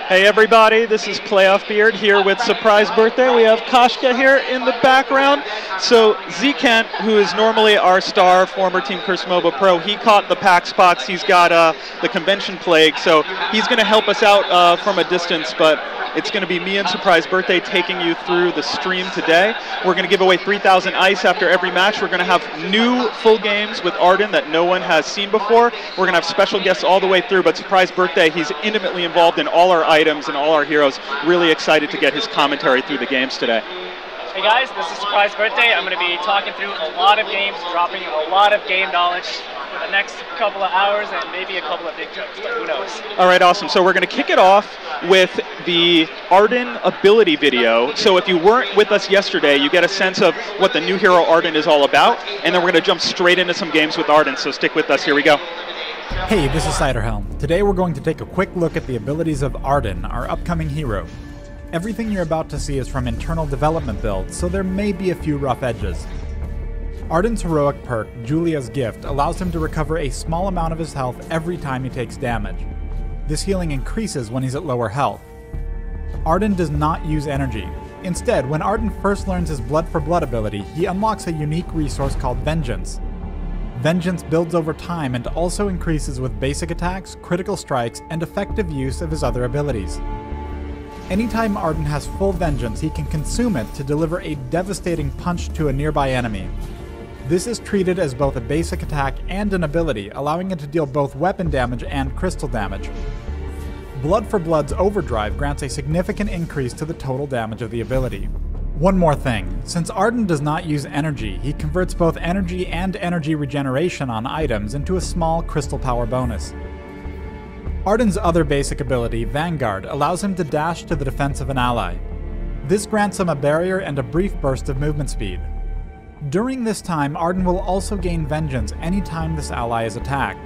Hey everybody, this is Playoff Beard here with Surprise Birthday. We have Kashka here in the background. So Zekent, who is normally our star, former Team Curse Mobile Pro, he caught the PAX spots. He's got the convention plague, so he's going to help us out from a distance, but it's going to be me and Surprise Birthday taking you through the stream today. We're going to give away 3,000 ice after every match. We're going to have new full games with Arden that no one has seen before. We're going to have special guests all the way through, but Surprise Birthday, he's intimately involved in all our items and all our heroes. Really excited to get his commentary through the games today. Hey guys, this is Surprise Birthday. I'm going to be talking through a lot of games, dropping a lot of game knowledge for the next couple of hours and maybe a couple of big jokes, but who knows. All right, awesome. So we're going to kick it off with the Arden ability video. So if you weren't with us yesterday, you get a sense of what the new hero Arden is all about, and then we're going to jump straight into some games with Arden, so stick with us. Here we go. Hey, this is Ciderhelm. Today we're going to take a quick look at the abilities of Arden, our upcoming hero. Everything you're about to see is from internal development builds, so there may be a few rough edges. Arden's heroic perk, Julia's Gift, allows him to recover a small amount of his health every time he takes damage. This healing increases when he's at lower health. Arden does not use energy. Instead, when Arden first learns his Blood for Blood ability, he unlocks a unique resource called Vengeance. Vengeance builds over time and also increases with basic attacks, critical strikes, and effective use of his other abilities. Anytime Arden has full Vengeance, he can consume it to deliver a devastating punch to a nearby enemy. This is treated as both a basic attack and an ability, allowing it to deal both weapon damage and crystal damage. Blood for Blood's Overdrive grants a significant increase to the total damage of the ability. One more thing, since Arden does not use energy, he converts both energy and energy regeneration on items into a small crystal power bonus. Arden's other basic ability, Vanguard, allows him to dash to the defense of an ally. This grants him a barrier and a brief burst of movement speed. During this time, Arden will also gain Vengeance anytime this ally is attacked.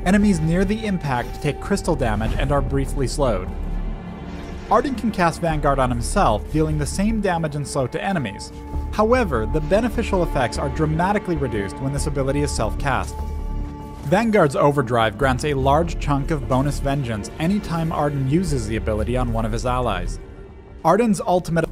Enemies near the impact take crystal damage and are briefly slowed. Arden can cast Vanguard on himself, dealing the same damage and slow to enemies. However, the beneficial effects are dramatically reduced when this ability is self-cast. Vanguard's Overdrive grants a large chunk of bonus Vengeance anytime Arden uses the ability on one of his allies. Arden's ultimate...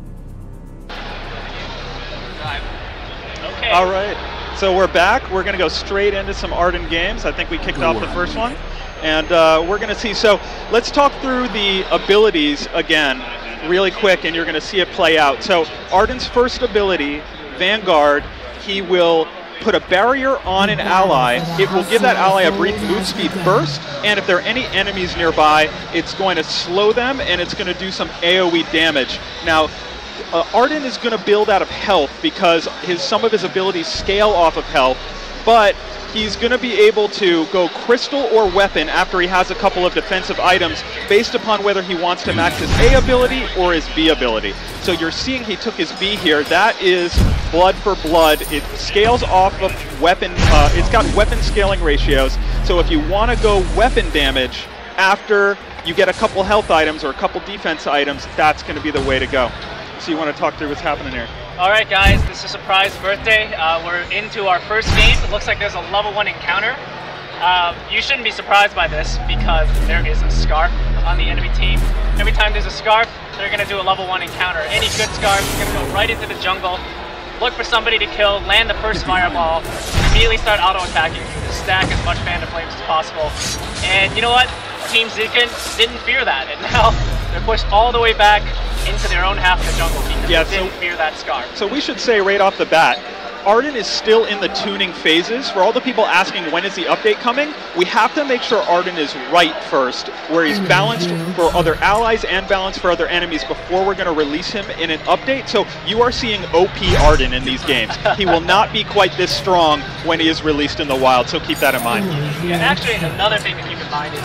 Okay. All right, so we're back. We're going to go straight into some Arden games. I think we kicked off the first one. And we're going to see, so let's talk through the abilities again really quick, and you're going to see it play out. So Arden's first ability, Vanguard, he will put a barrier on an ally. It will give that ally a brief move speed burst, and if there are any enemies nearby, it's going to slow them, and it's going to do some AoE damage. Now, Arden is going to build out of health because some of his abilities scale off of health, but he's going to be able to go crystal or weapon after he has a couple of defensive items based upon whether he wants to max his A ability or his B ability. So you're seeing he took his B here. That is Blood for Blood. It scales off of weapon. It's got weapon scaling ratios. So if you want to go weapon damage after you get a couple health items or a couple defense items, that's going to be the way to go. So you want to talk through what's happening here? Alright guys, this is Surprise Birthday. We're into our first game. It looks like there's a level 1 encounter. You shouldn't be surprised by this because there is a Scarf on the enemy team. Every time there's a Scarf, they're going to do a level 1 encounter. Any good Scarf is going to go right into the jungle, look for somebody to kill, land the first fireball, immediately start auto-attacking, stack as much Phantom Flames as possible. And you know what? Team Zekent didn't fear that, and now they're pushed all the way back into their own half of the jungle because they didn't fear that Scarf. So we should say right off the bat, Arden is still in the tuning phases. For all the people asking when is the update coming, we have to make sure Arden is right first, where he's balanced for other allies and balanced for other enemies before we're going to release him in an update. So you are seeing OP Arden in these games. He will not be quite this strong when he is released in the wild, so keep that in mind. Yeah, and actually another thing to keep in mind is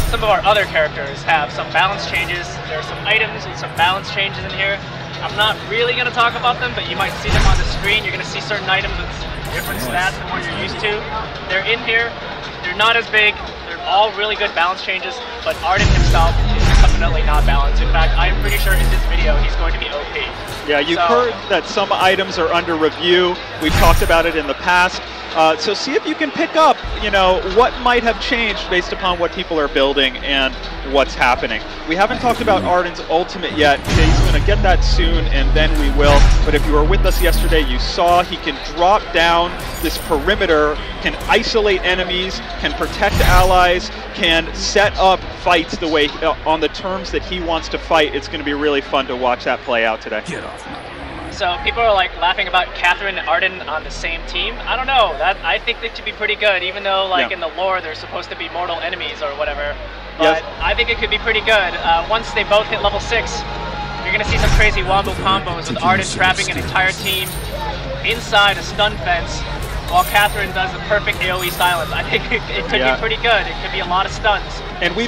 some of our other characters have some balance changes. There are some items and some balance changes in here. I'm not really going to talk about them, but you might see them on the screen. You're going to see certain items with different stats than what you're used to. They're in here. They're not as big. They're all really good balance changes, but Arden himself is coming definitely not balanced. In fact, I'm pretty sure in this video he's going to be OP. Yeah, you've heard that some items are under review. We've talked about it in the past. So see if you can pick up, what might have changed based upon what people are building and what's happening. We haven't talked about Arden's ultimate yet. He's going to get that soon, and then we will. But if you were with us yesterday, you saw he can drop down this perimeter, can isolate enemies, can protect allies, can set up fights the way on the terms that he wants to fight. It's going to be really fun to watch that play out today. Get off my lawn. So people are like laughing about Catherine and Arden on the same team. I don't know. I think they could be pretty good, even though in the lore they're supposed to be mortal enemies or whatever. But I think it could be pretty good. Once they both hit level 6, you're going to see some crazy wombo combos with Arden trapping an entire team inside a stun fence, while Catherine does the perfect AoE silence. I think it could be pretty good. It could be a lot of stuns. And we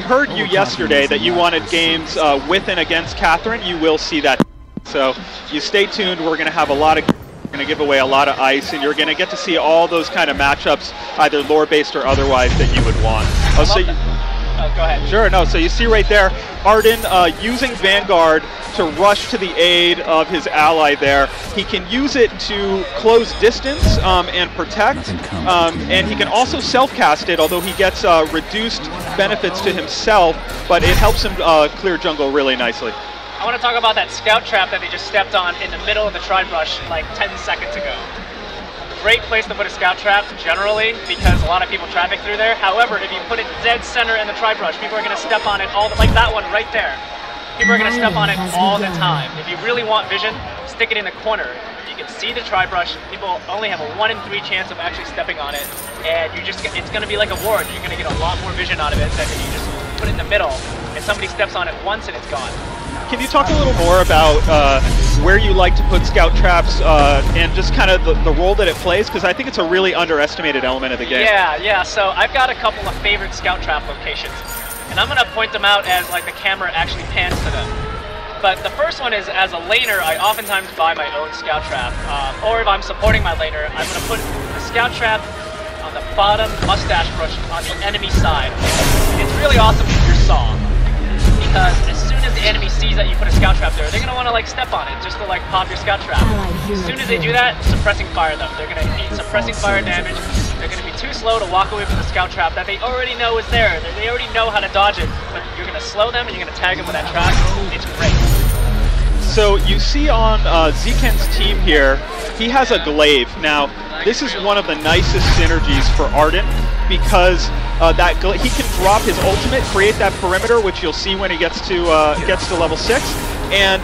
heard you yesterday that you wanted games with and against Catherine. You will see that. So you stay tuned. We're going to have we're going to give away a lot of ice, and you're going to get to see all those kind of matchups, either lore-based or otherwise, that you would want. Go ahead. Sure, no, so you see right there, Arden using Vanguard to rush to the aid of his ally there. He can use it to close distance and protect, and he can also self-cast it, although he gets reduced benefits to himself, but it helps him clear jungle really nicely. I want to talk about that scout trap that they just stepped on in the middle of the Tri-Brush like 10 seconds ago. Great place to put a scout trap generally because a lot of people traffic through there. However, if you put it dead center in the Tri-Brush, people are going to step on it like that one right there. People are going to step on it all the time. If you really want vision, stick it in the corner. You can see the Tri-Brush. People only have a 1 in 3 chance of actually stepping on it, and it's going to be like a ward. You're going to get a lot more vision out of it than if you just put it in the middle and somebody steps on it once and it's gone. Can you talk a little more about where you like to put scout traps and just kind of the role that it plays? Because I think it's a really underestimated element of the game. Yeah. So I've got a couple of favorite scout trap locations, and I'm going to point them out as the camera actually pans to them. But the first one is, as a laner, I oftentimes buy my own scout trap. Or if I'm supporting my laner, I'm going to put the scout trap on the bottom mustache brush on the enemy side. It's really awesome with your saw, because as soon as the enemy sees that you put a scout trap there, they're going to want to step on it just to pop your scout trap. As soon as they do that, suppressing fire them. They're going to eat suppressing fire damage. They're going to be too slow to walk away from the scout trap that they already know is there. They already know how to dodge it, but you're going to slow them and you're going to tag them with that trap. It's great. So you see on Zeken's team here, he has a glaive. Now, this is one of the nicest synergies for Arden, because he can drop his ultimate, create that perimeter, which you'll see when he gets to level 6, and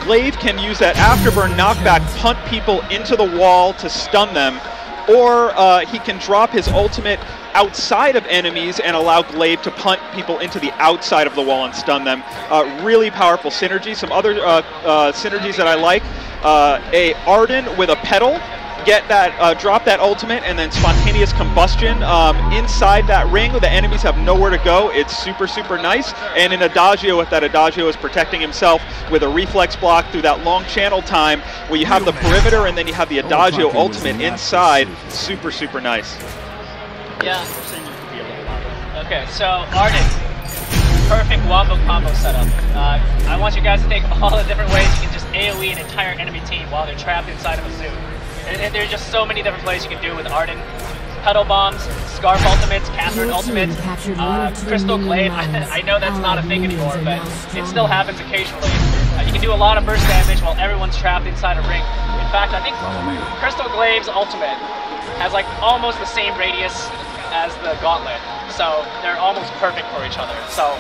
Glaive can use that afterburn knockback, punt people into the wall to stun them, or he can drop his ultimate outside of enemies and allow Glaive to punt people into the outside of the wall and stun them. Really powerful synergy. Some other synergies that I like, a Arden with a pedal, get that, drop that ultimate, and then spontaneous combustion inside that ring. The enemies have nowhere to go. It's super, super nice. And an Adagio, if that Adagio is protecting himself with a reflex block through that long channel time, where you have the perimeter and then you have the Adagio ultimate inside. Super, super nice. Yeah. Okay, so Arden, perfect wombo combo setup. I want you guys to think of all the different ways you can just AoE an entire enemy team while they're trapped inside of a zoo. And there's just so many different plays you can do with Arden. Pedal bombs, Scarf ultimates, Catherine ultimates, Crystal Glaive. I know that's not a thing anymore, but it still happens occasionally. You can do a lot of burst damage while everyone's trapped inside a ring. In fact, I think Crystal Glaive's ultimate has almost the same radius as the Gauntlet, so they're almost perfect for each other. So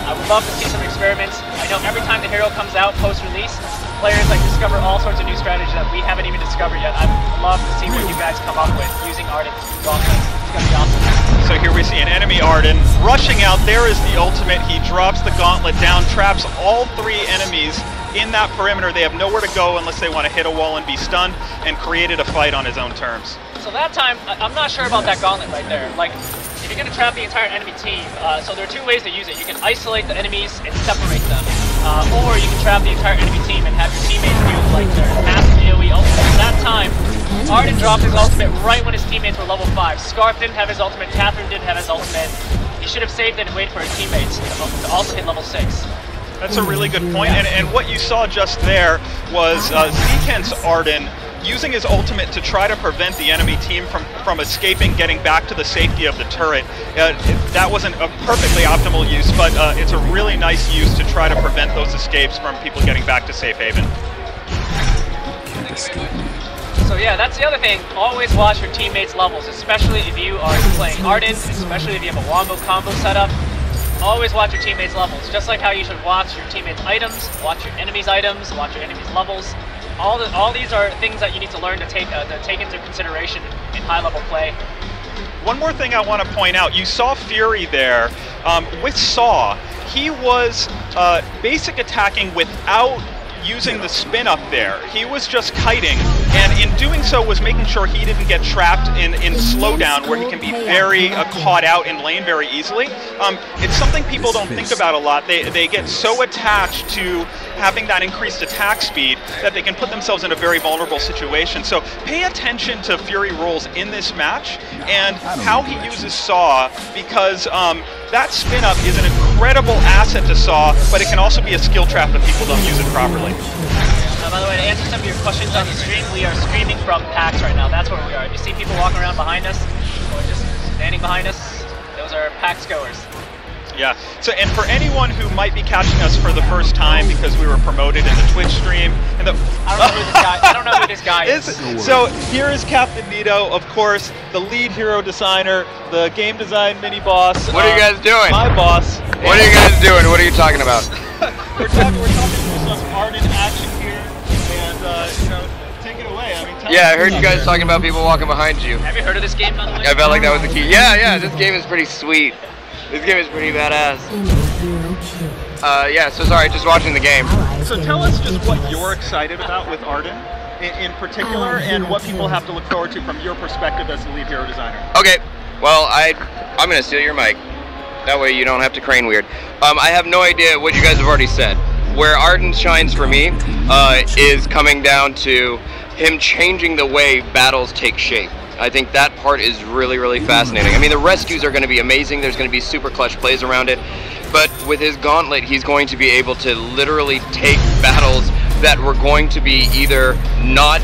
I would love to see some experiments. I know every time the hero comes out post-release, players discover all sorts of new strategies that we haven't even discovered yet. I'd love to see what you guys come up with using Arden's Gauntlet. It's gonna be awesome. So here we see an enemy Arden rushing out. There is the ultimate. He drops the Gauntlet down, traps all 3 enemies in that perimeter. They have nowhere to go unless they want to hit a wall and be stunned, and created a fight on his own terms. So that time, I'm not sure about that Gauntlet right there. If you're going to trap the entire enemy team, so there are 2 ways to use it. You can isolate the enemies and separate them, or you can trap the entire enemy team and have your teammates do their massive AoE ultimate. That time, Arden dropped his ultimate right when his teammates were level 5. Scarf didn't have his ultimate, Catherine didn't have his ultimate. he should have saved it and waited for his teammates to also hit level 6. That's a really good point, and what you saw just there was Seekent's Arden using his ultimate to try to prevent the enemy team from escaping, getting back to the safety of the turret. That wasn't a perfectly optimal use, but it's a really nice use to try to prevent those escapes from people getting back to safe haven. So yeah, that's the other thing. Always watch your teammates' levels, especially if you are playing Arden, especially if you have a wombo combo set up. Always watch your teammates' levels, just like how you should watch your teammates' items, watch your enemies' items, watch your enemies' levels. All these are things that you need to learn to take into consideration in high-level play. One more thing I want to point out, you saw Fury there. With Saw, he was basic attacking without using the spin up there. He was just kiting, and in doing so was making sure he didn't get trapped in slowdown where he can be very caught out in lane very easily. It's something people don't think about a lot. They get so attached to having that increased attack speed that they can put themselves in a very vulnerable situation. So pay attention to Fury rolls in this match and how he uses Saw, because that spin up is an incredible asset to Saw, but it can also be a skill trap if people don't use it properly. By the way, to answer some of your questions on the stream, we are streaming from PAX right now. That's where we are. If you see people walking around behind us, or just standing behind us, those are PAX goers. Yeah, so and for anyone who might be catching us for the first time because we were promoted in the Twitch stream, and I don't know who this guy is. So here is Captain Nito, of course, the lead hero designer, the game design mini boss. What are you guys doing? My boss. What are you guys doing? What are you talking about? we're talking through some Arden action here, and you know, take it away. I mean, yeah, I heard you guys talking about people walking behind you. Have you heard of this game, by the way? I felt like that was the key. Yeah, this game is pretty sweet. This game is pretty badass. Yeah, so sorry, just watching the game. So tell us just what you're excited about with Arden in particular, and what people have to look forward to from your perspective as the lead hero designer. Okay, well, I'm gonna steal your mic. That way you don't have to crane weird. I have no idea what you guys have already said. Where Arden shines for me is coming down to him changing the way battles take shape. I think that part is really, really fascinating. I mean, the rescues are going to be amazing. There's going to be super clutch plays around it. But with his gauntlet, he's going to be able to literally take battles that were going to be either not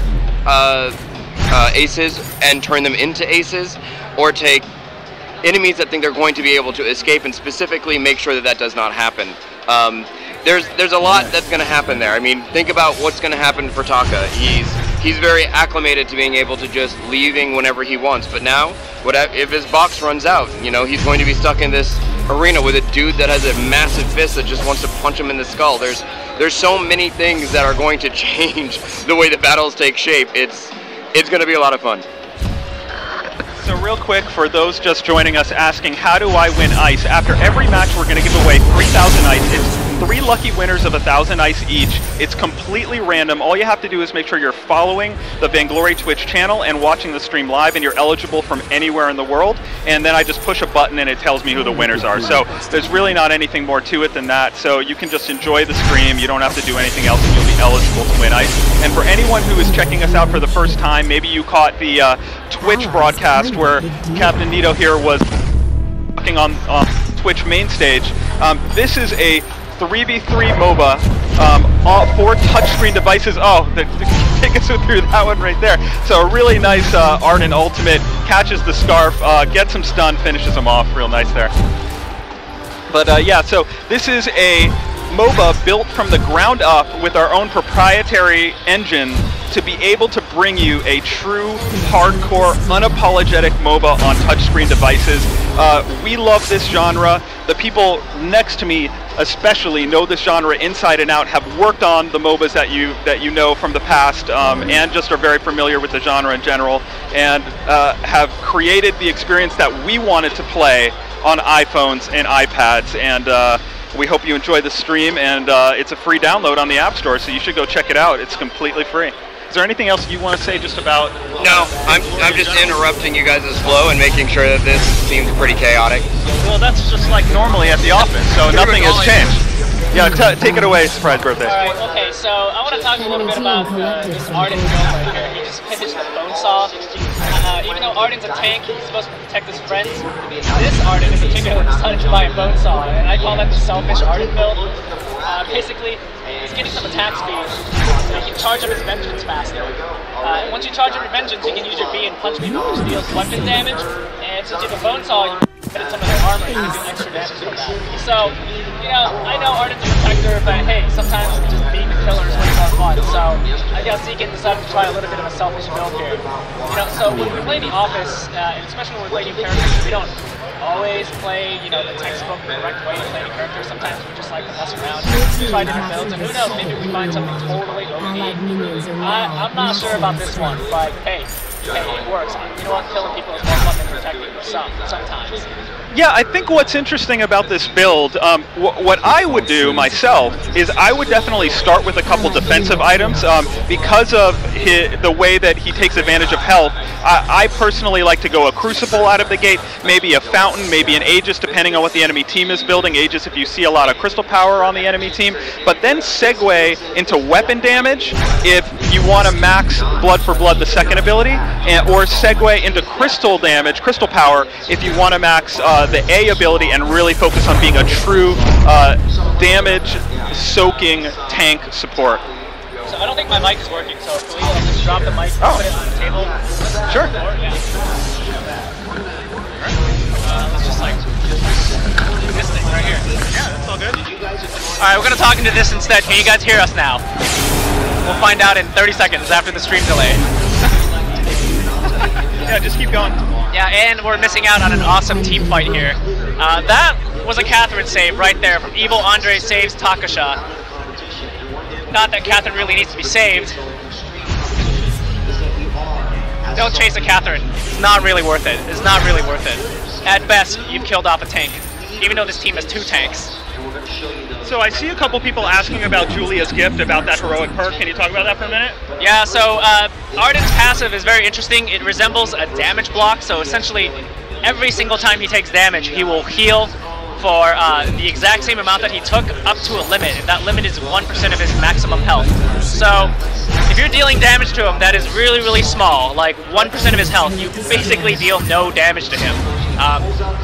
aces and turn them into aces, or take enemies that think they're going to be able to escape and specifically make sure that that does not happen. There's a lot that's going to happen there. I mean, think about what's going to happen for Taka. He's very acclimated to being able to just leaving whenever he wants. But now, if his box runs out, you know, he's going to be stuck in this arena with a dude that has a massive fist that just wants to punch him in the skull. There's so many things that are going to change the way the battles take shape. It's going to be a lot of fun. So real quick, for those just joining us asking, how do I win ice? After every match, we're going to give away 3,000 ice. It's 3 lucky winners of 1,000 ice each. It's completely random. All you have to do is make sure you're following the Vainglory Twitch channel and watching the stream live, and you're eligible from anywhere in the world. And then I just push a button and it tells me who the winners are. So there's really not anything more to it than that. So you can just enjoy the stream. You don't have to do anything else, and you'll be eligible to win ice. And for anyone who is checking us out for the first time, maybe you caught the Twitch broadcast where Captain Nito here was talking on Twitch main stage. This is a 3v3 MOBA for touchscreen devices. Oh, take us through that one right there. So a really nice Arden ultimate, catches the scarf, gets him stunned, finishes him off. Real nice there. But yeah, so this is a MOBA built from the ground up with our own proprietary engine to be able to bring you a true, hardcore, unapologetic MOBA on touchscreen devices. We love this genre. The people next to me especially know this genre inside and out, have worked on the MOBAs that you know from the past, and just are very familiar with the genre in general, and have created the experience that we wanted to play on iPhones and iPads. And we hope you enjoy the stream, and it's a free download on the App Store, so you should go check it out. It's completely free. Is there anything else you want to say just about... No, I'm just interrupting you guys' flow and making sure that this seems pretty chaotic. Well, that's just like normally at the office, so nothing has changed. Yeah, take it away, surprise birthday. All right, okay, so I want to talk a little bit about this Arden build right here. He just finished the Bonesaw. Even though Arden's a tank, he's supposed to protect his friends. This Arden in particular decided to buy a Bonesaw, and I call that the selfish Arden build. Basically, he's getting some attack speed, so he can charge up his Vengeance faster. And once you charge up your Vengeance, you can use your B and punch people, which deals weapon damage. And since you have a Bonesaw, you can some of their armor and you do extra damage from that. So, you know, I know Arden's a protector, but hey, sometimes just being the killer is way more fun. So, I guess Zekin decided to try a little bit of a selfish build here. You know, so when we play The Office, and especially when we play new characters, we don't always play, you know, the textbook correct way to play a character. Sometimes we just like to mess around, try different builds, and who knows, maybe we find something totally OP. I'm not sure about this one, but hey, it works. You know what, killing people is more fun than protecting sometimes. Yeah, I think what's interesting about this build, what I would do myself is I would definitely start with a couple defensive items because of the way that he takes advantage of health. I personally like to go a Crucible out of the gate, maybe a Fountain, maybe an Aegis, depending on what the enemy team is building. Aegis if you see a lot of Crystal Power on the enemy team, but then segue into weapon damage if you want to max Blood for Blood, the second ability, or segue into Crystal damage, Crystal Power, if you want to max the A ability and really focus on being a true damage-soaking tank support. So I don't think my mic is working, so can we just drop the mic and put it on the table? Sure. Yeah. Let's just like do this thing right here. Yeah, that's all good. Alright, we're going to talk into this instead. Can you guys hear us now? We'll find out in 30 seconds after the stream delay. Yeah, just keep going. Yeah, and we're missing out on an awesome team fight here. That was a Catherine save right there from Evil Andre saves Takasha. Not that Catherine really needs to be saved. Don't chase a Catherine. It's not really worth it. It's not really worth it. At best, you've killed off a tank, even though this team has 2 tanks. So I see a couple people asking about Julia's gift, about that heroic perk. Can you talk about that for a minute? Yeah, so Arden's passive is very interesting. It resembles a damage block, so essentially every single time he takes damage, he will heal for the exact same amount that he took up to a limit, and that limit is 1% of his maximum health. So if you're dealing damage to him that is really, really small, like 1% of his health, you basically deal no damage to him.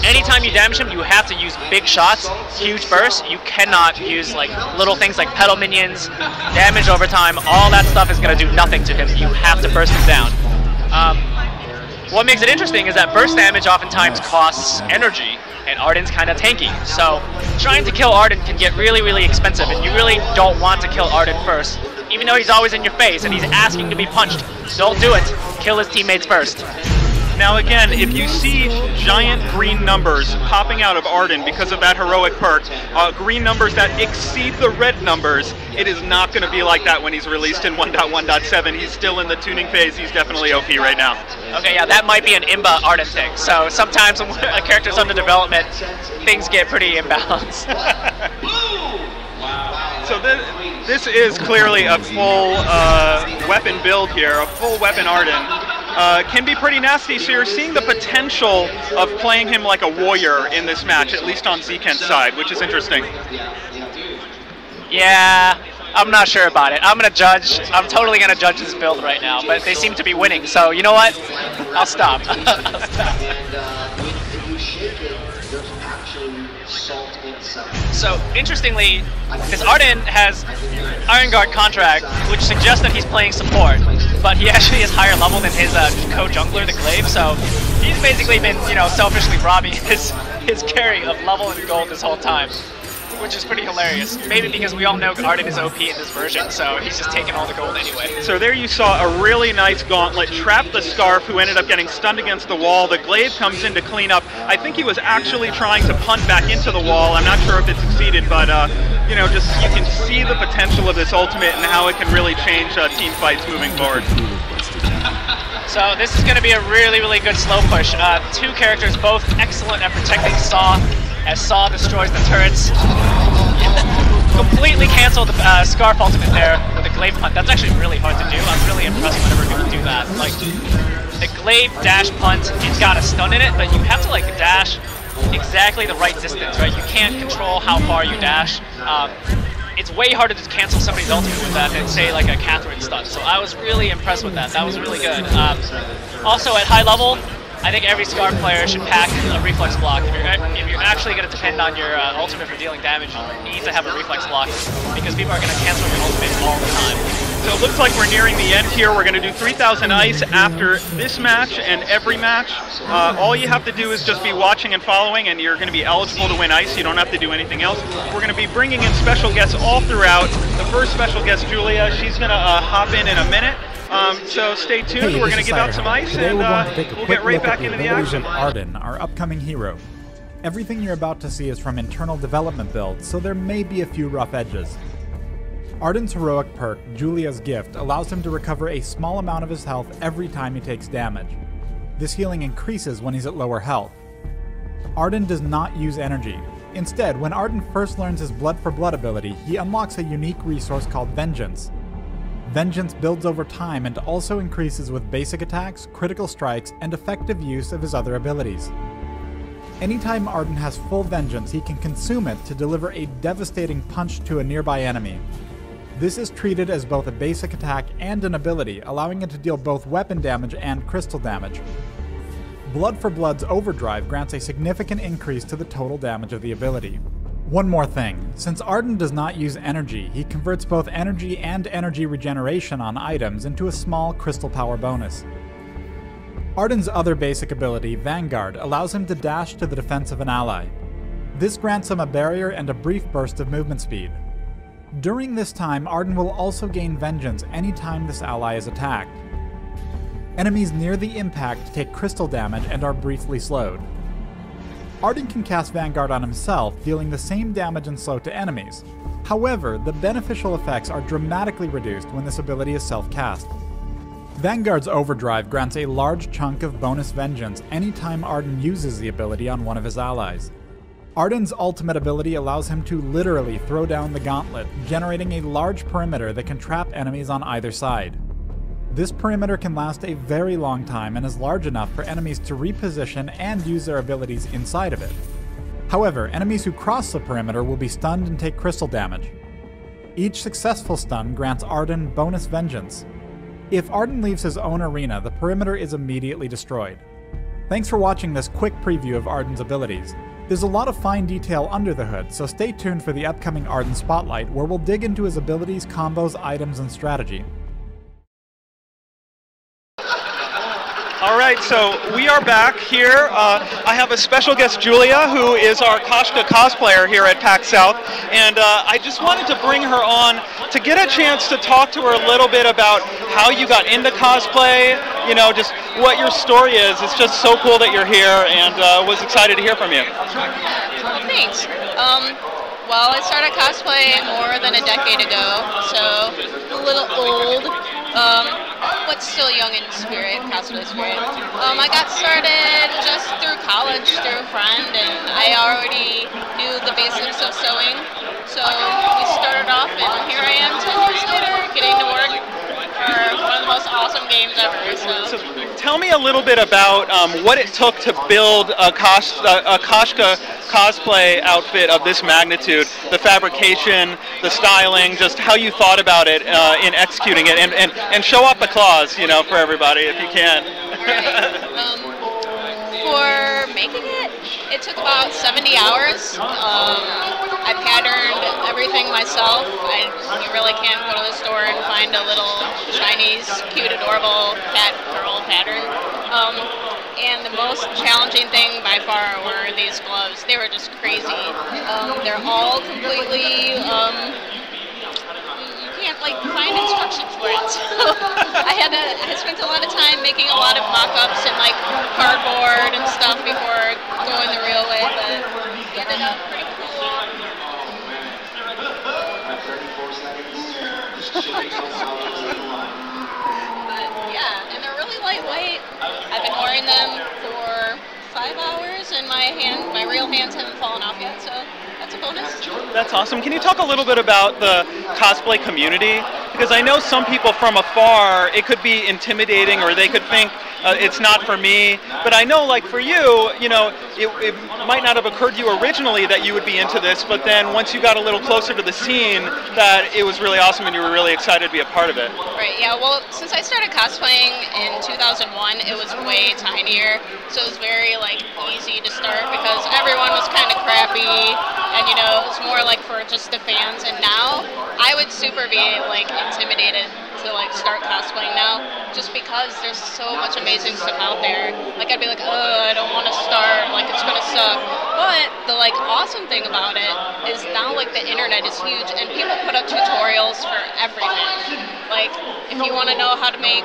Anytime you damage him, you have to use big shots, huge bursts. You cannot use like little things like pedal minions, damage over time. All that stuff is going to do nothing to him. You have to burst him down. What makes it interesting is that burst damage oftentimes costs energy, and Arden's kind of tanky. So trying to kill Arden can get really, really expensive, and you really don't want to kill Arden first. Even though he's always in your face and he's asking to be punched, don't do it. Kill his teammates first. Now again, if you see giant green numbers popping out of Arden because of that heroic perk, green numbers that exceed the red numbers, it is not going to be like that when he's released in 1.1.7. He's still in the tuning phase. He's definitely OP right now. Okay, yeah, that might be an Imba Arden thing. So sometimes when a character's under development, things get pretty imbalanced. So this is clearly a full weapon build here, a full weapon Arden. Can be pretty nasty, so you're seeing the potential of playing him like a warrior in this match, at least on Zeken's side, which is interesting. Yeah, I'm not sure about it. I'm totally going to judge this build right now, but they seem to be winning, so you know what? I'll stop. I'll stop. So, interestingly, this Arden has Iron Guard contract, which suggests that he's playing support, but he actually is higher level than his co-jungler, the Glaive, so he's basically been, you know, selfishly robbing his carry of level and gold this whole time, which is pretty hilarious. Maybe because we all know Arden is OP in this version, so he's just taking all the gold anyway. So there you saw a really nice gauntlet trap the Scarf, who ended up getting stunned against the wall. The Glaive comes in to clean up. I think he was actually trying to punt back into the wall. I'm not sure if it succeeded, but you know, just you can see the potential of this ultimate and how it can really change team fights moving forward. So this is going to be a really, really good slow push. 2 characters, both excellent at protecting Saw, as Saw destroys the turrets. Completely cancel the Scarf ultimate there with a Glaive punt. That's actually really hard to do. I'm really impressed whenever people do that. Like, the Glaive dash punt, it's got a stun in it, but you have to like dash exactly the right distance, right? You can't control how far you dash. it's way harder to cancel somebody's ultimate with that than say like a Catherine stun. So I was really impressed with that. That was really good. Also at high level, I think every Scar player should pack a reflex block. If you're actually going to depend on your ultimate for dealing damage, you need to have a reflex block because people are going to cancel your ultimate all the time. So it looks like we're nearing the end here. We're going to do 3,000 ice after this match and every match. All you have to do is just be watching and following, and you're going to be eligible to win ice. You don't have to do anything else. We're going to be bringing in special guests all throughout. The first special guest, Julia, she's going to hop in a minute. So stay tuned. We're going to give out some ice, and we'll get right back into the action. Arden, our upcoming hero. Everything you're about to see is from internal development builds, so there may be a few rough edges. Arden's heroic perk, Julia's Gift, allows him to recover a small amount of his health every time he takes damage. This healing increases when he's at lower health. Arden does not use energy. Instead, when Arden first learns his Blood for Blood ability, he unlocks a unique resource called Vengeance. Vengeance builds over time and also increases with basic attacks, critical strikes, and effective use of his other abilities. Anytime Arden has full Vengeance, he can consume it to deliver a devastating punch to a nearby enemy. This is treated as both a basic attack and an ability, allowing it to deal both weapon damage and crystal damage. Blood for Blood's Overdrive grants a significant increase to the total damage of the ability. One more thing, since Arden does not use energy, he converts both energy and energy regeneration on items into a small crystal power bonus. Arden's other basic ability, Vanguard, allows him to dash to the defense of an ally. This grants him a barrier and a brief burst of movement speed. During this time, Arden will also gain Vengeance anytime this ally is attacked. Enemies near the impact take crystal damage and are briefly slowed. Arden can cast Vanguard on himself, dealing the same damage and slow to enemies. However, the beneficial effects are dramatically reduced when this ability is self-cast. Vanguard's Overdrive grants a large chunk of bonus Vengeance anytime Arden uses the ability on one of his allies. Arden's ultimate ability allows him to literally throw down the gauntlet, generating a large perimeter that can trap enemies on either side. This perimeter can last a very long time and is large enough for enemies to reposition and use their abilities inside of it. However, enemies who cross the perimeter will be stunned and take crystal damage. Each successful stun grants Arden bonus Vengeance. If Arden leaves his own arena, the perimeter is immediately destroyed. Thanks for watching this quick preview of Arden's abilities. There's a lot of fine detail under the hood, so stay tuned for the upcoming Arden Spotlight, where we'll dig into his abilities, combos, items, and strategy. Alright, so we are back here. I have a special guest, Julia, who is our Koshka cosplayer here at PAX South, and I just wanted to bring her on to get a chance to talk to her a little bit about how you got into cosplay, you know, just what your story is. It's just so cool that you're here, and was excited to hear from you. Well, thanks. Well, I started cosplay more than a decade ago, so a little old. But still young in spirit, cosplay spirit. I got started just through college, through a friend, and I already knew the basics of sewing. So we started off, and here I am 10 years later, getting to work for one of the most awesome games ever. So tell me a little bit about what it took to build a Koshka cosplay outfit of this magnitude, the fabrication, the styling, just how you thought about it in executing it, and show off the claws, you know, for everybody if you can. Right. For making it, it took about 70 hours. I patterned everything myself. You really can't go to the store and find a little Chinese, cute, adorable cat girl pattern. And the most challenging thing by far were these gloves. They were just crazy. They're all completely, you can't like find instructions for it. So I spent a lot of time making a lot of mock-ups and like cardboard and stuff before going the real way, but it ended up pretty cool. But yeah, and they're really lightweight. I've been wearing them for 5 hours and my real hands haven't fallen off yet, so that's a bonus. That's awesome. Can you talk a little bit about the cosplay community? Because I know some people from afar, it could be intimidating, or they could think, it's not for me. But I know, like for you, you know, it might not have occurred to you originally that you would be into this, but then once you got a little closer to the scene, that it was really awesome and you were really excited to be a part of it. Right, yeah, well, since I started cosplaying in 2001, it was way tinier, so it was very, like, easy to start because everyone was kind of crappy, and, you know, it was more, like, for just the fans, and now I would super be, like, intimidated to, like, start cosplaying now, just because there's so much amazing stuff out there. Like, I'd be like, oh, I don't want to start, like, it's gonna suck. But the, like, awesome thing about it is now, like, the internet is huge, and people put up tutorials for everything. Like, if you want to know how to make,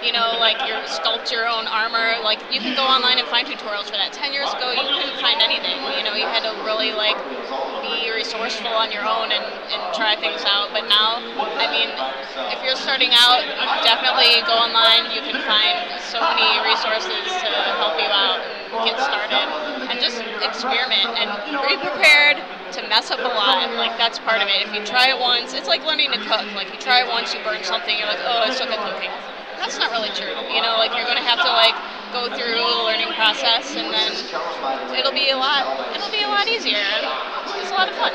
you know, like, sculpt your own armor, like, you can go online and find tutorials for that. 10 years ago, you couldn't find anything. You know, you had to really, like, be resourceful on your own and try things out. But now, I mean, if you're starting out, definitely go online. You can find so many resources to help you out and get started. And just experiment and be prepared to mess up a lot. Like, that's part of it. If you try it once, it's like learning to cook. Like, you try it once, you burn something, you're like, oh, I suck at cooking. That's not really true. You know, like, you're going to have to, like, go through the learning process, and then it'll be a lot easier. It's a lot of fun.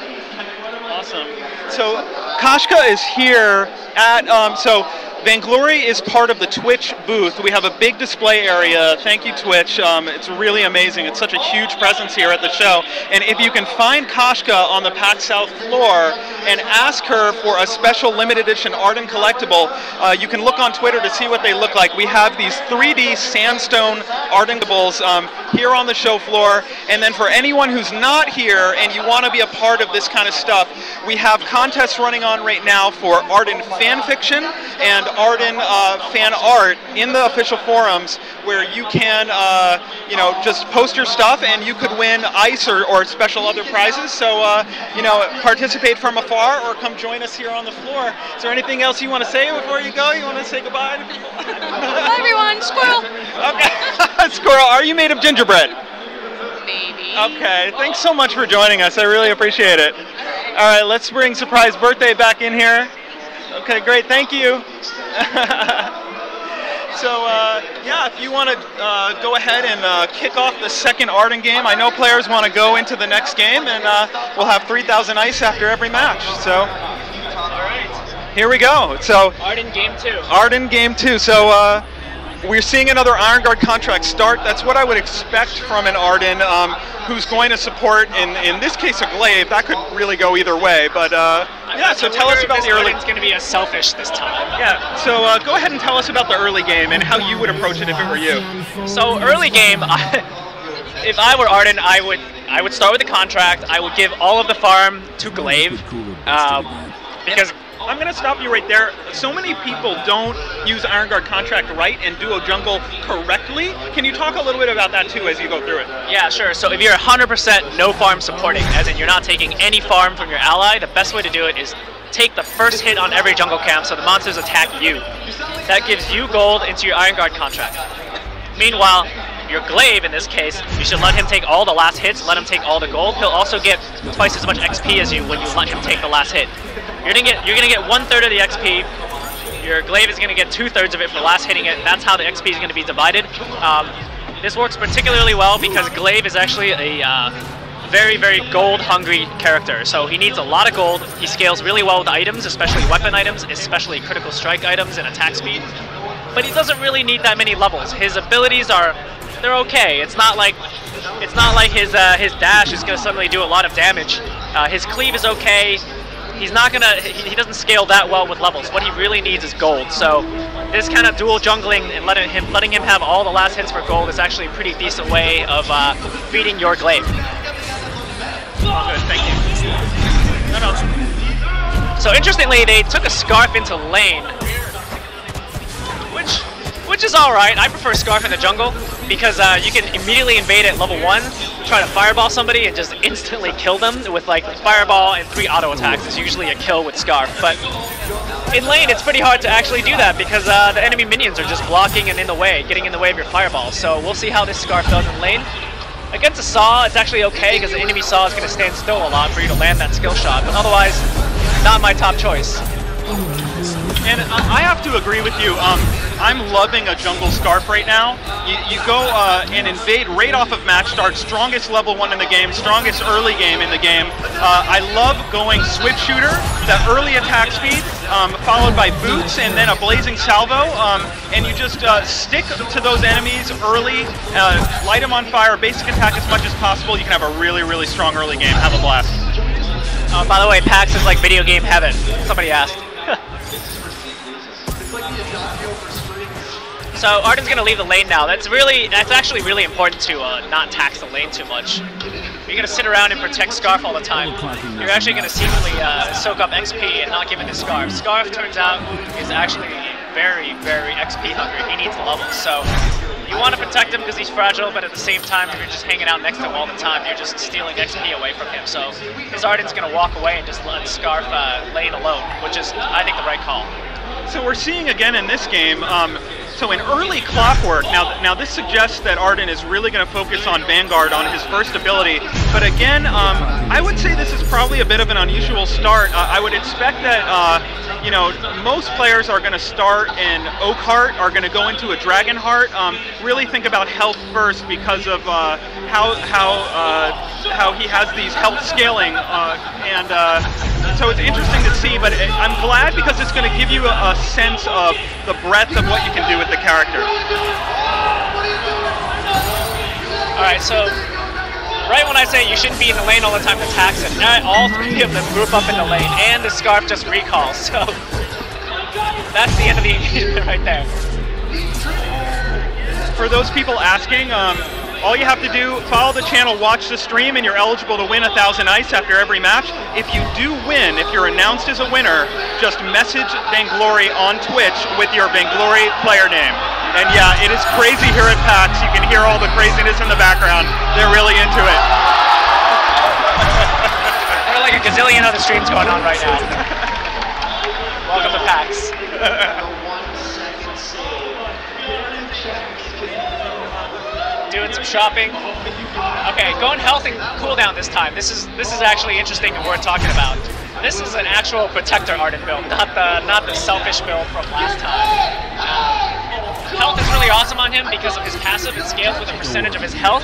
Awesome. So Kashka is here at, so Vainglory is part of the Twitch booth. We have a big display area. Thank you, Twitch. It's really amazing. It's such a huge presence here at the show. And if you can find Kashka on the PAX South floor and ask her for a special limited edition Arden collectible, you can look on Twitter to see what they look like. We have these 3D sandstone Arden collectibles here on the show floor. And then for anyone who's not here and you want to be a part of this kind of stuff, we have contests running on right now for Arden fan fiction and Arden fan art in the official forums, where you can, you know, just post your stuff and you could win ice or special other prizes. So, you know, participate from afar or come join us here on the floor. Is there anything else you want to say before you go? You want to say goodbye to people? Bye, everyone. Squirrel. Okay. Squirrel, are you made of gingerbread? Maybe. Okay. Thanks so much for joining us. I really appreciate it. All right, let's bring Surprise Birthday back in here. Okay, great. Thank you. So, yeah, if you want to go ahead and kick off the second Arden game, I know players want to go into the next game, and we'll have 3,000 ice after every match. So, all right, here we go. So, Arden Game 2. Arden Game 2. So, we're seeing another Iron Guard contract start. That's what I would expect from an Arden who's going to support, in this case, a Glaive. That could really go either way. But yeah, so tell us about the early. It's going to be as selfish this time. Yeah. So go ahead and tell us about the early game and how you would approach it if it were you. So early game, if I were Arden, I would start with the contract. I would give all of the farm to Glaive because. I'm going to stop you right there. So many people don't use Iron Guard contract right and duo jungle correctly. Can you talk a little bit about that too as you go through it? Yeah, sure. So if you're 100% no farm supporting, as in you're not taking any farm from your ally, the best way to do it is take the first hit on every jungle camp so the monsters attack you. That gives you gold into your Iron Guard contract. Meanwhile, your Glaive, in this case, you should let him take all the last hits, let him take all the gold. He'll also get twice as much XP as you when you let him take the last hit. You're gonna get 1/3 of the XP. Your Glaive is gonna get 2/3 of it for last hitting it. That's how the XP is gonna be divided. This works particularly well because Glaive is actually a very, very gold-hungry character. So he needs a lot of gold. He scales really well with items, especially weapon items, especially critical strike items and attack speed. But he doesn't really need that many levels. His abilities they're okay. It's not like his dash is gonna suddenly do a lot of damage. His cleave is okay. He's not gonna. He doesn't scale that well with levels. What he really needs is gold. So this kind of dual jungling and letting him have all the last hits for gold is actually a pretty decent way of beating your Glaive. Good, thank you. No. So interestingly, they took a Scarf into lane, which is all right. I prefer Scarf in the jungle because you can immediately invade at level 1, try to fireball somebody and just instantly kill them with like fireball and 3 auto attacks is usually a kill with Scarf. But in lane, it's pretty hard to actually do that because the enemy minions are just blocking and in the way, getting in the way of your fireball. So we'll see how this Scarf does in lane. Against a Saw, it's actually okay because the enemy Saw is going to stand still a lot for you to land that skill shot. But otherwise, not my top choice. And I have to agree with you. I'm loving a jungle Scarf right now. You go and invade right off of match start, strongest level 1 in the game, strongest early game in the game. I love going Switch Shooter, that early attack speed, followed by boots and then a blazing salvo, and you just stick to those enemies early, light them on fire, basic attack as much as possible. You can have a really, really strong early game. Have a blast. By the way, PAX is like video game heaven. Somebody asked. So Arden's going to leave the lane now. That's actually really important to not tax the lane too much. You're going to sit around and protect Scarf all the time. You're actually going to secretly soak up XP and not give it to Scarf. Scarf, turns out, is actually very, very XP hungry. He needs levels. So you want to protect him because he's fragile, but at the same time, if you're just hanging out next to him all the time, you're just stealing XP away from him. So his Arden's going to walk away and just let Scarf lane alone, which is, I think, the right call. So we're seeing again in this game, so in early Clockwork, now this suggests that Arden is really going to focus on Vanguard on his first ability, but again, I would say this is probably a bit of an unusual start. I would expect that, you know, most players are going to start in Oak Heart, are going to go into a Dragon Heart, really think about health first because of how he has these health scaling, and so it's interesting to see, but I'm glad because it's going to give you a sense of the breadth of what you can do with the character. Alright, so right when I say you shouldn't be in the lane all the time to tax it, all three of them group up in the lane, and the Scarf just recalls, so that's the end of the engagement right there. For those people asking, all you have to do, follow the channel, watch the stream, and you're eligible to win 1,000 ice after every match. If you do win, if you're announced as a winner, just message Vainglory on Twitch with your Vainglory player name. And yeah, it is crazy here at PAX. You can hear all the craziness in the background. They're really into it. There are like a gazillion other streams going on right now. Welcome to PAX. Doing some shopping. Okay, going health and cooldown this time. This is actually interesting and worth talking about. This is an actual protector Arden build, not the selfish build from last time. Health is really awesome on him because of his passive. It scales with a percentage of his health.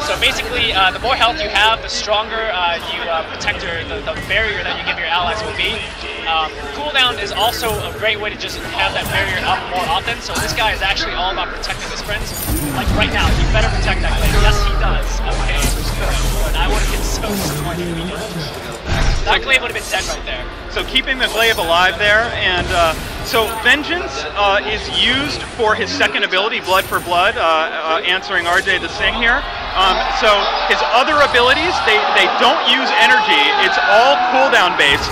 So basically, the more health you have, the stronger the barrier that you give your allies will be. Cooldown is also a great way to just have that barrier up more often. So this guy is actually all about protecting his friends. Like right now, he better protect that glaive. Yes, he does. Okay, good. I would have been so disappointed if he didn't. That glaive would have been dead right there. So keeping the glaive alive there, and so Vengeance is used for his second ability, Blood for Blood, answering RJ the Sing here. So his other abilities, they don't use energy, it's all cooldown based.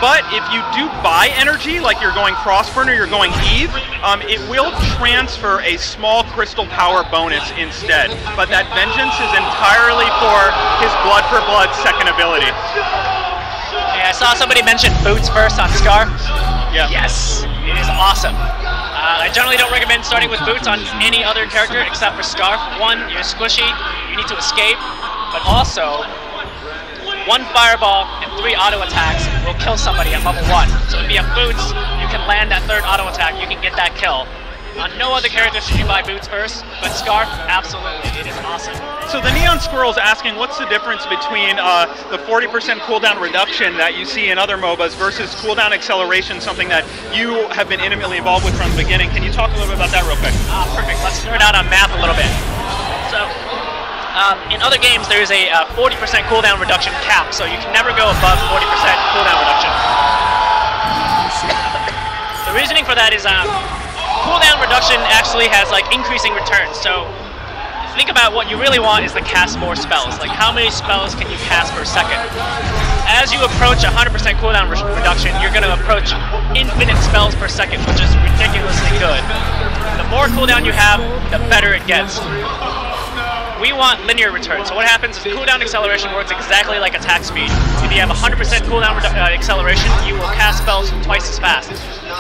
But if you do buy energy, like you're going Frostburn or you're going Eve, it will transfer a small crystal power bonus instead. But that Vengeance is entirely for his Blood for Blood second ability. Hey, I saw somebody mention boots first on Scarf. Yeah. Yes, it is awesome. I generally don't recommend starting with boots on any other character except for Scarf. One, you're squishy, you need to escape, but also, 1 fireball and 3 auto attacks will kill somebody at level 1. So if you have boots, you can land that 3rd auto attack, you can get that kill. On no other character should you buy boots first, but Scarf, absolutely, it is awesome. So the Neon Squirrel's asking what's the difference between the 40% cooldown reduction that you see in other MOBAs versus cooldown acceleration, something that you have been intimately involved with from the beginning. Can you talk a little bit about that real quick? Perfect, let's nerd out on math a little bit. So, in other games, there is a 40% cooldown reduction cap, so you can never go above 40% cooldown reduction. The reasoning for that is cooldown reduction actually has like increasing returns. So think about what you really want is to cast more spells. Like how many spells can you cast per second? As you approach 100% cooldown reduction, you're going to approach infinite spells per second, which is ridiculously good. The more cooldown you have, the better it gets. We want linear return. So what happens is cooldown acceleration works exactly like attack speed. If you have 100% cooldown acceleration, you will cast spells twice as fast.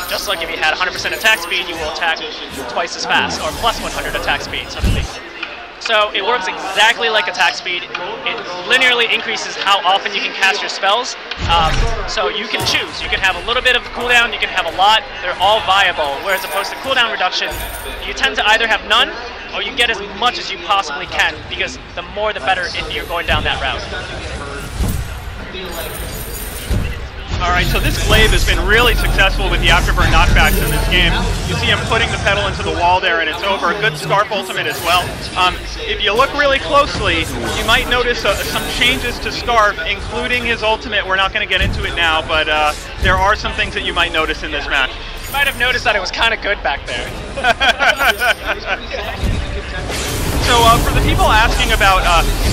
Just like if you had 100% attack speed, you will attack twice as fast, or plus 100 attack speed, so to speak. So it works exactly like attack speed. It linearly increases how often you can cast your spells. So you can choose. You can have a little bit of cooldown, you can have a lot. They're all viable. Whereas opposed to cooldown reduction, you tend to either have none or you get as much as you possibly can, because the more the better if you're going down that route. All right, so this Glaive has been really successful with the afterburn knockbacks in this game. You see him putting the pedal into the wall there, and it's over. A good Scarf ultimate as well. If you look really closely, you might notice some changes to Scarf, including his ultimate. We're not going to get into it now, but there are some things that you might notice in this match. You might have noticed that it was kind of good back there. So for the people asking about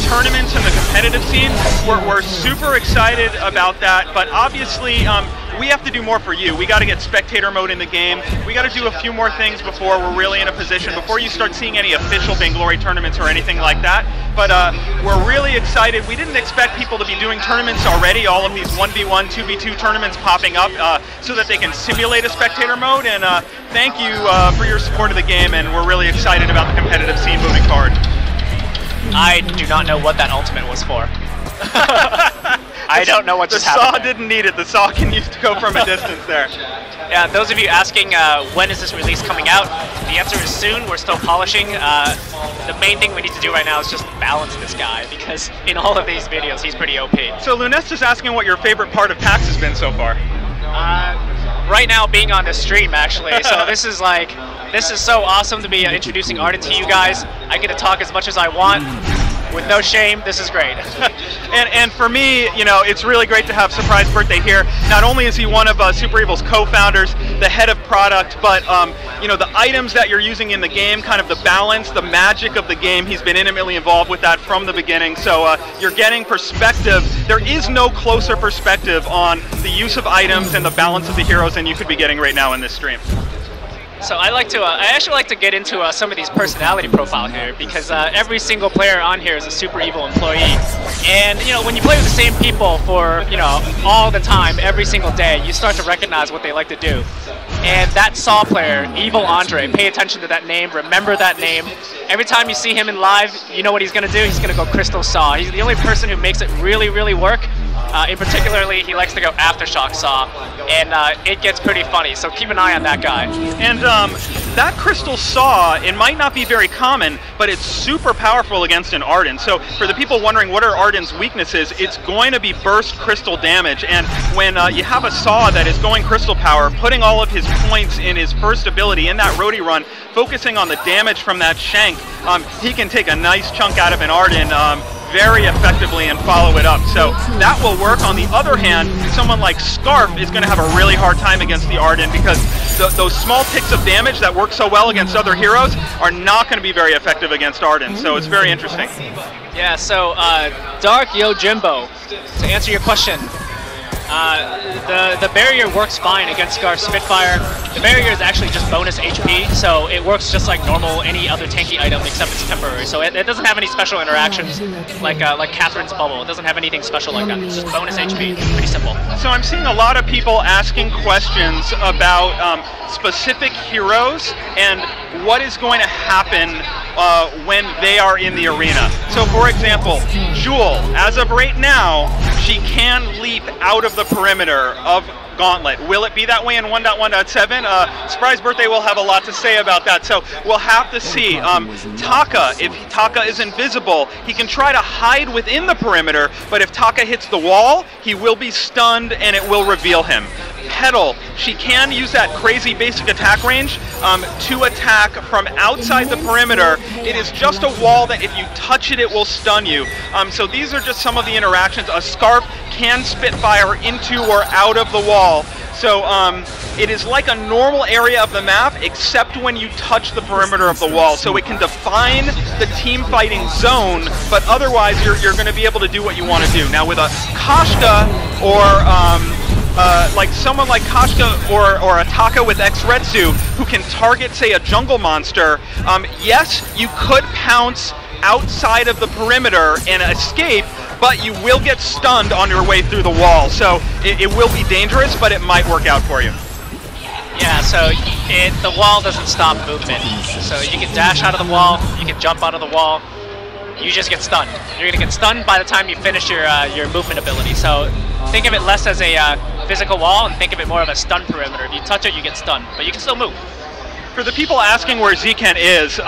tournaments and the competitive scene, we're super excited about that, but obviously we have to do more for you. We got to get spectator mode in the game. We got to do a few more things before we're really in a position, before you start seeing any official Vainglory tournaments or anything like that. But we're really excited. We didn't expect people to be doing tournaments already, all of these 1v1, 2v2 tournaments popping up so that they can simulate a spectator mode. And thank you for your support of the game, and we're really excited about the competitive scene moving forward. I do not know what that ultimate was for. I don't know what just happened. The Saw didn't need it. The Saw can use to go from a distance there. Yeah, those of you asking when is this release coming out, the answer is soon. We're still polishing. The main thing we need to do right now is just balance this guy, because in all of these videos he's pretty OP. So Lunesta is asking what your favorite part of PAX has been so far. Right now being on the stream, actually. So this is so awesome to be introducing Arden to you guys. I get to talk as much as I want. With no shame, this is great. and for me, you know, it's really great to have Surprise Birthday here. Not only is he one of Super Evil's co-founders, the head of product, but you know, the items that you're using in the game, kind of the balance, the magic of the game, he's been intimately involved with that from the beginning. So you're getting perspective. There is no closer perspective on the use of items and the balance of the heroes than you could be getting right now in this stream. So I actually like to get into some of these personality profiles here, because every single player on here is a Super Evil employee. And you know, when you play with the same people for, you know, all the time, every single day, you start to recognize what they like to do. And that Saw player, Evil Andre, pay attention to that name, remember that name. Every time you see him in live, you know what he's going to do? He's going to go Crystal Saw. He's the only person who makes it really, really work. In particularly, he likes to go Aftershock Saw, and it gets pretty funny, so keep an eye on that guy. And that Crystal Saw, it might not be very common, but it's super powerful against an Arden. So for the people wondering what are Arden's weaknesses, it's going to be burst crystal damage, and when you have a Saw that is going crystal power, putting all of his points in his first ability in that roadie run, focusing on the damage from that shank, he can take a nice chunk out of an Arden very effectively and follow it up. So that will work. On the other hand, someone like Scarf is going to have a really hard time against the Arden, because those small ticks of damage that work so well against other heroes are not going to be very effective against Arden. So it's very interesting. Yeah, so Dark Yojimbo, to answer your question, the barrier works fine against Scarf Spitfire. The barrier is actually just bonus HP, so it works just like normal any other tanky item, except it's temporary. So it doesn't have any special interactions like Catherine's Bubble. It doesn't have anything special like that. It's just bonus HP. It's pretty simple. So I'm seeing a lot of people asking questions about specific heroes and what is going to happen when they are in the arena. So for example, Jewel, as of right now, she can leap out of the perimeter of Gauntlet. Will it be that way in 1.1.7? Surprise Birthday will have a lot to say about that, so we'll have to see. Taka, if Taka is invisible, he can try to hide within the perimeter, but if Taka hits the wall, he will be stunned and it will reveal him. Petal, she can use that crazy basic attack range to attack from outside the perimeter. It is just a wall that if you touch it, it will stun you. So these are just some of the interactions. A Scarf can Spitfire into or out of the wall. So it is like a normal area of the map, except when you touch the perimeter of the wall. So it can define the team fighting zone, but otherwise you're going to be able to do what you want to do. Now with a Koshka or like someone like Koshka or a Taka with X-Retsu who can target, say, a jungle monster, yes, you could pounce outside of the perimeter and escape, but you will get stunned on your way through the wall. So it will be dangerous, but it might work out for you. Yeah, so the wall doesn't stop movement. So you can dash out of the wall, you can jump out of the wall. you just get stunned. You're gonna get stunned by the time you finish your movement ability. So think of it less as a physical wall and think of it more of a stun perimeter. If you touch it, you get stunned, but you can still move. For the people asking where Zekent is,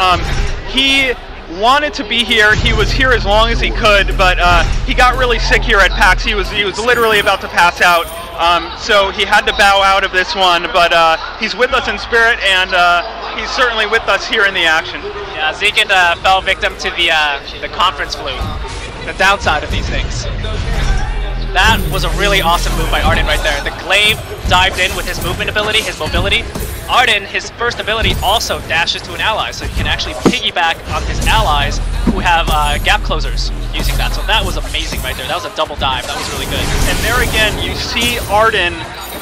he wanted to be here. He was here as long as he could, but he got really sick here at PAX. He was literally about to pass out, so he had to bow out of this one. But he's with us in spirit, and he's certainly with us here in the action. Yeah, Zekent fell victim to the conference flu. The downside of these things. That was a really awesome move by Arden right there. The Glaive dived in with his movement ability, his mobility. Arden, his first ability, also dashes to an ally, so he can actually piggyback on his allies who have gap closers using that. So that was amazing right there. That was a double dive. That was really good. And there again, you see Arden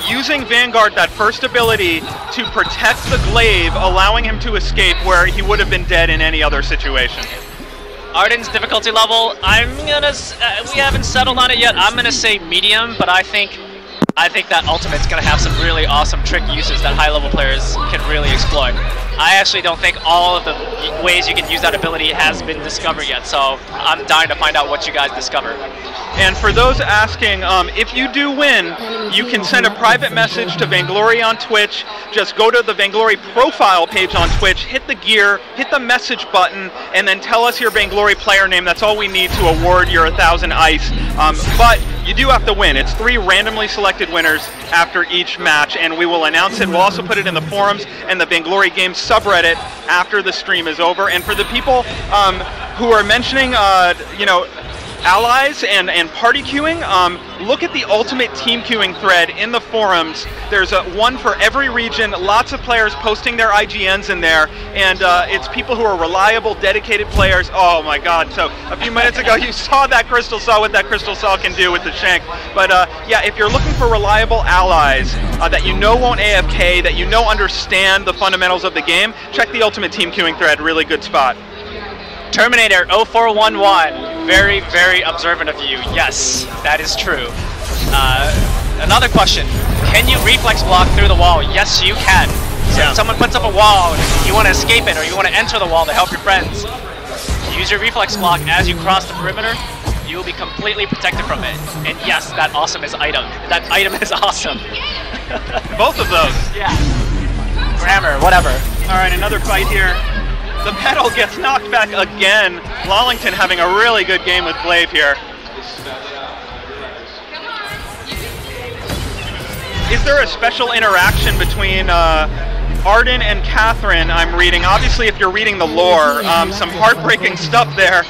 using Vanguard, that first ability, to protect the Glaive, allowing him to escape where he would have been dead in any other situation. Arden's difficulty level, we haven't settled on it yet. I'm gonna say medium, but I think that ultimate's gonna have some really awesome trick uses that high-level players can really exploit. I actually don't think all of the ways you can use that ability has been discovered yet, so I'm dying to find out what you guys discover. And for those asking, if you do win, you can send a private message to Vainglory on Twitch. Just go to the Vainglory profile page on Twitch, hit the gear, hit the message button, and then tell us your Vainglory player name. That's all we need to award your 1,000 ice. But you do have to win. It's 3 randomly selected winners after each match, and we will announce it. We'll also put it in the forums and the Vainglory Games subreddit after the stream is over. And for the people who are mentioning, allies and party queuing, look at the ultimate team queuing thread in the forums. There's one for every region, lots of players posting their IGNs in there, and it's people who are reliable, dedicated players. Oh my god, so a few minutes ago you saw that Crystal Saw, what that Crystal Saw can do with the Shank. But yeah, if you're looking for reliable allies that you know won't AFK, that you know understand the fundamentals of the game, check the ultimate team queuing thread, really good spot. Terminator 0411, very, very observant of you. Yes, that is true. Another question, can you reflex block through the wall? Yes, you can. So if someone puts up a wall and you want to escape it or you want to enter the wall to help your friends, use your reflex block as you cross the perimeter. You will be completely protected from it. And yes, that awesome is item. That item is awesome. Both of those. Yeah. Grammar, whatever. All right, another fight here. The pedal gets knocked back again. Lollington having a really good game with Glaive here. Is there a special interaction between Arden and Catherine, I'm reading? Obviously, if you're reading the lore, some heartbreaking stuff there.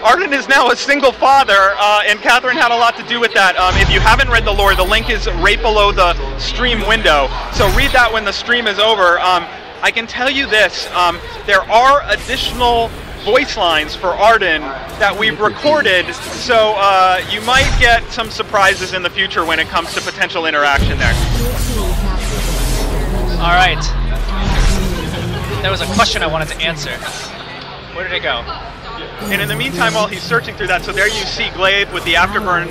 Arden is now a single father, and Catherine had a lot to do with that. If you haven't read the lore, the link is right below the stream window. So read that when the stream is over. I can tell you this, there are additional voice lines for Arden that we've recorded, so you might get some surprises in the future when it comes to potential interaction there. All right. There was a question I wanted to answer. Where did it go? And in the meantime, while he's searching through that, so there you see Glaive with the Afterburn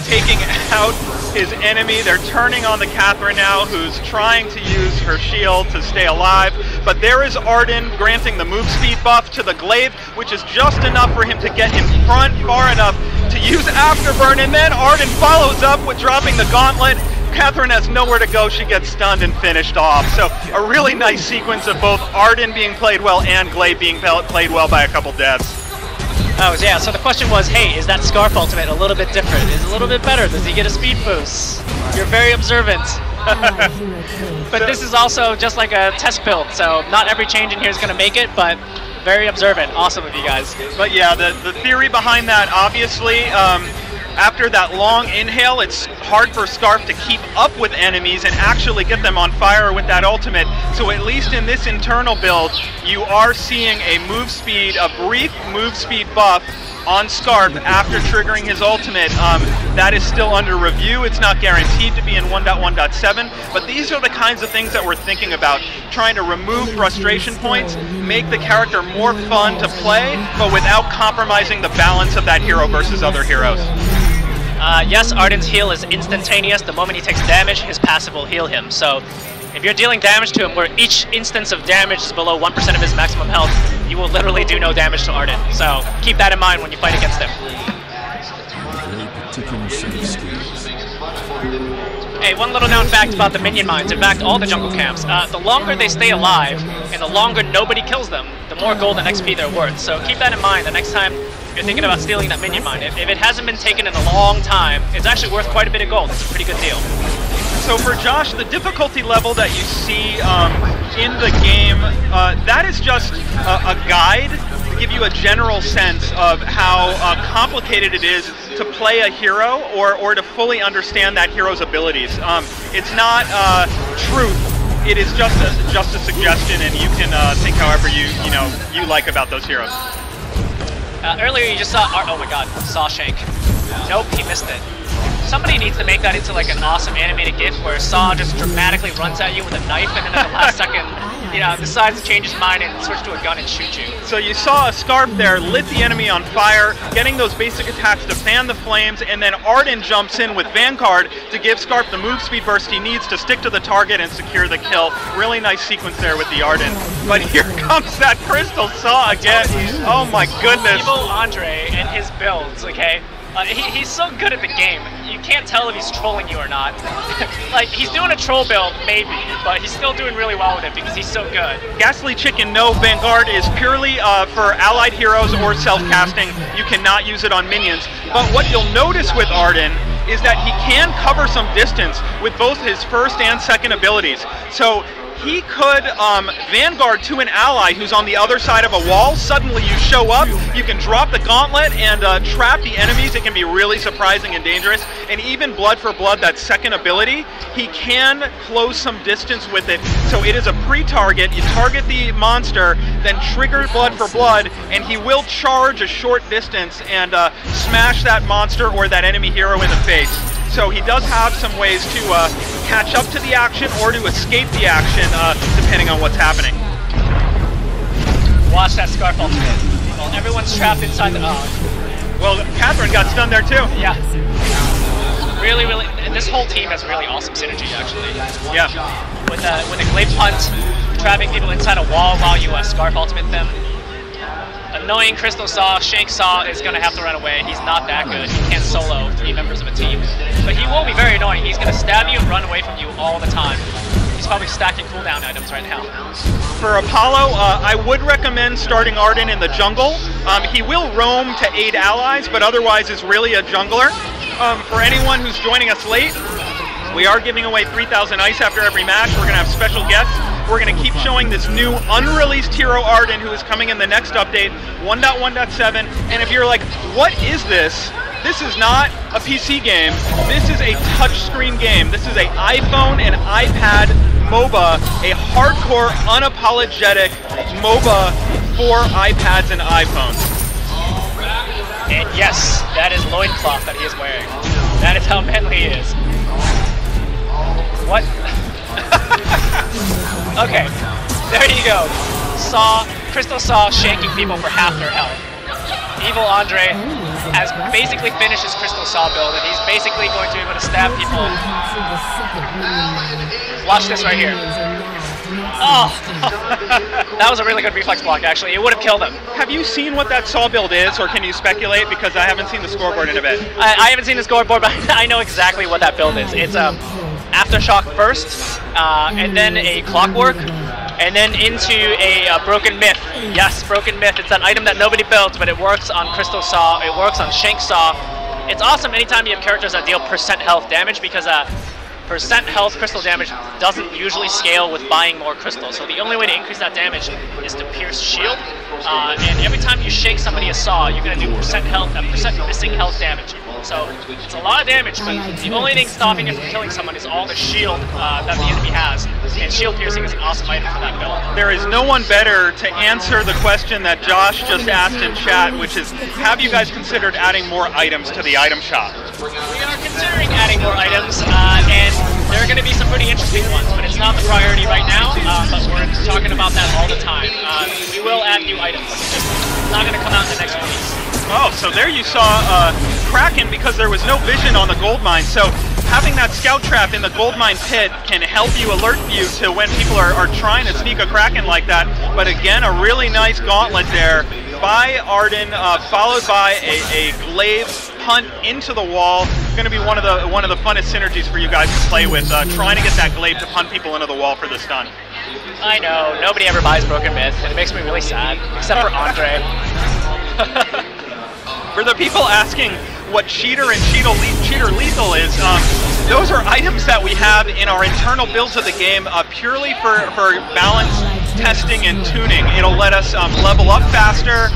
taking out his enemy. They're turning on the Catherine now, who's trying to use her shield to stay alive. But there is Arden granting the move speed buff to the Glaive, which is just enough for him to get in front far enough to use Afterburn. And then Arden follows up with dropping the gauntlet. Catherine has nowhere to go. She gets stunned and finished off. So a really nice sequence of both Arden being played well and Glaive being played well by a couple deaths. Oh, yeah, so the question was, hey, is that Scarf ultimate a little bit different? Is it a little bit better? Does he get a speed boost? You're very observant. But this is also just like a test build, so not every change in here is going to make it, but very observant. Awesome of you guys. But yeah, the theory behind that, obviously, after that long inhale, it's hard for Scarf to keep up with enemies and actually get them on fire with that ultimate. So at least in this internal build, you are seeing a move speed, a brief move speed buff on Scarf after triggering his ultimate. That is still under review. It's not guaranteed to be in 1.1.7, but these are the kinds of things that we're thinking about. Trying to remove frustration points, make the character more fun to play, but without compromising the balance of that hero versus other heroes. Yes, Arden's heal is instantaneous. The moment he takes damage, his passive will heal him. So If you're dealing damage to him where each instance of damage is below 1% of his maximum health, you will literally do no damage to Arden. So keep that in mind when you fight against him. Hey, one little known fact about the minion mines, in fact all the jungle camps, the longer they stay alive and the longer nobody kills them, the more gold and XP they're worth. So keep that in mind the next time you're thinking about stealing that minion mine. If it hasn't been taken in a long time, it's actually worth quite a bit of gold. It's a pretty good deal. So for Josh, the difficulty level that you see in the game, that is just a guide to give you a general sense of how complicated it is to play a hero or to fully understand that hero's abilities. It's not truth. It is just a suggestion, and you can think however you like about those heroes. Earlier you just saw, oh my god, saw Shank. Nope, he missed it. Somebody needs to make that into like an awesome animated GIF where Saw just dramatically runs at you with a knife and then at the last second, decides to change his mind and switch to a gun and shoot you. So you saw a Scarf there, lit the enemy on fire, getting those basic attacks to fan the flames, and then Arden jumps in with Vanguard to give Scarf the move speed burst he needs to stick to the target and secure the kill. Really nice sequence there with the Arden. But here comes that Crystal Saw again. Oh my goodness. Evil Andre and his builds, okay? He's so good at the game. You can't tell if he's trolling you or not. Like, he's doing a troll build, maybe, but he's still doing really well with it because he's so good. Ghastly Chicken, no, Vanguard is purely for allied heroes or self-casting. You cannot use it on minions. But what you'll notice with Arden is that he can cover some distance with both his first and second abilities. So he could Vanguard to an ally who's on the other side of a wall. Suddenly you show up, you can drop the gauntlet and trap the enemies. It can be really surprising and dangerous. And even Blood for Blood, that second ability, he can close some distance with it. So it is a pre-target. You target the monster, then trigger Blood for Blood, and he will charge a short distance and smash that monster or that enemy hero in the face. So he does have some ways to catch up to the action or to escape the action, depending on what's happening. Watch that Scarf ultimate. Well, everyone's trapped inside the... Well, Catherine got stunned there too. Yeah. Really, this whole team has really awesome synergy, actually. Yeah. With a glaive punt, trapping people inside a wall while you Scarf ultimate them. Annoying Crystal Saw, Shank Saw is going to have to run away. He's not that good. He can't solo 3 members of a team. But he will be very annoying. He's going to stab you and run away from you all the time. He's probably stacking cooldown items right now. For Apollo, I would recommend starting Arden in the jungle. He will roam to aid allies, but otherwise is really a jungler. For anyone who's joining us late, we are giving away 3,000 ice after every match. We're going to have special guests. We're going to keep showing this new unreleased hero Arden who is coming in the next update, 1.1.7. And if you're like, what is this? This is not a PC game. This is a touchscreen game. This is an iPhone and iPad MOBA, a hardcore, unapologetic MOBA for iPads and iPhones. And yes, that is loincloth that he is wearing. That is how manly he is. What? Okay, there you go. Crystal Saw shanking people for half their health. Evil Andre has basically finished his Crystal Saw build, and he's basically going to be able to stab people. Watch this right here. Oh, that was a really good reflex block, actually. It would have killed him. Have you seen what that Saw build is, or can you speculate? Because I haven't seen the scoreboard in a bit. I haven't seen the scoreboard, but I know exactly what that build is. It's Aftershock first, and then a Clockwork, and then into a Broken Myth. Yes, Broken Myth. It's an item that nobody builds, but it works on Crystal Saw, it works on Shank Saw. It's awesome anytime you have characters that deal % health damage, because % health crystal damage doesn't usually scale with buying more crystals. So the only way to increase that damage is to pierce shield. And every time you shake somebody a saw, you're going to do % health, % missing health damage. So it's a lot of damage, but the only thing stopping it from killing someone is all the shield that the enemy has. And shield piercing is an awesome item for that build. There is no one better to answer the question that Josh just asked in chat, which is, have you guys considered adding more items to the item shop? We are considering adding more items, and there are going to be some pretty interesting ones, but it's not the priority right now, but we're talking about that all the time. We will add new items, it's just not going to come out in the next weeks. Oh, so there you saw Kraken because there was no vision on the gold mine. So having that scout trap in the gold mine pit can help you, alert you to when people are trying to sneak a Kraken like that. But again, a really nice gauntlet there by Arden, followed by a glaive punt into the wall. Going to be one of the funnest synergies for you guys to play with, trying to get that glaive to punt people into the wall for the stun. I know, nobody ever buys Broken Myth, and it makes me really sad, except for Andre. For the people asking what Cheater and Cheater Lethal is, those are items that we have in our internal builds of the game purely for balance testing and tuning. It'll let us level up faster.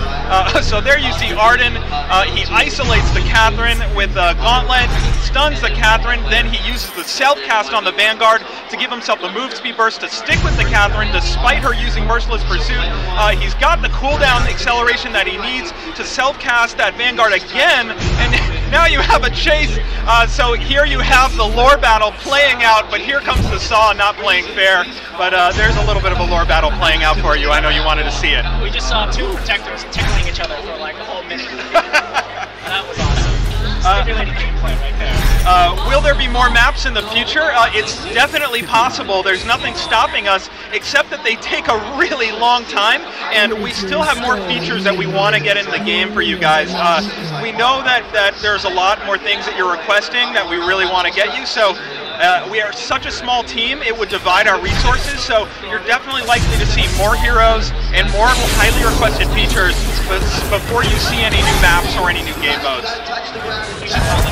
So there you see Arden. He isolates the Catherine with a gauntlet, stuns the Catherine, then he uses the self-cast on the Vanguard to give himself the move speed burst to stick with the Catherine despite her using Merciless Pursuit. He's got the cooldown acceleration that he needs to self-cast that Vanguard again, and now you have a chase. So here you have the lore battle playing out, but here comes the Saw not playing fair. But there's a little bit of a lore battle playing out for you. I know you wanted to see it. We just saw two protectors tickling each other for like a whole minute. That was awesome. Stimulating gameplay right there. Will there be more maps in the future? It's definitely possible. There's nothing stopping us except that they take a really long time, and we still have more features that we want to get into the game for you guys. We know that there's a lot more things that you're requesting that we really want to get you, so we are such a small team, it would divide our resources, so you're definitely likely to see more heroes and more highly requested features before you see any new maps or any new game modes.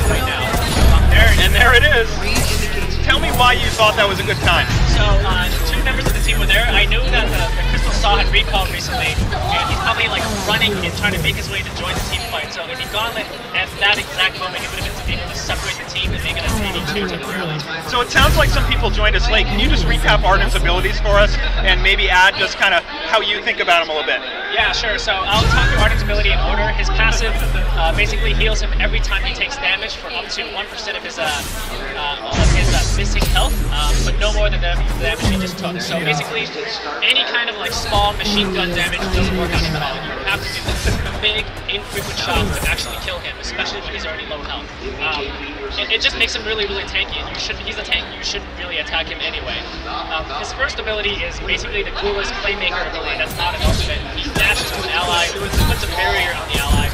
Right now. And there it is. Tell me why you thought that was a good time. So, two members of the team were there. I knew that the Crystal Saw had recalled recently, and he's probably like running and trying to make his way to join the team fight. So if he gauntlet at that exact moment, he would have been able to separate the team and make it a 3v2 temporarily. So it sounds like some people joined us late. Can you just recap Arden's abilities for us and maybe add just kind of how you think about him a little bit? Yeah, sure. So I'll talk through Arden's ability in order. His passive basically heals him every time he takes damage for up to 1% of his missing health, but no more than the damage he just took. So basically, any kind of like small machine gun damage doesn't work on him at all. You have to do big, infrequent shots to actually kill him, especially when he's already low health. It just makes him really, really tanky, and he's a tank. You shouldn't really attack him anyway. His first ability is basically the coolest playmaker ability that's not an ultimate. He dashes to an ally, puts a barrier on the ally,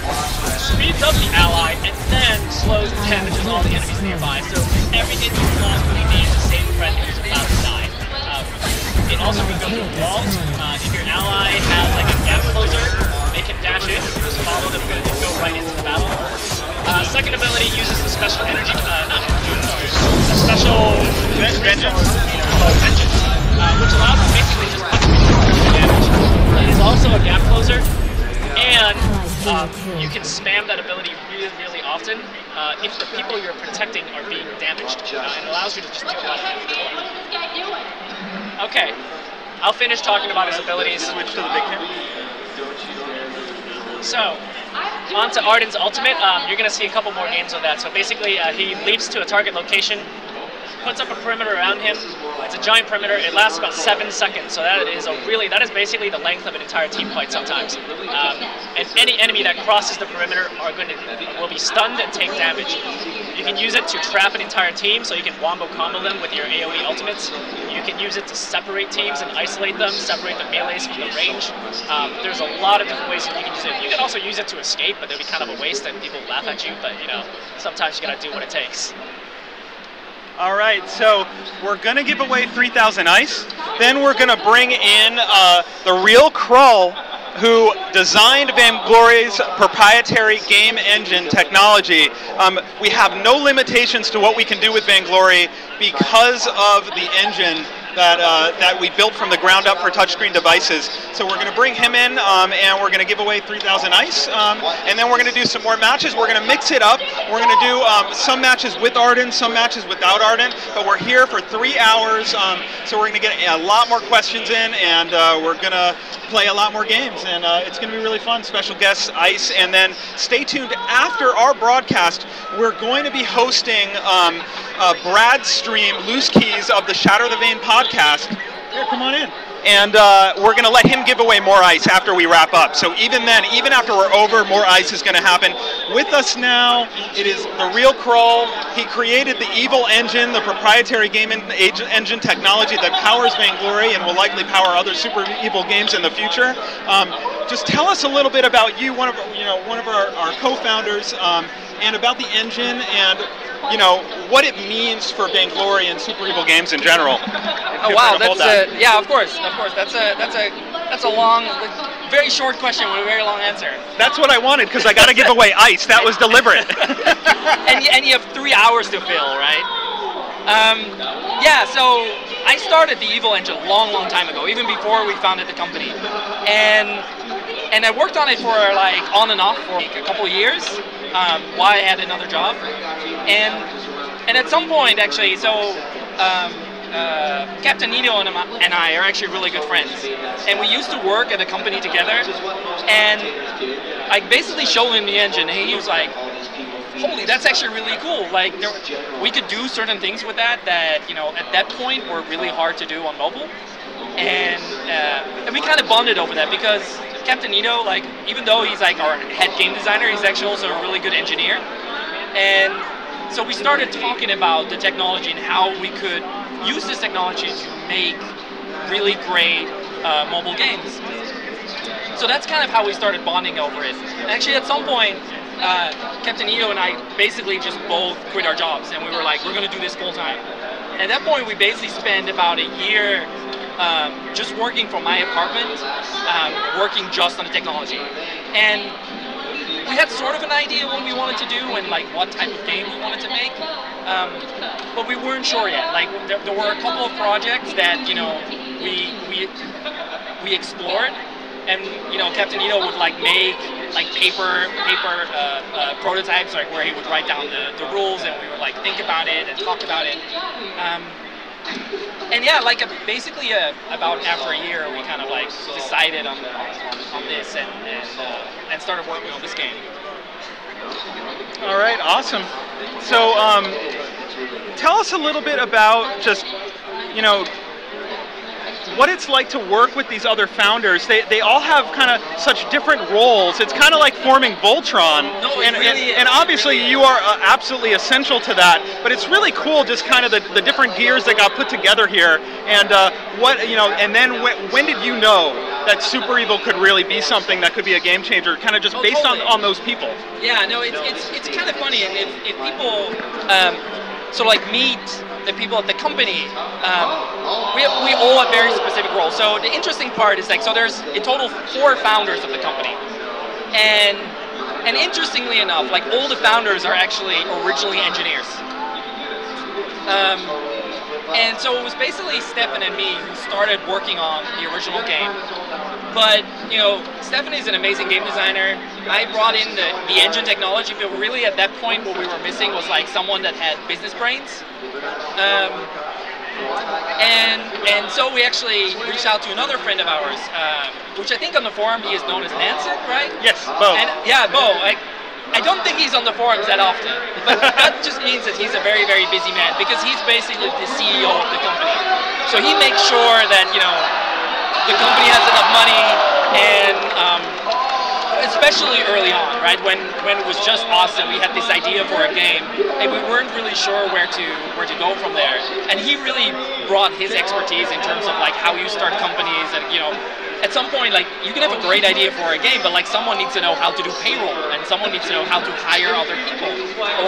speeds up the ally, and then slows and damages all the enemies nearby. So everything you possibly need to save a friend who's about to die. It also can go through walls. If your ally has like a gap closer, they can dash in, just follow them and go right into the battle. Second ability uses the special energy, the special vengeance, which allows you basically just punch damage. It is also a gap closer, and you can spam that ability really, really often if the people you're protecting are being damaged. It allows you to just do a lot of damage. Okay, I'll finish talking about his abilities. Switch to the big camera. So, on to Arden's ultimate. You're going to see a couple more games of that. So basically, he leaps to a target location, puts up a perimeter around him. It's a giant perimeter. It lasts about 7 seconds. So that is basically the length of an entire team fight sometimes. And any enemy that crosses the perimeter will be stunned and take damage. You can use it to trap an entire team, so you can wombo combo them with your AoE ultimates. You can use it to separate teams and isolate them, separate the melees from the range. There's a lot of different ways that you can use it. You can also use it to escape, but it'll be kind of a waste and people laugh at you, but you know, sometimes you gotta do what it takes. All right, so we're going to give away 3,000 ice. Then we're going to bring in the real Krull, who designed Vainglory's proprietary game engine technology. We have no limitations to what we can do with Vainglory because of the engine that we built from the ground up for touchscreen devices. So we're going to bring him in, and we're going to give away 3,000 ice, and then we're going to do some more matches. We're going to mix it up. We're going to do some matches with Arden, some matches without Arden, but we're here for 3 hours, so we're going to get a lot more questions in, and we're going to play a lot more games, and it's going to be really fun. Special guests, ice, and then stay tuned after our broadcast. We're going to be hosting Brad's stream, Loose Keys of the Shatter the Vein podcast. Here, come on in. and we're going to let him give away more ice after we wrap up. So even then, even after we're over, more ice is going to happen. With us now, it is the real Krull. He created the Evil Engine, the proprietary game engine technology that powers Vainglory and will likely power other Super Evil games in the future. Just tell us a little bit about you, one of our co-founders, and about the engine, and what it means for Vainglory and Super Evil games in general. Oh wow, yeah, of course. That's a long, very short question with a very long answer. That's what I wanted, because I got to give away ice. That was deliberate. and you have 3 hours to fill, right? Yeah, so I started the Evil Engine a long time ago, even before we founded the company, and I worked on it for like on and off for like a couple of years while I had another job, and at some point actually, so Captain Nito and I are actually really good friends, and we used to work at a company together, and I basically showed him the engine, and he was like, holy, that's actually really cool. Like, we could do certain things with that at that point were really hard to do on mobile, and we kind of bonded over that, because Captain Nito, like, even though he's like our head game designer, he's actually also a really good engineer, and so we started talking about the technology and how we could use this technology to make really great mobile games. So that's kind of how we started bonding over it. And actually, at some point, Captain Nito and I basically just both quit our jobs, and we were like, we're going to do this full time. And at that point, we basically spent about a year just working from my apartment, working just on the technology. And we had sort of an idea what we wanted to do and like what type of game we wanted to make, but we weren't sure yet. Like there were a couple of projects that we explored, and Captain Nito would like make like paper prototypes, like where he would write down the rules, and we would like think about it and talk about it. And yeah, like basically about after a year, we kind of like decided on this and started working on this game. All right, awesome. So tell us a little bit about just what it's like to work with these other founders. They all have kind of such different roles. It's kind of like forming Voltron, and obviously you are absolutely essential to that. But it's really cool, just kind of the different gears that got put together here. And and then when did you know that Super Evil could really be something that could be a game changer, kind of just based on those people? Yeah, no, it's kind of funny, and if people sort of like meet the people at the company, we all have very specific roles. So the interesting part is like, so there's in total 4 founders of the company, and interestingly enough, like all the founders are actually originally engineers. And so it was basically Stefan and me who started working on the original game. But Stefan is an amazing game designer. I brought in the engine technology, but really at that point what we were missing was like someone that had business brains. And so we actually reached out to another friend of ours, which I think on the forum he is known as Nansen, right? Yes, Bo. And, yeah, Bo. I don't think he's on the forums that often, but that just means that he's a very, very busy man, because he's basically the CEO of the company. So he makes sure that the company has enough money, and especially early on, right? When it was just us and we had this idea for a game, and we weren't really sure where to go from there. And he really brought his expertise in terms of like how you start companies, and at some point, like, you can have a great idea for a game, but like someone needs to know how to do payroll, and someone needs to know how to hire other people,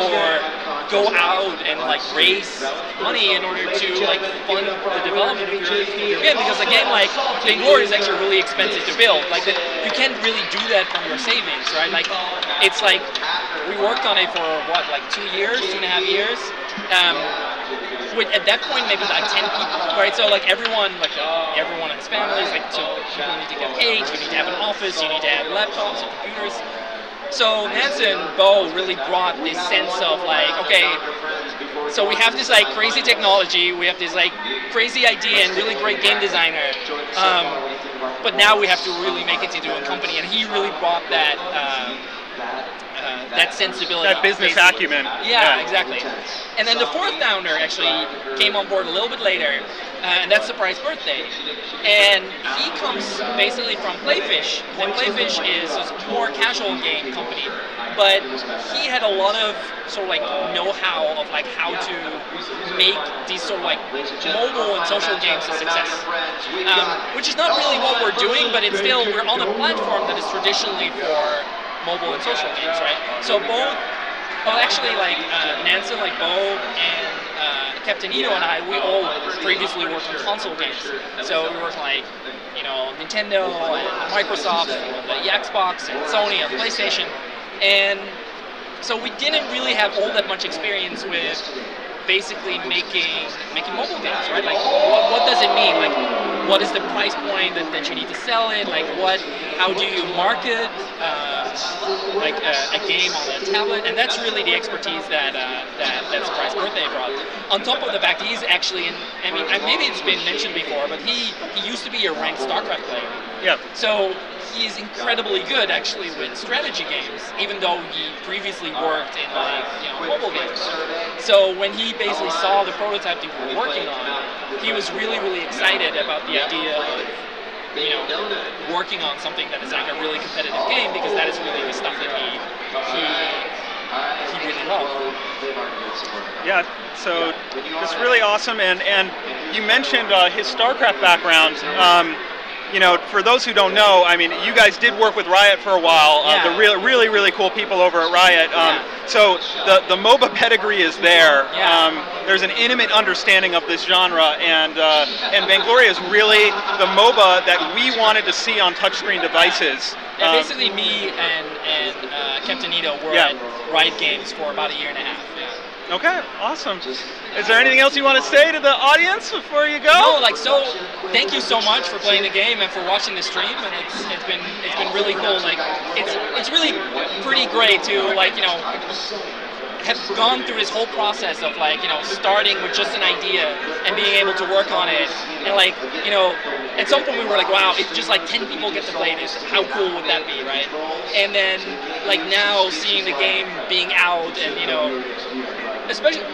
or go out and like raise money in order to like fund the development of your game, because a game like Vainglory is actually really expensive to build. Like, you can't really do that from your savings, right? Like, it's like we worked on it for what, like 2 years, 2.5 years. With, at that point, maybe like 10 people, right? So like everyone in his family is like, so people need to get paid, you need to have an office, you need to have laptops and computers. So Nansen, Bo really brought this sense of like, okay, so we have this like crazy technology, we have this like crazy idea and really great game designer, but now we have to really make it into a company, and he really brought that that sensibility. That business acumen. Yeah, exactly. And then the fourth founder actually came on board a little bit later, and that's Surprise Birthday. And he comes basically from Playfish, and Playfish is a more casual game company, but he had a lot of sort of like know-how of like how to make these sort of like mobile and social games a success, which is not really what we're doing, but it's still, we're on a platform that is traditionally for mobile and social games, right? So both, well actually like Nansen, like Bo and Captain Ito and I, we all previously worked on console games. So we worked like, you know, Nintendo and Microsoft, the Xbox and Sony and PlayStation. And so we didn't really have all that much experience with basically making mobile games, right? Like, what does it mean? Like, what is the price point that you need to sell it? Like, how do you market like a game on a tablet? And that's really the expertise that Surprise Birthday brought. On top of the fact he's actually, I mean, maybe it's been mentioned before, but he used to be a ranked StarCraft player. Yeah. So he's incredibly good actually with strategy games, even though he previously worked in like, you know, mobile games. So when he basically saw the prototype that we were working on, he was really, really excited about the idea of, you know, working on something that is like a really competitive game, because that is really the stuff that he really loved. Yeah, so it's really awesome, and you mentioned his StarCraft background. You know, for those who don't know, I mean, you guys did work with Riot for a while. Yeah. The really, really cool people over at Riot. So the MOBA pedigree is there. Yeah. There's an intimate understanding of this genre, and Vaingloria is really the MOBA that we wanted to see on touchscreen devices. Yeah, basically me and Captain Ito were at Riot Games for about a year and a half. Yeah. Okay, awesome. Is there anything else you want to say to the audience before you go? No, like, so thank you so much for playing the game and for watching the stream, and it's been really cool. Like, it's really pretty great to, like, you know, have gone through this whole process of, like, you know, starting with just an idea and being able to work on it, and, like, you know, at some point we were like, wow, if just like 10 people get to play this, how cool would that be, right? And then, like, now seeing the game being out, and, you know, especially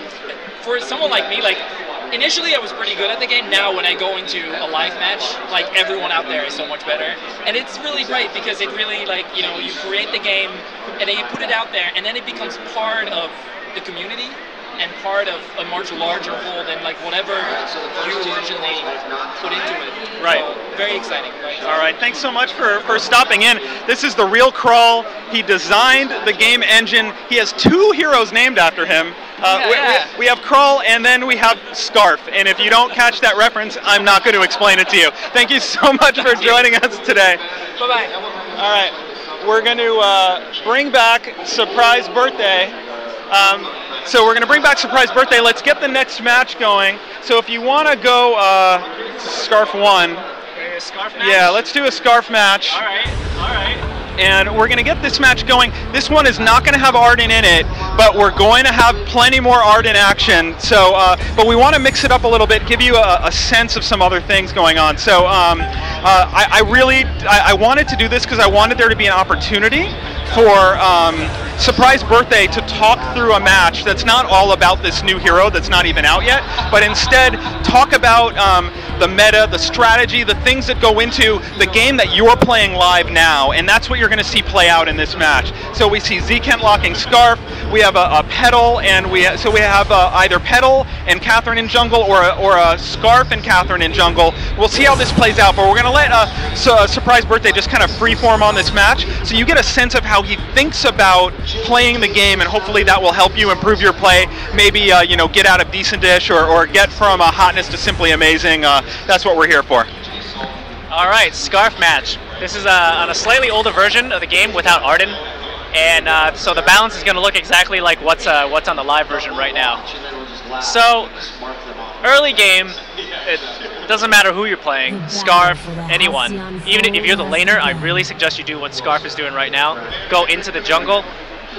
for someone like me, like, initially I was pretty good at the game. Now when I go into a live match, like, everyone out there is so much better. And it's really great because it really, like, you know, you create the game and then you put it out there, and then it becomes part of the community and part of a much larger whole than, like, whatever you originally put into it. Right. So, very exciting. Right? All right, thanks so much for stopping in. This is The Real Crawl. He designed the game engine. He has 2 heroes named after him. We have Crawl, and then we have Scarf. And if you don't catch that reference, I'm not going to explain it to you. Thank you so much for joining us today. Bye-bye. All right, we're going to bring back Surprise Birthday. So we're going to bring back Surprise Birthday. Let's get the next match going. So if you want to go Scarf 1. A scarf match? Yeah, let's do a Scarf match. All right. And we're going to get this match going. This one is not going to have Arden in it, but we're going to have plenty more Arden action. So, but we want to mix it up a little bit, give you a sense of some other things going on. So I wanted to do this because I wanted there to be an opportunity for Surprise Birthday to talk through a match that's not all about this new hero that's not even out yet, but instead talk about the meta, the strategy, the things that go into the game that you're playing live now, and that's what you're going to see play out in this match. So we see Z-Kent locking Scarf, we have a Petal, and we have either Petal and Catherine in jungle, or a Scarf and Catherine in jungle. We'll see how this plays out, but we're going to let Surprise Birthday just kind of freeform on this match, so you get a sense of how he thinks about playing the game, and hopefully that will help you improve your play. Maybe you know, get out of decent dish, or get from hotness to simply amazing. That's what we're here for. All right, Scarf match. This is on a slightly older version of the game without Arden, and so the balance is going to look exactly like what's on the live version right now. So early game, it doesn't matter who you're playing, Scarf, anyone. Even if you're the laner, I really suggest you do what Scarf is doing right now. Go into the jungle,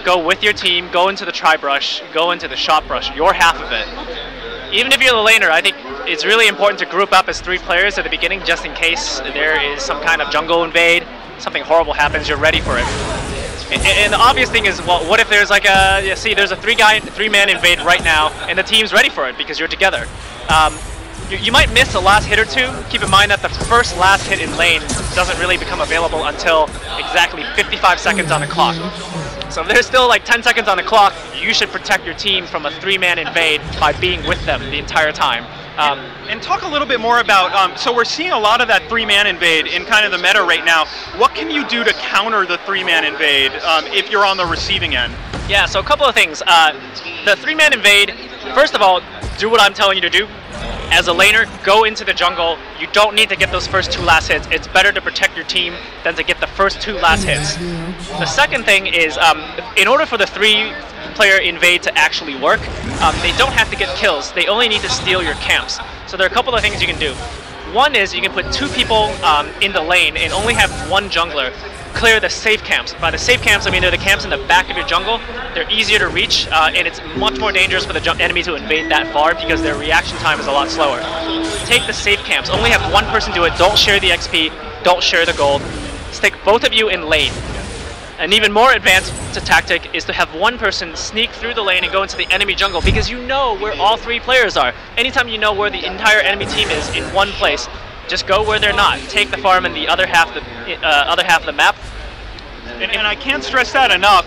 go with your team, go into the tri-brush, go into the shot brush, you're half of it. Even if you're the laner, I think it's really important to group up as 3 players at the beginning, just in case there is some kind of jungle invade, something horrible happens, you're ready for it. And the obvious thing is, well, what if there's like there's a three-man invade right now, and the team's ready for it because you're together. You might miss a last hit or two. Keep in mind that the first last hit in lane doesn't really become available until exactly 55 seconds on the clock. So if there's still like 10 seconds on the clock, you should protect your team from a three-man invade by being with them the entire time. And talk a little bit more about, so we're seeing a lot of that three-man invade in kind of the meta right now. What can you do to counter the three-man invade if you're on the receiving end? Yeah, so a couple of things. The three-man invade, first of all, do what I'm telling you to do. As a laner, go into the jungle. You don't need to get those first 2 last hits. It's better to protect your team than to get the first 2 last hits. The second thing is, in order for the 3-player invade to actually work, they don't have to get kills. They only need to steal your camps. So there are a couple of things you can do. One is you can put 2 people in the lane and only have 1 jungler clear the safe camps. By the safe camps, I mean they're the camps in the back of your jungle. They're easier to reach, and it's much more dangerous for the enemy to invade that far because their reaction time is a lot slower. Take the safe camps. Only have 1 person do it. Don't share the XP. Don't share the gold. Stick both of you in lane. An even more advanced tactic is to have 1 person sneak through the lane and go into the enemy jungle because you know where all 3 players are. Anytime you know where the entire enemy team is in one place, just go where they're not. Take the farm in the other half of the map. And I can't stress that enough.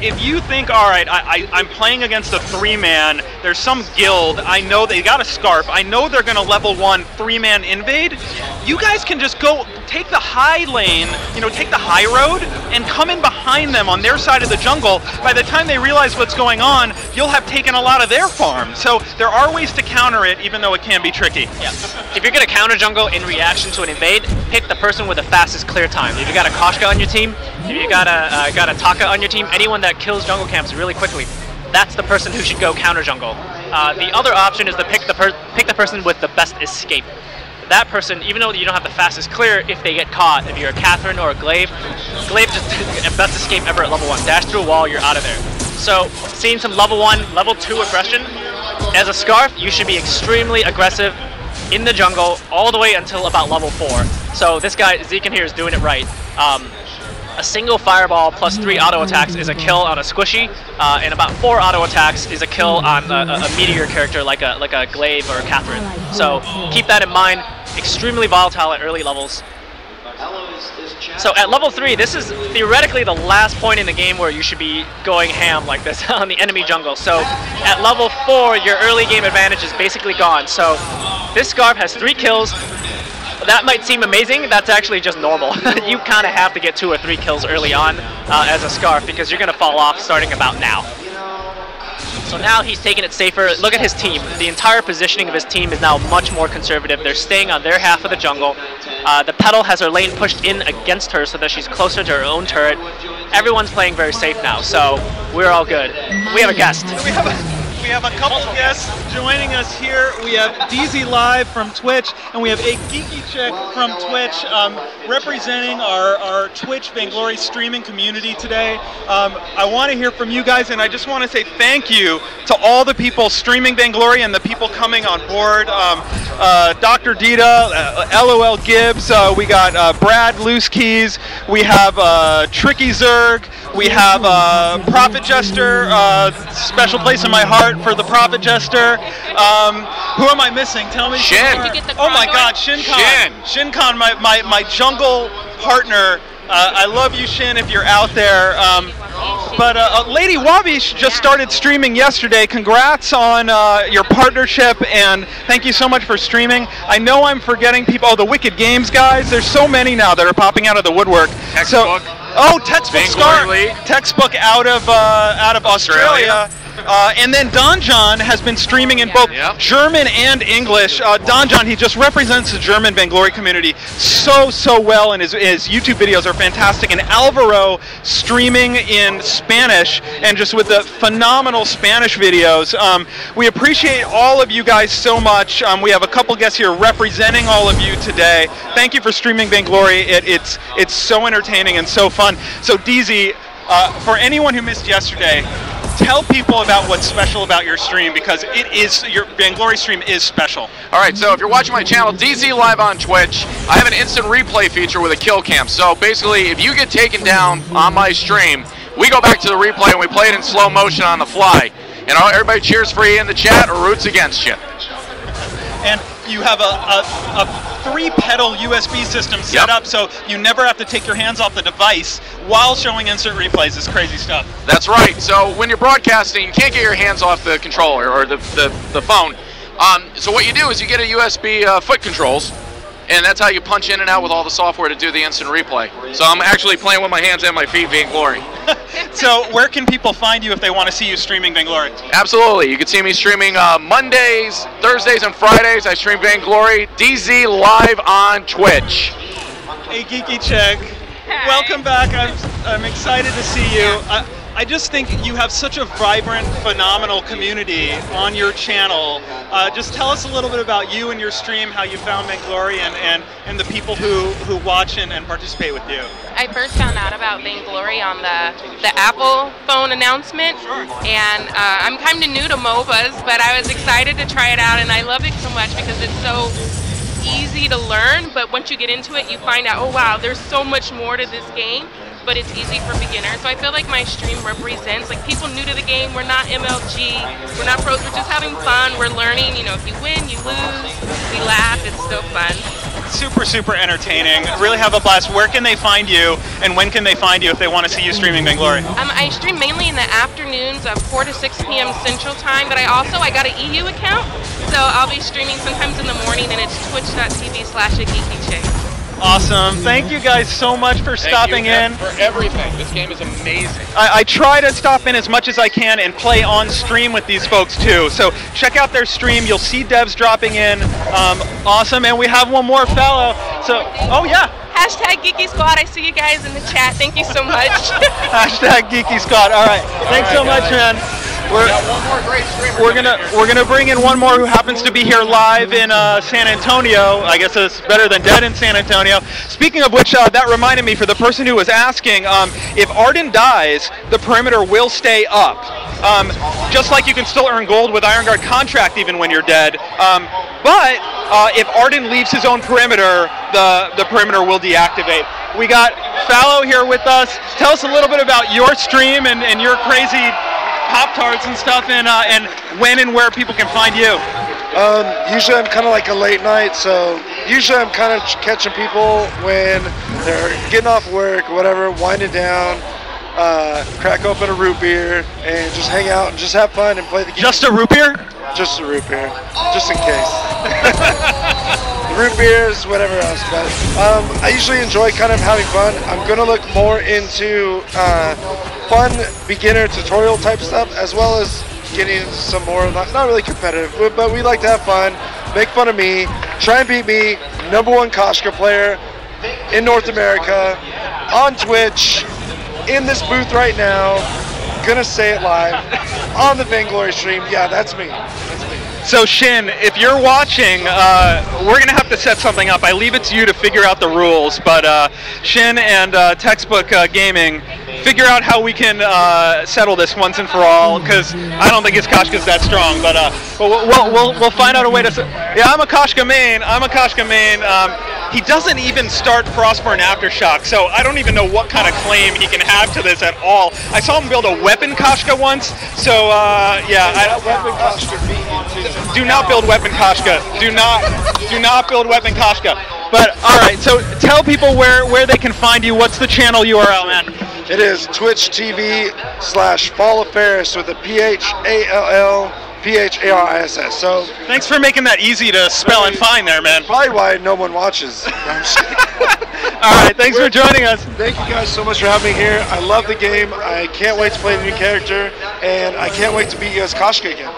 If you think, all right, I'm playing against a 3-man, there's some guild, I know they got a Scarf, I know they're going to level 1 3-man invade, you guys can just go take the high lane, take the high road, and come in behind them on their side of the jungle. By the time they realize what's going on, you'll have taken a lot of their farm. So there are ways to counter it, even though it can be tricky. Yeah. If you're going to counter jungle in reaction to an invade, pick the person with the fastest clear time. If you got a Koshka on your team, if you got a Taka on your team, anyone that kills jungle camps really quickly, that's the person who should go counter jungle. The other option is to pick the person with the best escape. That person, even though you don't have the fastest clear, if they get caught, if you're a Catherine or a Glaive just best escape ever at level 1. Dash through a wall, you're out of there. So seeing some level 1, level 2 aggression, as a Scarf, you should be extremely aggressive in the jungle all the way until about level 4. So this guy, Zekin here, is doing it right. A single fireball plus 3 auto attacks is a kill on a squishy, and about 4 auto attacks is a kill on a meteor character like a Glaive or a Catherine. So keep that in mind. Extremely volatile at early levels. So at level 3, this is theoretically the last point in the game where you should be going ham like this on the enemy jungle. So at level 4, your early game advantage is basically gone. So this Scarf has 3 kills. That might seem amazing, that's actually just normal. You kind of have to get 2 or 3 kills early on as a Scarf because you're going to fall off starting about now. So now he's taking it safer. Look at his team. The entire positioning of his team is now much more conservative. They're staying on their half of the jungle. The Petal has her lane pushed in against her so that she's closer to her own turret. Everyone's playing very safe now, so we're all good. We have a guest. We have a couple guests joining us here. We have DZ Live from Twitch, and we have a Geeky Chick from Twitch representing our Twitch Vainglory streaming community today. I want to hear from you guys, and I just want to say thank you to all the people streaming Vainglory and the people coming on board. Dr. Dita, LOL Gibbs, we got Brad Loose Keys, we have Tricky Zerg, we have Prophet Jester, special place in my heart for the Prophet Jester. Who am I missing? Tell me. Shin. Oh my God, Shin-Con. Shin-Con, my jungle partner. I love you, Shin, if you're out there. But Lady Wabish just started streaming yesterday. Congrats on your partnership, and thank you so much for streaming. I know I'm forgetting people. Oh, the Wicked Games guys. There's so many now that are popping out of the woodwork. Textbook. Textbook Scar. Textbook out of Australia. And then Donjon has been streaming in both German and English. Donjon, he just represents the German Vainglory community so well, and his YouTube videos are fantastic. And Alvaro streaming in Spanish, and just with the phenomenal Spanish videos. We appreciate all of you guys so much. We have a couple guests here representing all of you today. Thank you for streaming Vainglory. It's so entertaining and so fun. So DZ, for anyone who missed yesterday, tell people about what's special about your stream, because it is, your Vainglory stream is special. All right, so if you're watching my channel, DZ Live on Twitch, I have an instant replay feature with a kill cam. So basically, if you get taken down on my stream, we go back to the replay and we play it in slow motion on the fly. And everybody cheers for you in the chat or roots against you. And you have a 3-pedal USB system set up, so you never have to take your hands off the device while showing instant replays. It's crazy stuff. That's right. So when you're broadcasting, you can't get your hands off the controller or the phone. So what you do is you get a USB foot controls, and that's how you punch in and out with all the software to do the instant replay. So I'm actually playing with my hands and my feet, Vainglory. So where can people find you if they want to see you streaming Vainglory? Absolutely. You can see me streaming Mondays, Thursdays, and Fridays. I stream Vainglory, DZ Live on Twitch. Hey, Geeky Chick. Welcome back. I'm excited to see you. I just think you have such a vibrant, phenomenal community on your channel. Just tell us a little bit about you and your stream, how you found Vainglory, and the people who watch and participate with you. I first found out about Vainglory on the Apple phone announcement, and I'm kind of new to MOBAs, but I was excited to try it out, and I love it so much because it's so easy to learn, but once you get into it, you find out, oh wow, there's so much more to this game, but it's easy for beginners. So I feel like my stream represents like people new to the game. We're not MLG, we're not pros, we're just having fun, we're learning, you know, if you win, you lose, we laugh, it's so fun. Super, super entertaining. Really have a blast. Where can they find you, and when can they find you if they want to see you streaming Vainglory? I stream mainly in the afternoons of 4 to 6 p.m. Central Time, but I got an EU account, so I'll be streaming sometimes in the morning, and it's twitch.tv/ageekychick. Awesome. Thank you guys so much for stopping in. For everything. This game is amazing. I try to stop in as much as I can and play on stream with these folks too. So check out their stream. You'll see devs dropping in. Awesome. And we have one more fellow. So, oh yeah. Hashtag Geeky Squad. I see you guys in the chat. Thank you so much. Hashtag Geeky Squad. All right. Thanks so much, man. We're gonna bring in one more who happens to be here live in San Antonio. I guess it's better than dead in San Antonio. Speaking of which, that reminded me, for the person who was asking, if Arden dies, the perimeter will stay up. Just like you can still earn gold with Iron Guard contract even when you're dead. But if Arden leaves his own perimeter, the perimeter will deactivate. We got Fallow here with us. Tell us a little bit about your stream and your crazy Pop-Tarts and stuff, and when and where people can find you. Usually I'm kind of like a late night, so usually I'm kind of catching people when they're getting off work, whatever, winding down, crack open a root beer, and just hang out and just have fun and play the game. Just a root beer? Just a root beer, just in case. Root beers, whatever else, but I usually enjoy kind of having fun. I'm going to look more into fun beginner tutorial type stuff, as well as getting into some more, not really competitive, but we like to have fun, make fun of me, try and beat me, #1 Koshka player in North America, on Twitch, in this booth right now, gonna say it live, on the Vainglory stream. Yeah, that's me. So Shin, if you're watching, we're gonna have to set something up. I leave it to you to figure out the rules, but Shin and Textbook Gaming, figure out how we can settle this once and for all, because I don't think his Koshka's that strong, but we'll find out a way to. Yeah, I'm a Koshka main. He doesn't even start Frostburn Aftershock, so I don't even know what kind of claim he can have to this at all. I saw him build a weapon Koshka once, so yeah. Weapon Koshka beat you too. Do not build weapon Koshka. Do not build weapon Koshka. But all right, so tell people where they can find you. What's the channel URL, man? It is Twitch TV/FallofFerris with a PHALLPHARISS. So thanks for making that easy to spell and find there, man. Probably why no one watches. All right, thanks for joining us. Thank you guys so much for having me here. I love the game. I can't wait to play the new character, and I can't wait to beat you as Koshka again.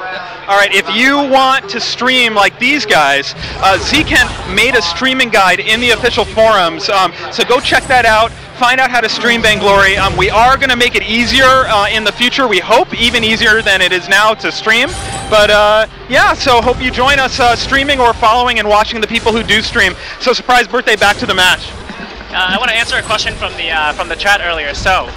All right, if you want to stream like these guys, Zkent made a streaming guide in the official forums, so go check that out. Find out how to stream Vainglory. We are going to make it easier in the future, we hope, even easier than it is now to stream. But yeah, so hope you join us streaming or following and watching the people who do stream. So surprise birthday, back to the match. I want to answer a question from the chat earlier. So,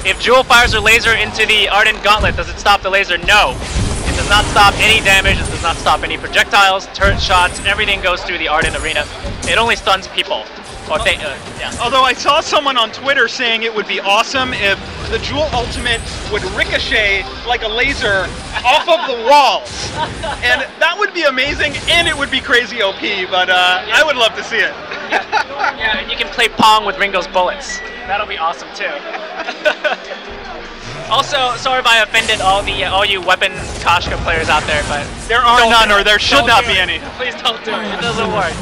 If Jewel fires her laser into the Ardent Gauntlet, does it stop the laser? No. It does not stop any damage, it does not stop any projectiles, turret shots, everything goes through the Ardent Arena. It only stuns people. Or yeah. Although I saw someone on Twitter saying it would be awesome if the Jewel Ultimate would ricochet like a laser off of the walls. And that would be amazing, and it would be crazy OP, but I would love to see it. Yeah, and you can play Pong with Ringo's bullets. That'll be awesome too. Also, sorry if I offended all you Weapon Koshka players out there, but there are none, or there should not be any. Please don't do it. It doesn't work.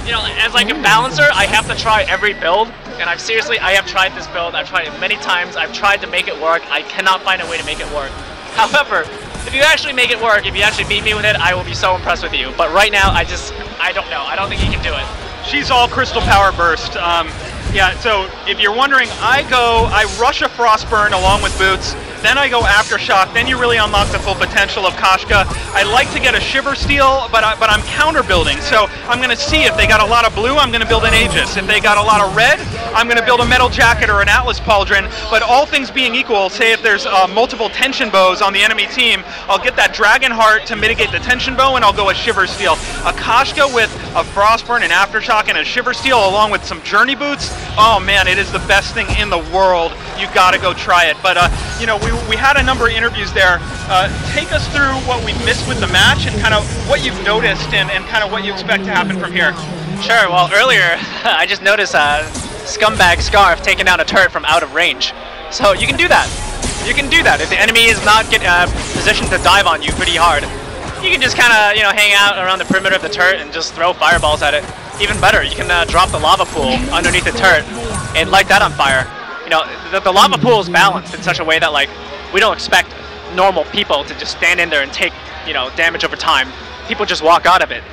You know, as like a balancer, I have to try every build, and I have tried this build. I've tried it many times. I've tried to make it work. I cannot find a way to make it work. However, if you actually make it work, if you actually beat me with it, I will be so impressed with you. But right now, I don't know. I don't think you can do it. She's all Crystal Power Burst. Yeah, so if you're wondering, I rush a Frostburn along with Boots, then I go Aftershock, then you really unlock the full potential of Koshka. I like to get a Shiver Steel, but I'm counter building, so I'm going to see if they got a lot of blue, I'm going to build an Aegis. If they got a lot of red, I'm going to build a Metal Jacket or an Atlas Pauldron, but all things being equal, say if there's multiple Tension Bows on the enemy team, I'll get that Dragon Heart to mitigate the Tension Bow, and I'll go a Shiver Steel. A Koshka with a Frostburn, an Aftershock, and a Shiver Steel, along with some Journey Boots, oh man, it is the best thing in the world. You got to go try it. But you know, we had a number of interviews there. Take us through what we missed with the match and kind of what you've noticed and kind of what you expect to happen from here. Sure. Well, earlier I just noticed Scumbag Scarf taking down a turret from out of range. So you can do that. You can do that if the enemy is not positioned to dive on you pretty hard. You can just kind of hang out around the perimeter of the turret and just throw fireballs at it. Even better, you can drop the lava pool underneath the turret and light that on fire. You know, the lava pool is balanced in such a way that we don't expect normal people to just stand in there and take damage over time. People just walk out of it.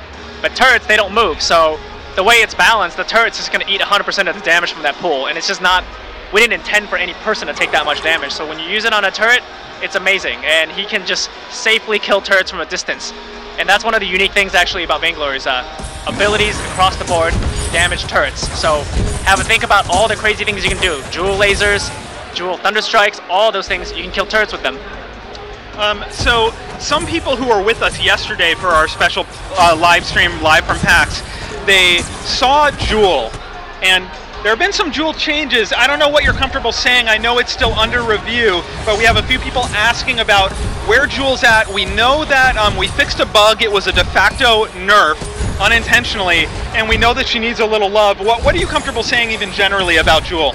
But turrets, they don't move, so the way it's balanced, the turret's just going to eat 100% of the damage from that pool, and it's just not. We didn't intend for any person to take that much damage. So when you use it on a turret, it's amazing, and he can just safely kill turrets from a distance. And that's one of the unique things actually about Vainglory's abilities across the board, damage turrets. So have a think about all the crazy things you can do. Jewel lasers, Jewel Thunder Strikes, all those things, you can kill turrets with them. So some people who were with us yesterday for our special live stream, live from PAX, they saw Jewel, and there have been some Jewel changes. I don't know what you're comfortable saying. I know it's still under review, but we have a few people asking about where Jewel's at. We know that we fixed a bug. It was a de facto nerf, unintentionally, and we know that she needs a little love. What are you comfortable saying even generally about Jewel?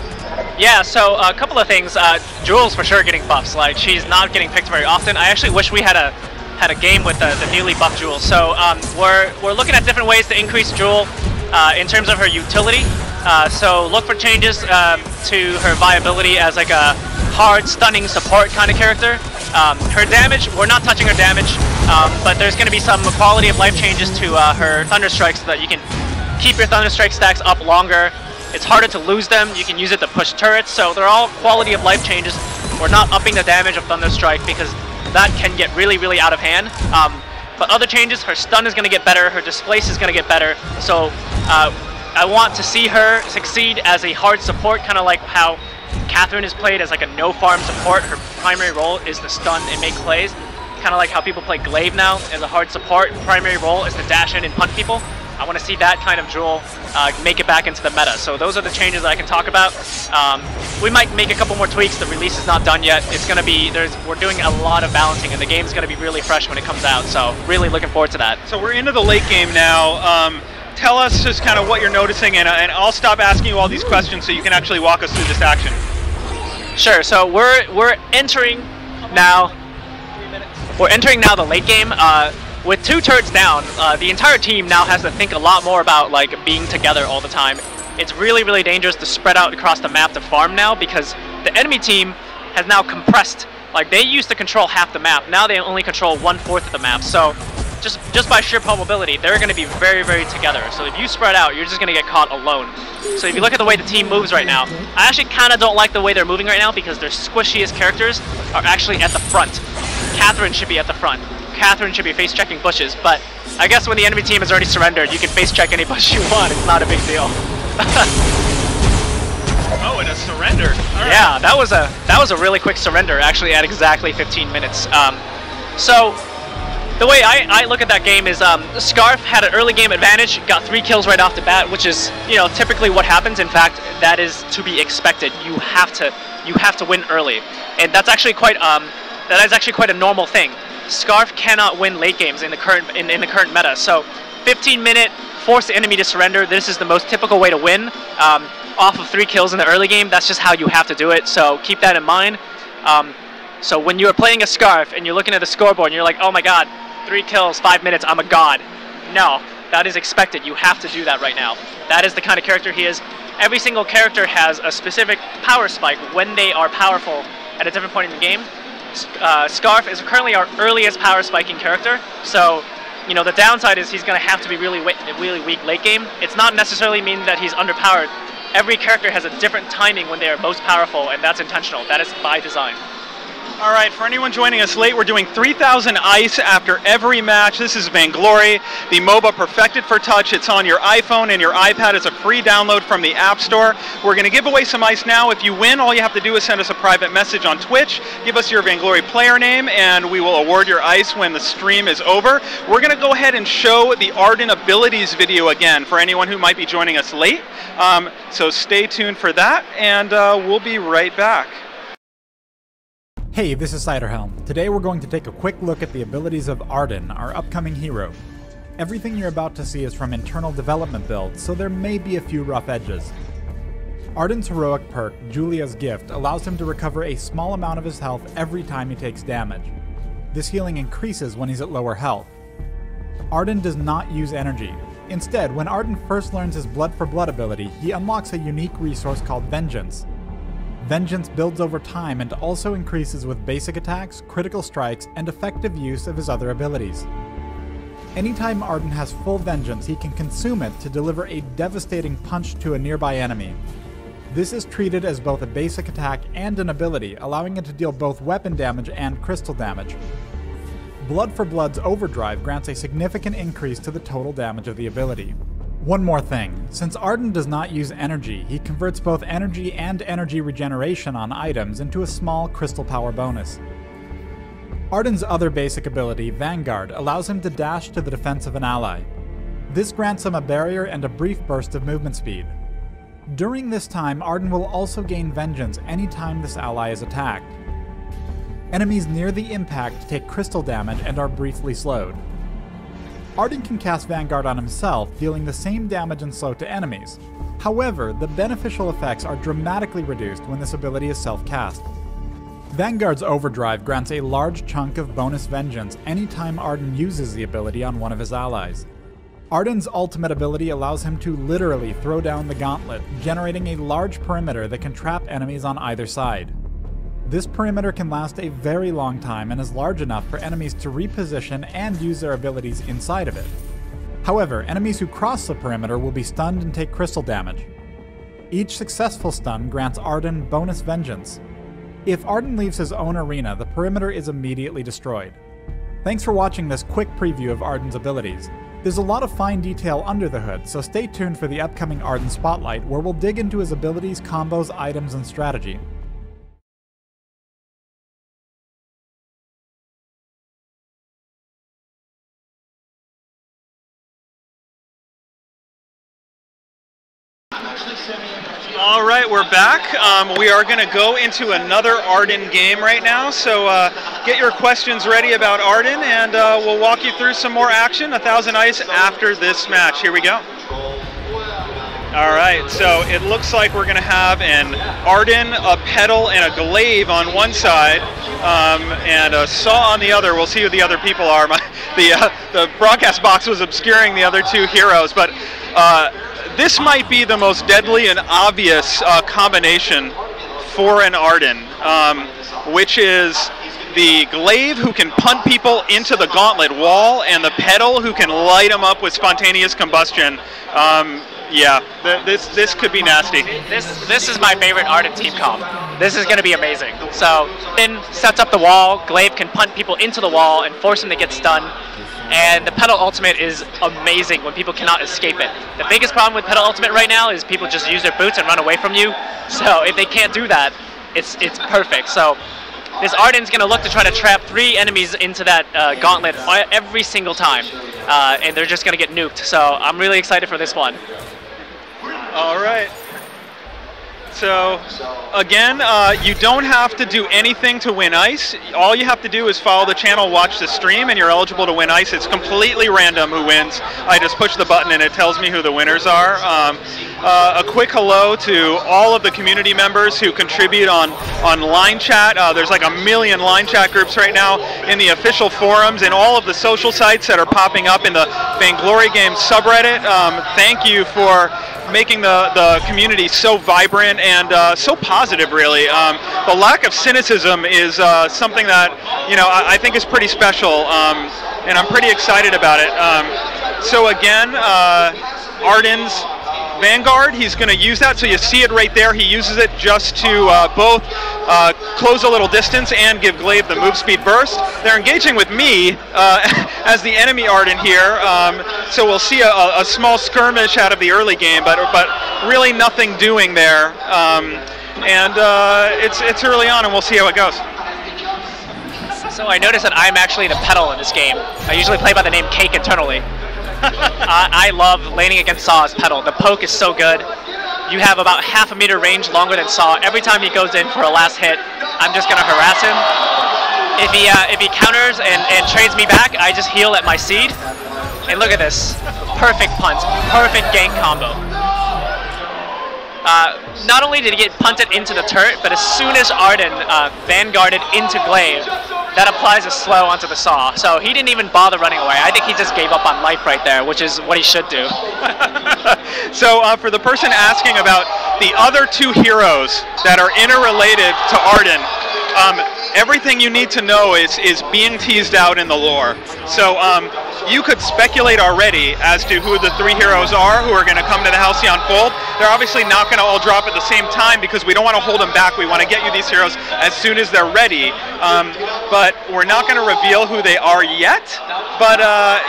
Yeah, so a couple of things. Jewel's for sure getting buffs. Like, she's not getting picked very often. I actually wish we had a game with the newly buffed Jewel. So we're looking at different ways to increase Jewel in terms of her utility. So look for changes to her viability as like a hard stunning support kind of character. Her damage, we're not touching her damage, but there's going to be some quality of life changes to her Thunder Strikes so that you can keep your Thunder Strike stacks up longer. It's harder to lose them. You can use it to push turrets, so they're all quality of life changes. We're not upping the damage of Thunder Strike because that can get really, really out of hand. But other changes, her stun is going to get better, her displace is going to get better, so I want to see her succeed as a hard support, kind of like how Catherine is played as like a no-farm support. Her primary role is to stun and make plays, kind of like how people play Glaive now as a hard support. Primary role is to dash in and punt people. I want to see that kind of Jewel make it back into the meta. So those are the changes that I can talk about. We might make a couple more tweaks. The release is not done yet. It's going to be, we're doing a lot of balancing, and the game's going to be really fresh when it comes out. So really looking forward to that. So we're into the late game now. Tell us just kind of what you're noticing, and I'll stop asking you all these questions so you can actually walk us through this action. Sure. So we're entering now. We're entering now the late game. With 2 turrets down, the entire team now has to think a lot more about like being together all the time. It's really, really dangerous to spread out across the map to farm now because the enemy team has now compressed. Like, they used to control half the map. Now they only control 1/4 of the map. So just by sheer probability, they're going to be very, very together. So if you spread out, you're just going to get caught alone. So if you look at the way the team moves right now, I actually kind of don't like the way they're moving right now because their squishiest characters are actually at the front. Catherine should be at the front. Catherine should be face-checking bushes, but I guess when the enemy team has already surrendered, you can face-check any bush you want. It's not a big deal. Oh, and a surrender. All right. Yeah, that was a really quick surrender, actually at exactly 15 minutes. So the way I look at that game is Scarf had an early game advantage, got 3 kills right off the bat, which is typically what happens. In fact, that is to be expected. You have to win early, and that's actually quite a normal thing. Scarf cannot win late games in the current meta. So 15-minute, force the enemy to surrender. This is the most typical way to win off of 3 kills in the early game. That's just how you have to do it. So keep that in mind. So when you're playing a Scarf and you're looking at the scoreboard and you're like, oh my god, 3 kills, 5 minutes, I'm a god. No, that is expected. You have to do that right now. That is the kind of character he is. Every single character has a specific power spike when they are powerful at a different point in the game. Scarf is currently our earliest power spiking character, so the downside is he's going to have to be really weak late game. It's not necessarily mean that he's underpowered. Every character has a different timing when they are most powerful, and that's intentional. That is by design. All right, for anyone joining us late, we're doing 3,000 ice after every match. This is Vainglory, the MOBA perfected for touch. It's on your iPhone and your iPad. It's a free download from the App Store. We're going to give away some ice now. If you win, all you have to do is send us a private message on Twitch. Give us your Vainglory player name, and we will award your ice when the stream is over. We're going to go ahead and show the Arden abilities video again for anyone who might be joining us late. So stay tuned for that, and we'll be right back. Hey, this is Ciderhelm. Today we're going to take a quick look at the abilities of Arden, our upcoming hero. Everything you're about to see is from internal development builds, so there may be a few rough edges. Arden's heroic perk, Julia's Gift, allows him to recover a small amount of his health every time he takes damage. This healing increases when he's at lower health. Arden does not use energy. Instead, when Arden first learns his Blood for Blood ability, he unlocks a unique resource called Vengeance. Vengeance builds over time and also increases with basic attacks, critical strikes, and effective use of his other abilities. Anytime Arden has full Vengeance, he can consume it to deliver a devastating punch to a nearby enemy. This is treated as both a basic attack and an ability, allowing it to deal both weapon damage and crystal damage. Blood for Blood's Overdrive grants a significant increase to the total damage of the ability. One more thing, since Arden does not use energy, he converts both energy and energy regeneration on items into a small crystal power bonus. Arden's other basic ability, Vanguard, allows him to dash to the defense of an ally. This grants him a barrier and a brief burst of movement speed. During this time, Arden will also gain Vengeance anytime this ally is attacked. Enemies near the impact take crystal damage and are briefly slowed. Arden can cast Vanguard on himself, dealing the same damage and slow to enemies. However, the beneficial effects are dramatically reduced when this ability is self-cast. Vanguard's Overdrive grants a large chunk of bonus Vengeance anytime Arden uses the ability on one of his allies. Arden's ultimate ability allows him to literally throw down the gauntlet, generating a large perimeter that can trap enemies on either side. This perimeter can last a very long time and is large enough for enemies to reposition and use their abilities inside of it. However, enemies who cross the perimeter will be stunned and take crystal damage. Each successful stun grants Arden bonus Vengeance. If Arden leaves his own arena, the perimeter is immediately destroyed. Thanks for watching this quick preview of Arden's abilities. There's a lot of fine detail under the hood, so stay tuned for the upcoming Arden Spotlight, where we'll dig into his abilities, combos, items, and strategy. All right, we're back. We are going to go into another Arden game right now, so get your questions ready about Arden, and we'll walk you through some more action, 1,000 ice, after this match. Here we go. All right, so it looks like we're going to have an Arden, a Petal, and a Glaive on one side, and a Saw on the other. We'll see who the other people are. The broadcast box was obscuring the other two heroes, but this might be the most deadly and obvious combination for an Arden, which is the Glaive, who can punt people into the gauntlet wall, and the Petal, who can light them up with spontaneous combustion. Yeah, this could be nasty. This is my favorite Arden team comp. This is going to be amazing. So, Finn sets up the wall, Glaive can punt people into the wall and force them to get stunned. And the pedal ultimate is amazing when people cannot escape it. The biggest problem with pedal ultimate right now is people just use their boots and run away from you. So if they can't do that, it's perfect. So this Arden's going to look to try to trap 3 enemies into that gauntlet every single time. And they're just going to get nuked. So I'm really excited for this one. All right. So, again, you don't have to do anything to win ice. All you have to do is follow the channel, watch the stream, and you're eligible to win ice. It's completely random who wins. I just push the button and it tells me who the winners are. A quick hello to all of the community members who contribute on line chat. There's like 1 million line chat groups right now in the official forums and all of the social sites that are popping up in the Vainglory Games subreddit. Thank you for making the community so vibrant and so positive, really. The lack of cynicism is something that, you know, I think is pretty special, and I'm pretty excited about it. So again, Arden's Vanguard, he's going to use that, so you see it right there. He uses it just to both close a little distance and give Glaive the move speed burst. They're engaging with me as the enemy Arden here, so we'll see a small skirmish out of the early game, but really nothing doing there. And it's early on, and we'll see how it goes. So I noticed that I'm actually the pedal in this game. I usually play by the name Cake internally. I love laning against Saw as pedal. The poke is so good. You have about ½ meter range longer than Saw. Every time he goes in for a last hit, I'm just gonna harass him. If he counters and trades me back, I just heal at my seed. And look at this, perfect punt, perfect gank combo. Not only did he get punted into the turret, but as soon as Arden vanguarded into Glaive, that applies a slow onto the Saw. So he didn't even bother running away. I think he just gave up on life right there, which is what he should do. So for the person asking about the other 2 heroes that are interrelated to Arden, everything you need to know is being teased out in the lore. So you could speculate already as to who the 3 heroes are who are going to come to the Halcyon Fold. They're obviously not going to all drop at the same time because we don't want to hold them back. We want to get you these heroes as soon as they're ready. But we're not going to reveal who they are yet, but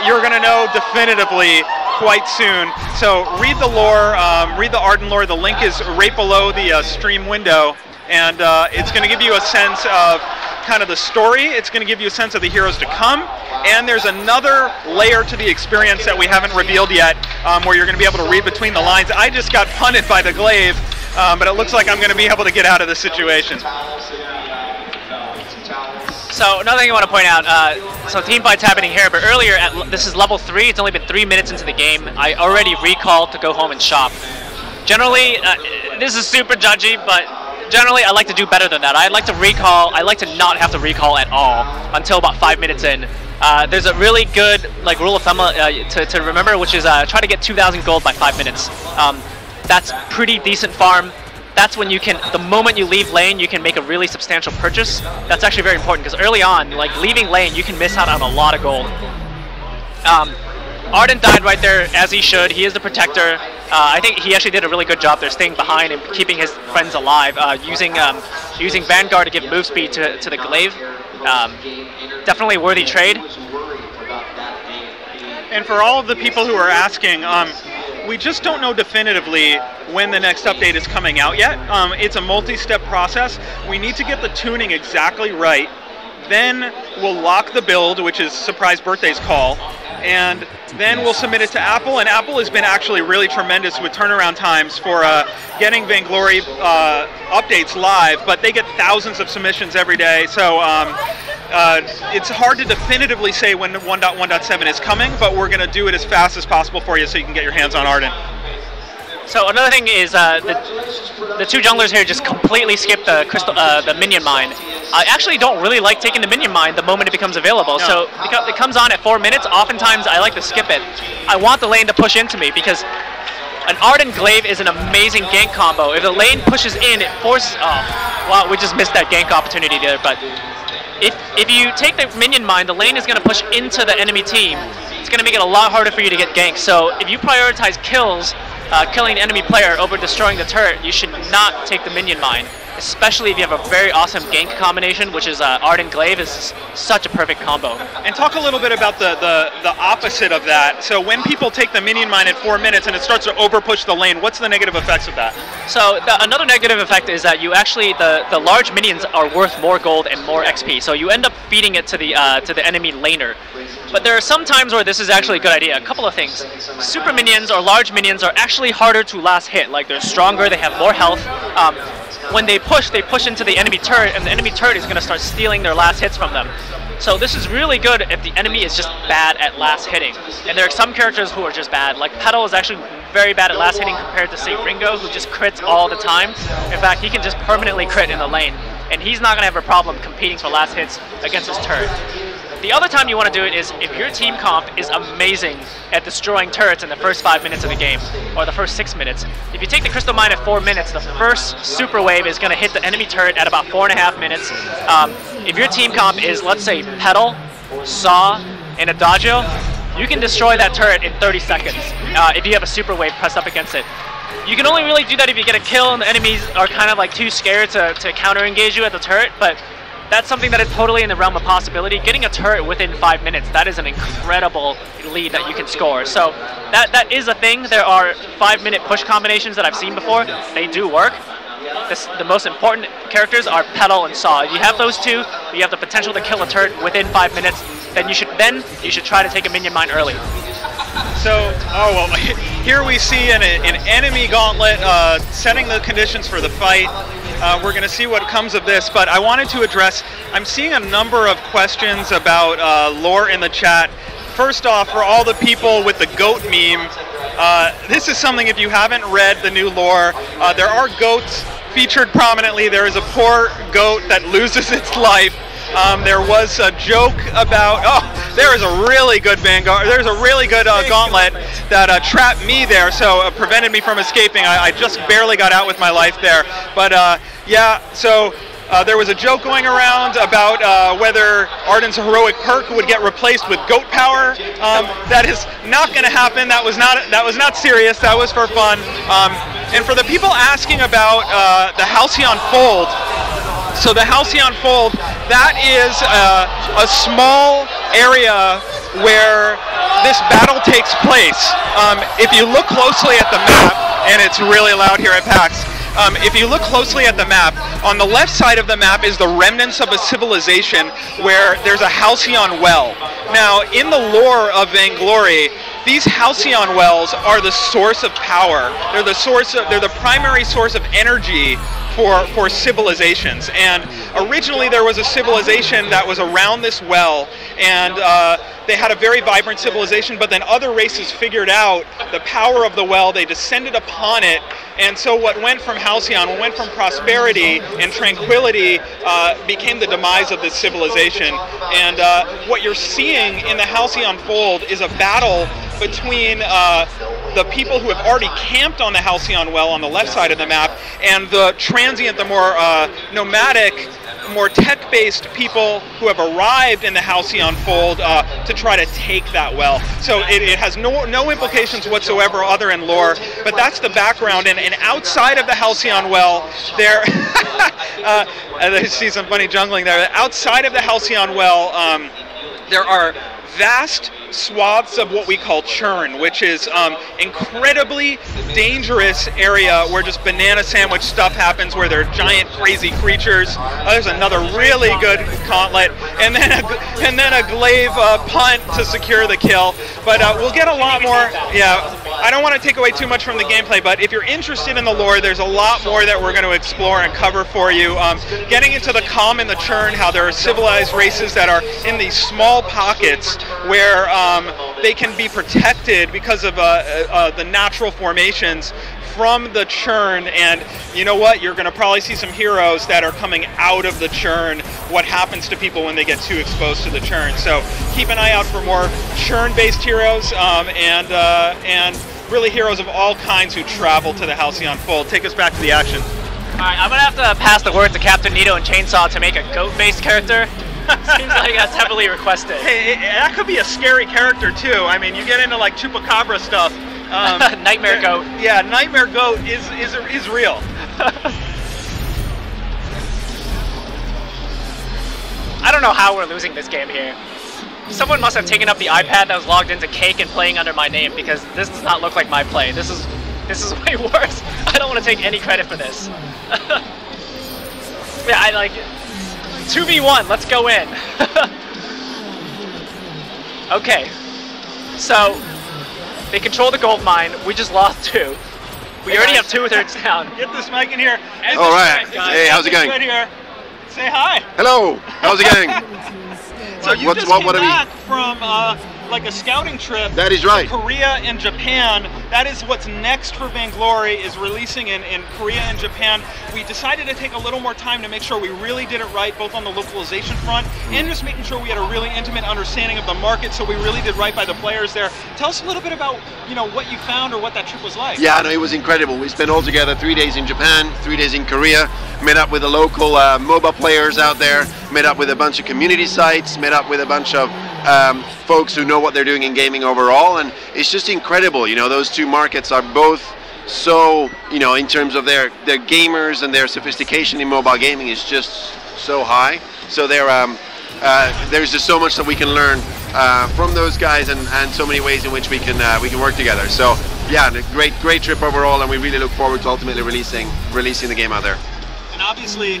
you're going to know definitively quite soon. So read the lore, read the Arden lore. The link is right below the stream window, and it's going to give you a sense of kind of the story. It's going to give you a sense of the heroes to come, and there's another layer to the experience that we haven't revealed yet, where you're going to be able to read between the lines. I just got punted by the Glaive, but it looks like I'm going to be able to get out of this situation. So another thing I want to point out, so team fight's happening here, but earlier, this is level 3, it's only been 3 minutes into the game. I already recalled to go home and shop. Generally, this is super judgy, but generally I like to do better than that. I like to recall, I like to not have to recall at all until about 5 minutes in. There's a really good rule of thumb to remember, which is try to get 2,000 gold by 5 minutes. That's pretty decent farm. That's when you can, the moment you leave lane, you can make a really substantial purchase. That's actually very important because early on, like leaving lane, you can miss out on a lot of gold. Arden died right there as he should. He is the protector. I think he actually did a really good job there, staying behind and keeping his friends alive, using Vanguard to give move speed to the Glaive. Definitely worthy trade. And for all of the people who are asking, we just don't know definitively when the next update is coming out yet. It's a multi-step process. We need to get the tuning exactly right. Then we'll lock the build, which is Surprise Birthday's call, and then we'll submit it to Apple. And Apple has been actually really tremendous with turnaround times for getting Vainglory updates live, but they get thousands of submissions every day. So it's hard to definitively say when 1.1.7 is coming, but we're going to do it as fast as possible for you so you can get your hands on Arden. So another thing is the 2 junglers here just completely skip the minion mine. I actually don't really like taking the minion mine the moment it becomes available. No. So it comes on at 4 minutes. Oftentimes I like to skip it. I want the lane to push into me because an Arden Glaive is an amazing gank combo. If the lane pushes in, it forces. Oh, wow, we just missed that gank opportunity there. But if you take the minion mine, the lane is going to push into the enemy team. It's going to make it a lot harder for you to get ganked. So if you prioritize kills, killing an enemy player over destroying the turret, you should not take the minion mine. especially if you have a very awesome gank combination, which is Arden Glaive is such a perfect combo. And talk a little bit about the opposite of that. So when people take the minion mine at 4 minutes and it starts to over push the lane, what's the negative effects of that? So another negative effect is that you actually, the large minions are worth more gold and more XP, so you end up feeding it to the enemy laner. But there are some times where this is actually a good idea. A couple of things. Super minions or large minions are actually harder to last hit. Like, they're stronger, they have more health. When they push into the enemy turret, and the enemy turret is going to start stealing their last hits from them. So this is really good if the enemy is just bad at last hitting. And there are some characters who are just bad. Like, Petal is actually very bad at last hitting compared to, say, Ringo, who just crits all the time. In fact, he can just permanently crit in the lane. And he's not going to have a problem competing for last hits against his turret. The other time you want to do it is if your team comp is amazing at destroying turrets in the first 5 minutes of the game, or the first 6 minutes. If you take the Crystal Mine at 4 minutes, the first super wave is going to hit the enemy turret at about 4.5 minutes. If your team comp is, let's say, Petal, Saw, and Adagio, you can destroy that turret in 30 seconds if you have a super wave pressed up against it. You can only really do that if you get a kill and the enemies are kind of like too scared to counter-engage you at the turret, but that's something that is totally in the realm of possibility. Getting a turret within 5 minutes, that is an incredible lead that you can score. So that is a thing. There are 5-minute push combinations that I've seen before. They do work. The most important characters are Petal and Saw. If you have those two, you have the potential to kill a turret within 5 minutes, then you should try to take a minion mine early. So, here we see an enemy gauntlet setting the conditions for the fight. We're going to see what comes of this, but I wanted to address, I'm seeing a number of questions about lore in the chat. First off, for all the people with the goat meme, this is something, if you haven't read the new lore, there are goats featured prominently. There is a poor goat that loses its life. There was a joke about, there is a really good Vanguard, there's a really good gauntlet that trapped me there, so prevented me from escaping. I just barely got out with my life there. But yeah, so there was a joke going around about whether Arden's heroic perk would get replaced with goat power. That is not going to happen. That was not serious. That was for fun. And for the people asking about the Halcyon Fold, so the Halcyon Fold, that is a small area where this battle takes place. If you look closely at the map, and it's really loud here at PAX, if you look closely at the map, on the left side of the map is the remnants of a civilization where there's a Halcyon Well. Now, in the lore of Vainglory, these Halcyon Wells are the source of power. They're the primary source of energy for civilizations. And originally there was a civilization that was around this well, and they had a very vibrant civilization, but then other races figured out the power of the well, they descended upon it, and so what went from Halcyon, what went from prosperity and tranquility became the demise of this civilization. And what you're seeing in the Halcyon Fold is a battle between the people who have already camped on the Halcyon Well on the left side of the map and the transient, the more nomadic, more tech-based people who have arrived in the Halcyon Fold to try to take that well. So it has no implications whatsoever other in lore, but that's the background. And outside of the Halcyon Well, there, I see some funny jungling there. Outside of the Halcyon Well, there are vast swaths of what we call churn, which is incredibly dangerous area where just banana sandwich stuff happens, where there are giant crazy creatures. There's another really good gauntlet, and then a glaive punt to secure the kill. But we'll get a lot more. Yeah, I don't want to take away too much from the gameplay, but if you're interested in the lore, there's a lot more that we're going to explore and cover for you. Getting into the calm and the churn, how there are civilized races that are in these small pockets where they can be protected because of the natural formations from the churn. And you know what? You're going to probably see some heroes that are coming out of the churn. What happens to people when they get too exposed to the churn? So keep an eye out for more churn-based heroes and really heroes of all kinds who travel to the Halcyon Fold. Take us back to the action. All right, I'm going to have to pass the word to Captain Nito and Chainsaw to make a goat-based character. Seems like that's heavily requested. Hey, that could be a scary character too. I mean, you get into like Chupacabra stuff. Nightmare Goat. Yeah, Nightmare Goat is real. don't know how we're losing this game here. Someone must have taken up the iPad that was logged into Cake and playing under my name, because this does not look like my play. This is way worse. I don't want to take any credit for this. Yeah, I like 2v1. Let's go in. Okay, so they control the gold mine. We just lost 2. We already have 2/3 down. Get this mic in here. All right. Hey, how's it going? Right here. Say hi. Hello. How's it going? So you just came back from like a scouting trip That is right. to Korea and Japan. That is what's next for Vainglory, is releasing in Korea and Japan. We decided to take a little more time to make sure we really did it right, both on the localization front and just making sure we had a really intimate understanding of the market, so we really did right by the players there. Tell us a little bit about, you know, what you found or what that trip was like. Yeah, no, it was incredible. We spent all together 3 days in Japan, 3 days in Korea, met up with the local MOBA players out there, met up with a bunch of community sites, met up with a bunch of folks who know what they're doing in gaming overall, and it's just incredible. You know, those two markets are both so, you know, in terms of their gamers and their sophistication in mobile gaming is just so high. So there's just so much that we can learn from those guys, and so many ways in which we can work together. So yeah, great trip overall, and we really look forward to ultimately releasing the game out there. And obviously,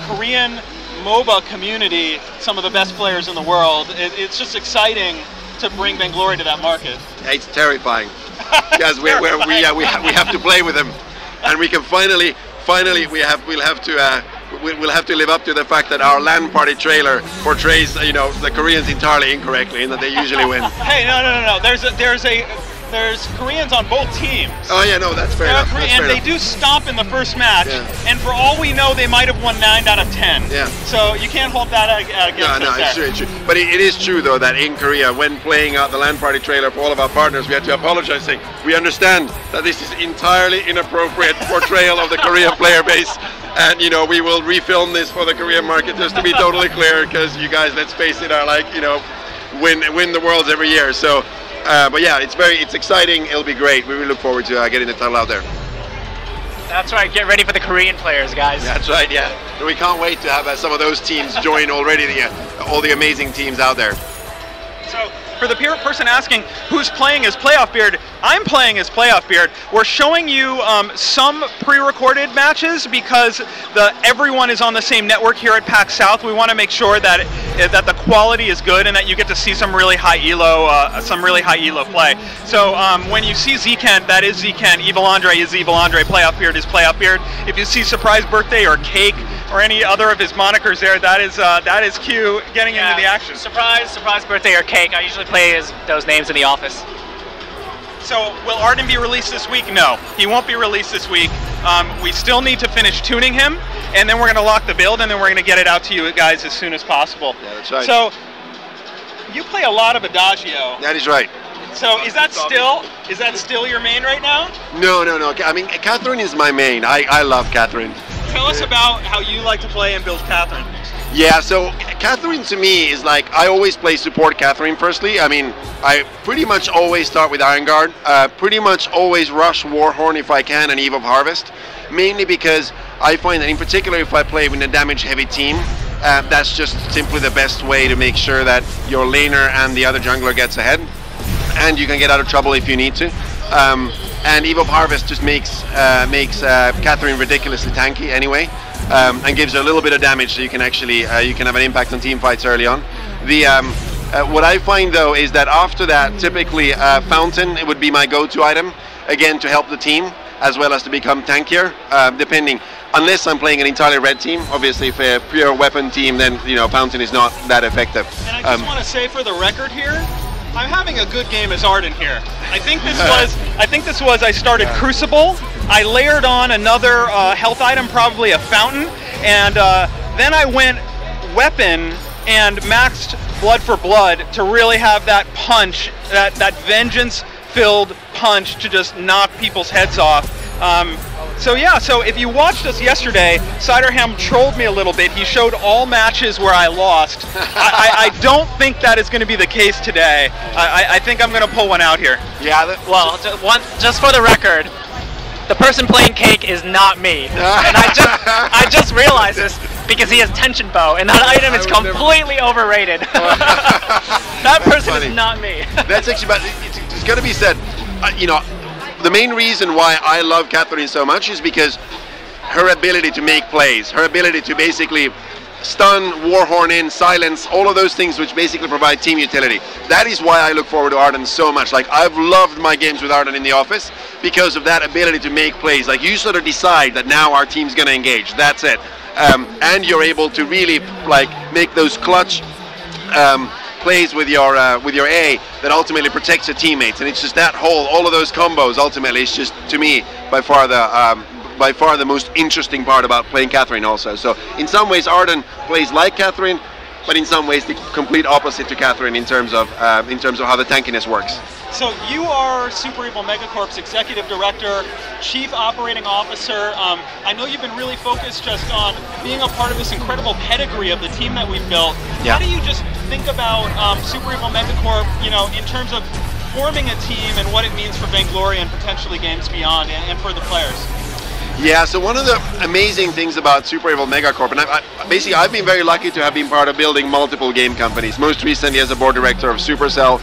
Korean MOBA community, some of the best players in the world. It's just exciting to bring Vainglory to that market. It's terrifying, because we have to play with them, and we can finally we'll have to live up to the fact that our LAN party trailer portrays, you know, the Koreans entirely incorrectly, in that they usually win. Hey, no. There's Koreans on both teams. Oh yeah, no, that's fair enough. And they do stomp in the first match, and for all we know, they might have won 9 out of 10. Yeah. So you can't hold that against us. No, it's true. But it is true though that in Korea, when playing out the LAN party trailer for all of our partners, we had to apologize, saying we understand that this is entirely inappropriate portrayal of the Korean player base, and you know, we will refilm this for the Korean market, just to be totally clear, because you guys, let's face it, are like, you know, win the worlds every year. So. But yeah, it's exciting. It'll be great. We really look forward to getting the title out there. That's right. Get ready for the Korean players, guys. That's right. Yeah, and we can't wait to have some of those teams join already. All the amazing teams out there. So for the person asking who's playing as Playoff Beard, I'm playing as Playoff Beard. We're showing you some pre-recorded matches because everyone is on the same network here at PAX South. We want to make sure that the quality is good and that you get to see some really high elo play. So when you see Zkent, that is Zkent. Evil Andre is Evil Andre. Playoff Beard is Playoff Beard. If you see Surprise Birthday or Cake or any other of his monikers there, that is Q getting into the action. Surprise Birthday or Cake. I usually play as those names in the office. So will Arden be released this week? No, he won't be released this week. We still need to finish tuning him, and then we're going to lock the build, and then we're going to get it out to you guys as soon as possible. Yeah, that's right. So you play a lot of Adagio. That is right. So is that still your main right now? No. I mean, Catherine is my main. I love Catherine. Tell us about how you like to play and build Catherine. Yeah, so Catherine to me is like, I always play support Catherine firstly. I mean, I pretty much always start with Iron Guard, pretty much always rush Warhorn if I can, and Eve of Harvest, mainly because I find that in particular if I play with a damage heavy team, that's just simply the best way to make sure that your laner and the other jungler gets ahead, and you can get out of trouble if you need to. And Eve of Harvest just makes Catherine ridiculously tanky anyway. And gives her a little bit of damage, so you can actually you can have an impact on team fights early on. What I find though is that after that, typically Fountain would be my go-to item, again to help the team as well as to become tankier, depending. Unless I'm playing an entirely red team, obviously if a pure weapon team, then you know Fountain is not that effective. And I just want to say for the record here, I'm having a good game as Arden here. I think this was I started Crucible. I layered on another health item, probably a fountain, and then I went weapon and maxed Blood for Blood to really have that punch, that vengeance-filled punch to just knock people's heads off. So if you watched us yesterday, Ciderham trolled me a little bit. He showed all matches where I lost. I don't think that is going to be the case today. I think I'm going to pull one out here. Yeah. Well, just for the record, the person playing Cake is not me, and I just realized this. because he has tension bow, and that item is completely overrated. That person is not me. That's actually, but it's got to be said. You know, the main reason why I love Catherine so much is because her ability to make plays, her ability to basically stun, warhorn in, silence, all of those things which basically provide team utility. That is why I look forward to Arden so much. Like, I've loved my games with Arden in the office because of that ability to make plays. Like, you sort of decide that now our team's going to engage. That's it. And you're able to really like make those clutch plays with your A that ultimately protects your teammates. And it's just that all of those combos ultimately is just, to me, by far the most interesting part about playing Catherine also. So in some ways Arden plays like Catherine, but in some ways the complete opposite to Catherine in terms of how the tankiness works. So you are Super Evil Megacorp's Executive Director, Chief Operating Officer. I know you've been really focused just on being a part of this incredible pedigree of the team that we've built. Yeah. How do you just think about Super Evil Megacorp, you know, in terms of forming a team and what it means for Vainglory and potentially games beyond and for the players? Yeah, so one of the amazing things about Super Evil Megacorp, and basically I've been very lucky to have been part of building multiple game companies. Most recently as a board director of Supercell,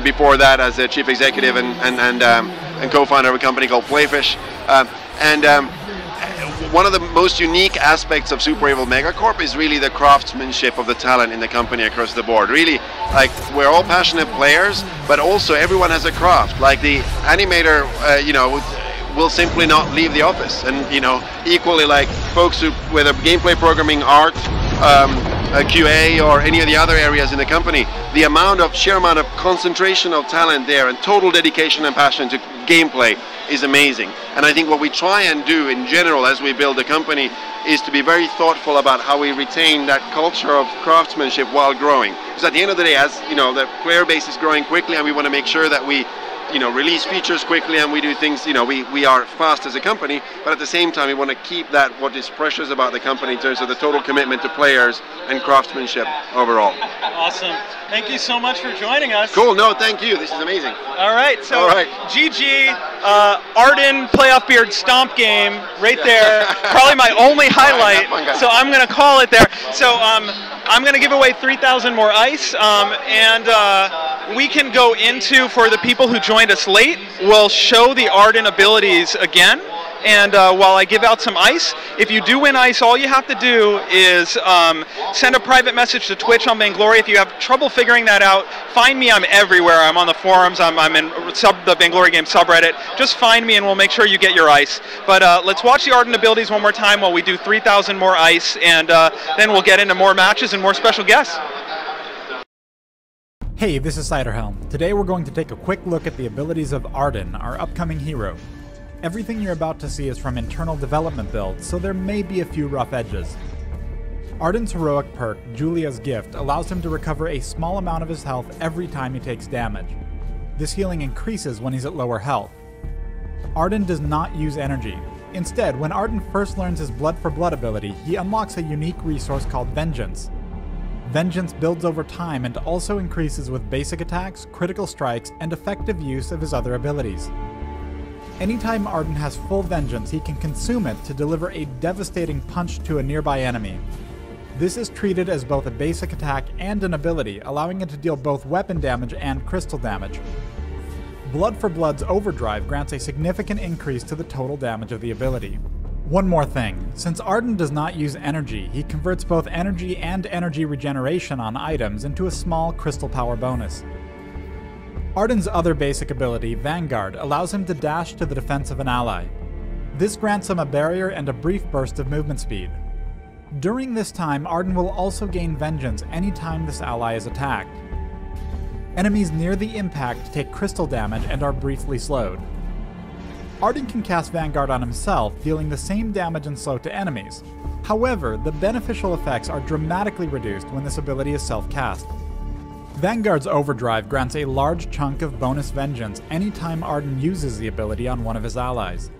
before that as a chief executive and co-founder of a company called Playfish. One of the most unique aspects of Super Evil Megacorp is really the craftsmanship of the talent in the company across the board. Really, like, we're all passionate players, but also everyone has a craft. Like the animator, you know, will simply not leave the office, and you know, equally like folks who, whether gameplay, programming, art, QA, or any of the other areas in the company, the sheer amount of concentration of talent there and total dedication and passion to gameplay is amazing. And I think what we try and do in general as we build the company is to be very thoughtful about how we retain that culture of craftsmanship while growing. Because at the end of the day, as you know, the player base is growing quickly, and we want to make sure that we, you know, release features quickly and we do things, you know, we are fast as a company, but at the same time we want to keep that, what is precious about the company in terms of the total commitment to players and craftsmanship overall. Awesome. Thank you so much for joining us. Cool. No, thank you. This is amazing. All right. So GG, Arden Playoff Beard Stomp game right there. Probably my only highlight. So I'm going to call it there. So I'm going to give away 3,000 more ice, and we can go into, for the people who joined us late, we'll show the Arden abilities again. And while I give out some ice, if you do win ice, all you have to do is send a private message to Twitch on Vainglory. If you have trouble figuring that out, find me. I'm everywhere. I'm on the forums. I'm in the Vainglory game subreddit. Just find me and we'll make sure you get your ice. But let's watch the Arden abilities one more time while we do 3,000 more ice, and then we'll get into more matches and more special guests. Hey, this is Ciderhelm. Today we're going to take a quick look at the abilities of Arden, our upcoming hero. Everything you're about to see is from internal development builds, so there may be a few rough edges. Arden's heroic perk, Julia's Gift, allows him to recover a small amount of his health every time he takes damage. This healing increases when he's at lower health. Arden does not use energy. Instead, when Arden first learns his Blood for Blood ability, he unlocks a unique resource called Vengeance. Vengeance builds over time and also increases with basic attacks, critical strikes, and effective use of his other abilities. Anytime Arden has full Vengeance, he can consume it to deliver a devastating punch to a nearby enemy. This is treated as both a basic attack and an ability, allowing it to deal both weapon damage and crystal damage. Blood for Blood's Overdrive grants a significant increase to the total damage of the ability. One more thing, since Arden does not use energy, he converts both energy and energy regeneration on items into a small crystal power bonus. Arden's other basic ability, Vanguard, allows him to dash to the defense of an ally. This grants him a barrier and a brief burst of movement speed. During this time, Arden will also gain Vengeance anytime this ally is attacked. Enemies near the impact take crystal damage and are briefly slowed. Arden can cast Vanguard on himself, dealing the same damage and slow to enemies. However, the beneficial effects are dramatically reduced when this ability is self-cast. Vanguard's Overdrive grants a large chunk of bonus Vengeance anytime Arden uses the ability on one of his allies.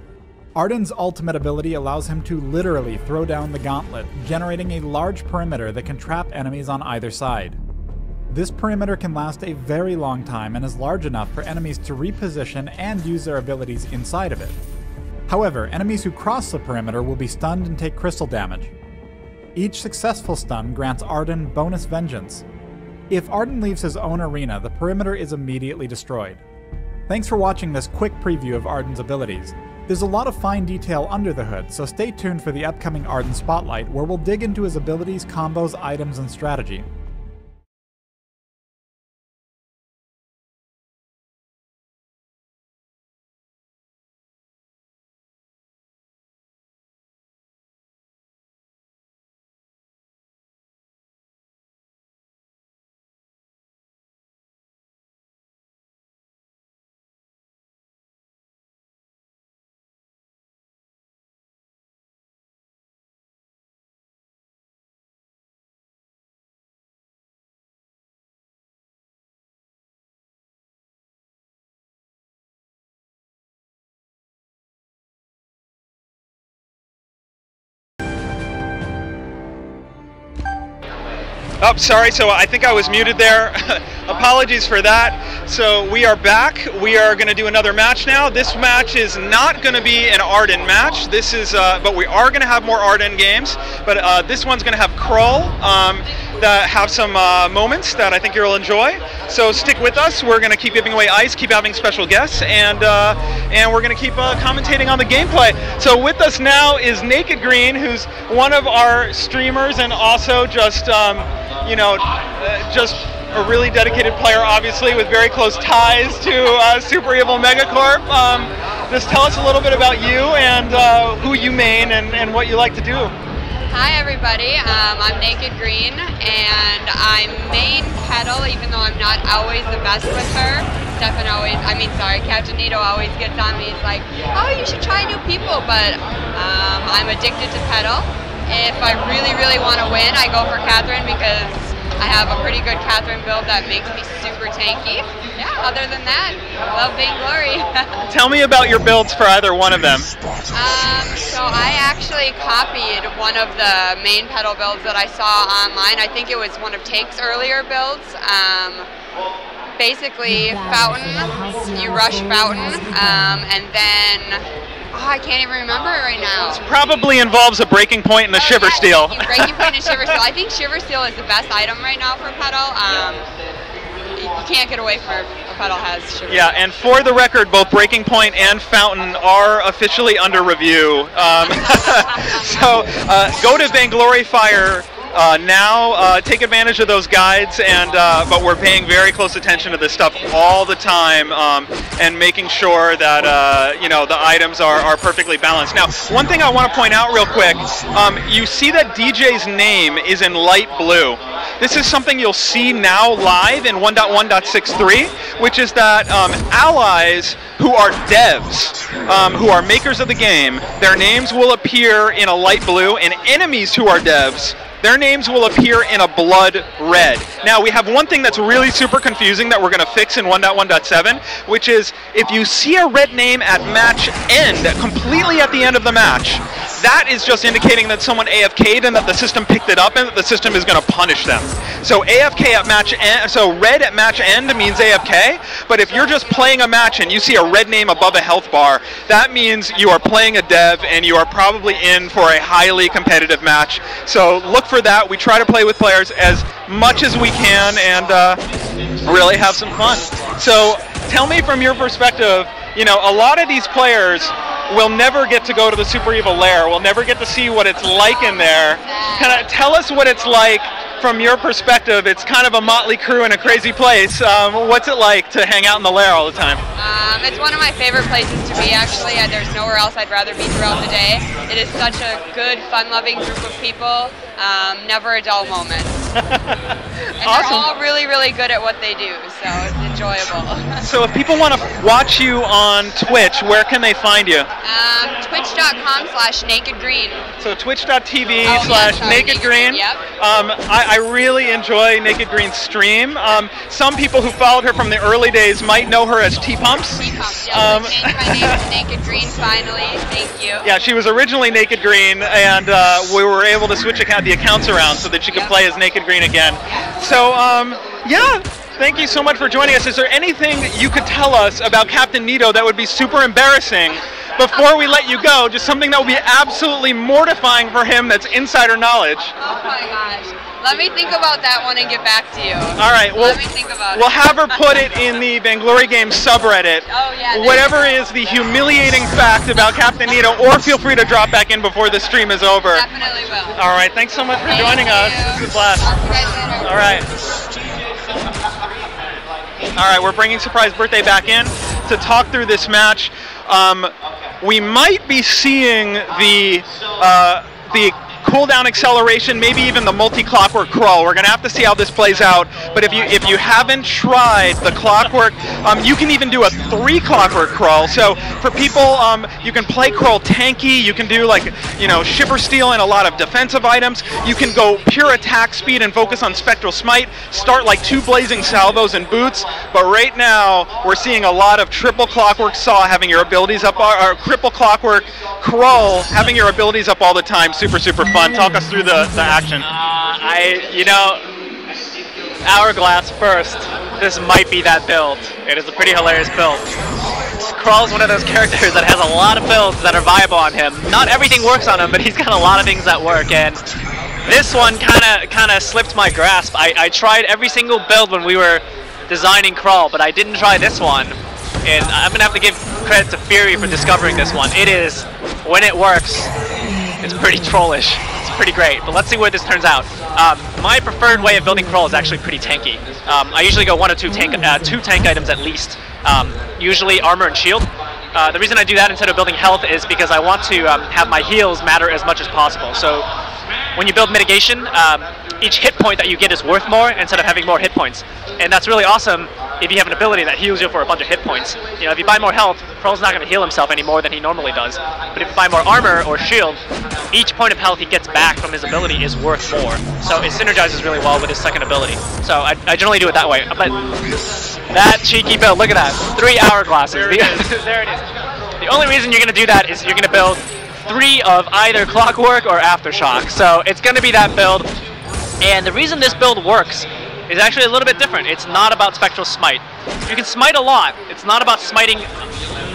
Arden's ultimate ability allows him to literally throw down the gauntlet, generating a large perimeter that can trap enemies on either side. This perimeter can last a very long time and is large enough for enemies to reposition and use their abilities inside of it. However, enemies who cross the perimeter will be stunned and take crystal damage. Each successful stun grants Arden bonus vengeance. If Arden leaves his own arena, the perimeter is immediately destroyed. Thanks for watching this quick preview of Arden's abilities. There's a lot of fine detail under the hood, so stay tuned for the upcoming Arden Spotlight, where we'll dig into his abilities, combos, items, and strategy. Oh, sorry, so I think I was muted there. Apologies for that. So we are back. We are going to do another match now. This match is not going to be an Arden match. This is, but we are going to have more Arden games. But this one's going to have Krull that have some moments that I think you'll enjoy. So stick with us. We're going to keep giving away ice, keep having special guests, and we're going to keep commentating on the gameplay. So with us now is Naked Green, who's one of our streamers and also just just a really dedicated player, obviously, with very close ties to Super Evil Megacorp. Just tell us a little bit about you and who you main and what you like to do. Hi everybody, I'm Naked Green and I main Petal, even though I'm not always the best with her. Captain Nito always gets on me. He's like, oh, you should try new people, but I'm addicted to Petal. If I really, really want to win, I go for Catherine because I have a pretty good Catherine build that makes me super tanky. Yeah, other than that, love Vainglory. Tell me about your builds for either one of them. So I actually copied one of the main Petal builds that I saw online. I think it was one of Take's earlier builds. Basically, Fountain, you rush Fountain, and then I can't even remember it right now. It probably involves a Breaking Point and a Shiver Steel. Breaking Point and Shiver Steel. I think Shiver Steel is the best item right now for Petal. You can't get away from a Petal has Shiver Steel. Yeah, and for the record, both Breaking Point and Fountain are officially under review. So go to Vainglory Fire now, take advantage of those guides, and but we're paying very close attention to this stuff all the time, and making sure that the items are perfectly balanced. Now, one thing I want to point out real quick, you see that DJ's name is in light blue. This is something you'll see now live in 1.1.63, which is that allies who are devs, who are makers of the game, their names will appear in a light blue, and enemies who are devs, their names will appear in a blood red. Now, we have one thing that's really super confusing that we're going to fix in 1.1.7, which is if you see a red name at match end, completely at the end of the match, that is just indicating that someone AFK'd and that the system picked it up and that the system is going to punish them. So AFK at match end, so red at match end means AFK, but if you're just playing a match and you see a red name above a health bar, that means you are playing a dev and you are probably in for a highly competitive match. So look for that. We try to play with players as much as we can and really have some fun. So tell me from your perspective, a lot of these players will never get to go to the Super Evil Lair. We'll never get to see what it's like in there. Kind of tell us what it's like from your perspective. It's kind of a motley crew in a crazy place. What's it like to hang out in the lair all the time? It's one of my favorite places to be, actually. There's nowhere else I'd rather be throughout the day. It is such a good, fun-loving group of people. Never a dull moment. And awesome. They're all really, really good at what they do, so it's enjoyable. So if people want to watch you on Twitch, where can they find you? Twitch.com/nakedgreen. So twitch.tv/nakedgreen. Yep. I really enjoy Naked Green's stream. Some people who followed her from the early days might know her as T-Pumps. T-Pumps, yeah. Changed my name to Naked Green finally. Thank you. Yeah, she was originally Naked Green, and we were able to switch the accounts around so that she could play as Naked Green again. So, yeah. Thank you so much for joining us. Is there anything that you could tell us about Captain Nito that would be super embarrassing before we let you go, just something that will be absolutely mortifying for him that's insider knowledge. Oh my gosh. Let me think about that one and get back to you. All right, Let me think about we'll it. have her put it in the Vainglory Games subreddit. Oh, yeah. Whatever is the humiliating fact about Captain Nito, or feel free to drop back in before the stream is over. Definitely will. All right, thanks so much for joining us. This is a blast. All right. All right, we're bringing Surprise Birthday back in to talk through this match. We might be seeing the cooldown acceleration, maybe even the multi-clockwork crawl. We're gonna have to see how this plays out. But if you haven't tried the clockwork, you can even do a 3 clockwork crawl. So for people, you can play crawl tanky. You can do like Shiver Steel and a lot of defensive items. You can go pure attack speed and focus on Spectral Smite. Start like 2 blazing salvos and boots. But right now we're seeing a lot of triple clockwork saw having your abilities up, or triple clockwork crawl having your abilities up all the time. Super fun. Talk us through the action. Hourglass first. This might be that build. It is a pretty hilarious build. Crawl is one of those characters that has a lot of builds that are viable on him. Not everything works on him, but he's got a lot of things that work, and this one kind of slipped my grasp. I tried every single build when we were designing Crawl, but I didn't try this one. And I'm going to have to give credit to Fury for discovering this one. It is, when it works, it's pretty trollish. It's pretty great, but let's see where this turns out. My preferred way of building Crawl is actually pretty tanky. I usually go 1 or 2 tank items at least. Usually armor and shield. The reason I do that instead of building health is because I want to have my heals matter as much as possible. So when you build mitigation, each hit point that you get is worth more instead of having more hit points. And that's really awesome if you have an ability that heals you for a bunch of hit points. If you buy more health, Crawl's not going to heal himself any more than he normally does. But if you buy more armor or shield, each point of health he gets back from his ability is worth more. So it synergizes really well with his second ability. So I generally do it that way. But that cheeky build, look at that. 3 hourglasses. There it is. The only reason you're going to do that is you're going to build 3 of either Clockwork or Aftershock. So it's going to be that build. And the reason this build works is actually a little bit different. It's not about Spectral Smite. You can smite a lot. It's not about smiting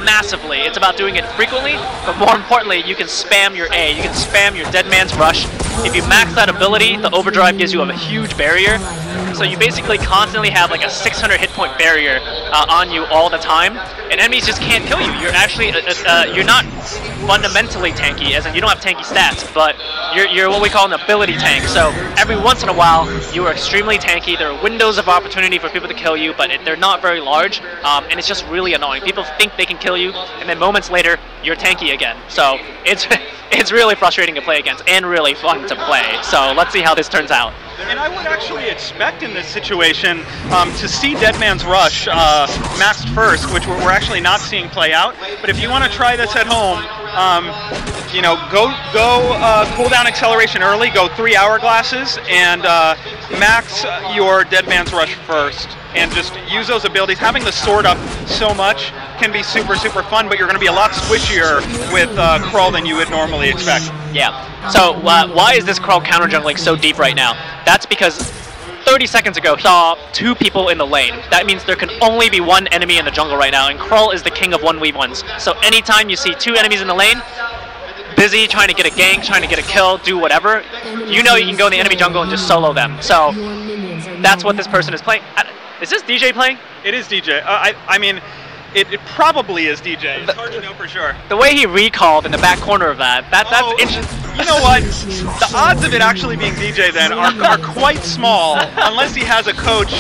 massively. It's about doing it frequently, but more importantly, you can spam your A. You can spam your Dead Man's Rush. If you max that ability, the Overdrive gives you a huge barrier. So you basically constantly have like a 600 hit point barrier on you all the time, and enemies just can't kill you. You're actually, you're not fundamentally tanky, as in you don't have tanky stats, but you're what we call an ability tank. So every once in a while, you are extremely tanky. There are windows of opportunity for people to kill you, but they're not very large, and it's just really annoying. People think they can kill you, and then moments later, you're tanky again. So it's really frustrating to play against, and really fun to play. So let's see how this turns out. And I would actually expect in this situation to see Dead Man's Rush maxed first, which we're actually not seeing play out. But if you want to try this at home, go cooldown acceleration early, go 3 hourglasses, and max your Dead Man's Rush first. And just use those abilities. Having the sword up so much can be super fun, but you're going to be a lot squishier with Crawl than you would normally expect. Yeah. So why is this Crawl counter jungling so deep right now? That's because 30 seconds ago, saw 2 people in the lane. That means there can only be 1 enemy in the jungle right now, and Crawl is the king of 1v1s. So anytime you see 2 enemies in the lane, busy trying to get a gank, trying to get a kill, do whatever, you know you can go in the enemy jungle and just solo them. So that's what this person is playing. Is this DJ playing? It is DJ. I mean, it probably is DJ. It's hard to know for sure. The way he recalled in the back corner of that's interesting. You know what? The odds of it actually being DJ then are quite small, unless he has a coach.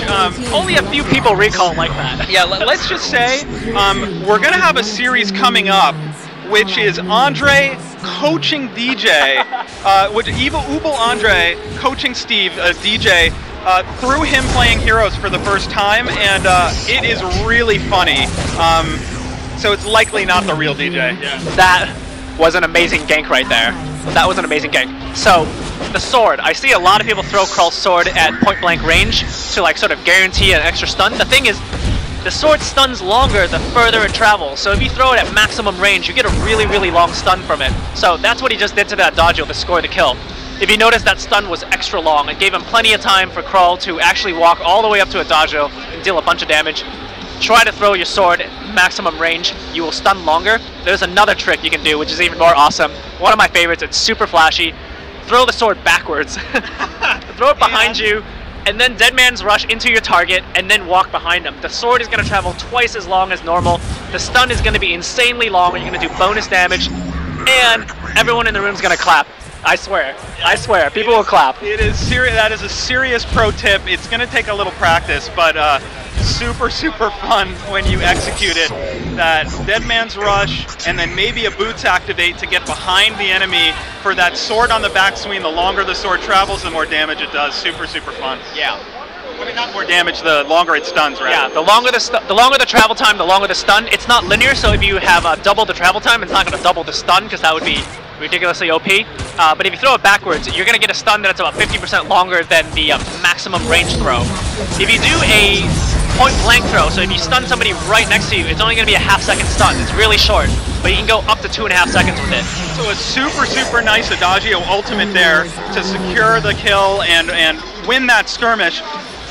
Only a few people recall like that. Yeah, let's just say we're going to have a series coming up, which is Andre coaching DJ, which Ubel Andre coaching Steve, DJ, through him playing Heroes for the first time, and it is really funny. So it's likely not the real DJ. Yeah. That was an amazing gank right there. That was an amazing gank. So, the sword. I see a lot of people throw Crawl's sword at point blank range to like sort of guarantee an extra stun. The thing is, the sword stuns longer the further it travels. So if you throw it at maximum range, you get a really long stun from it. So that's what he just did to that Adagio to score the kill. If you notice, that stun was extra long. It gave him plenty of time for Crawl to actually walk all the way up to Adagio and deal a bunch of damage. try to throw your sword at maximum range, you will stun longer. There's another trick you can do, which is even more awesome. One of my favorites, it's super flashy. Throw the sword backwards. Throw it behind you, and then Dead Man's Rush into your target, and then walk behind him. The sword is going to travel twice as long as normal. The stun is going to be insanely long, and you're going to do bonus damage, and everyone in the room is going to clap. I swear, people will clap. It is serious. That is a serious pro tip. It's going to take a little practice, but super fun when you execute it. That Dead Man's Rush, and then maybe a Boots activate to get behind the enemy for that sword on the backswing. The longer the sword travels, the more damage it does. Super fun. Yeah. I mean, not more damage, the longer it stuns, right? Yeah, the longer the travel time, the longer the stun. It's not linear, so if you have double the travel time, it's not going to double the stun, because that would be ridiculously OP. But if you throw it backwards, you're going to get a stun that's about 50% longer than the maximum range throw. If you do a point blank throw, so if you stun somebody right next to you, it's only going to be a half-second stun. It's really short, but you can go up to 2.5 seconds with it. So a super nice Adagio ultimate there to secure the kill and win that skirmish.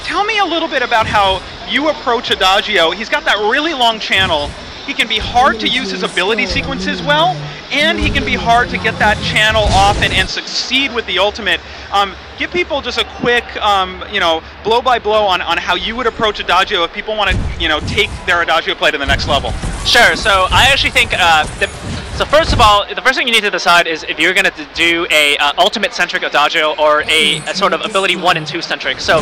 Tell me a little bit about how you approach Adagio. He's got that really long channel. He can be hard to use his ability sequences well, and he can be hard to get that channel off and succeed with the ultimate. Give people just a quick, blow by blow on how you would approach Adagio if people want to, take their Adagio play to the next level. Sure. So I actually think so first of all, the first thing you need to decide is if you're going to do a ultimate-centric Adagio or a sort of ability 1 and 2 centric. So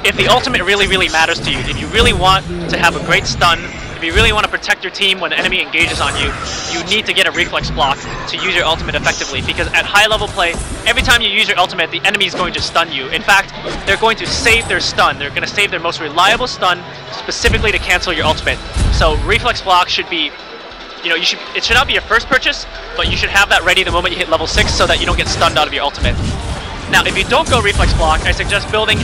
if the ultimate really matters to you, if you really want to have a great stun, if you really want to protect your team when an enemy engages on you, you need to get a reflex block to use your ultimate effectively, because at high level play, every time you use your ultimate, the enemy is going to stun you. In fact, they're going to save their stun. They're going to save their most reliable stun specifically to cancel your ultimate. So reflex block should be, it should not be your first purchase, but you should have that ready the moment you hit level 6 so that you don't get stunned out of your ultimate. Now, if you don't go reflex block, I suggest building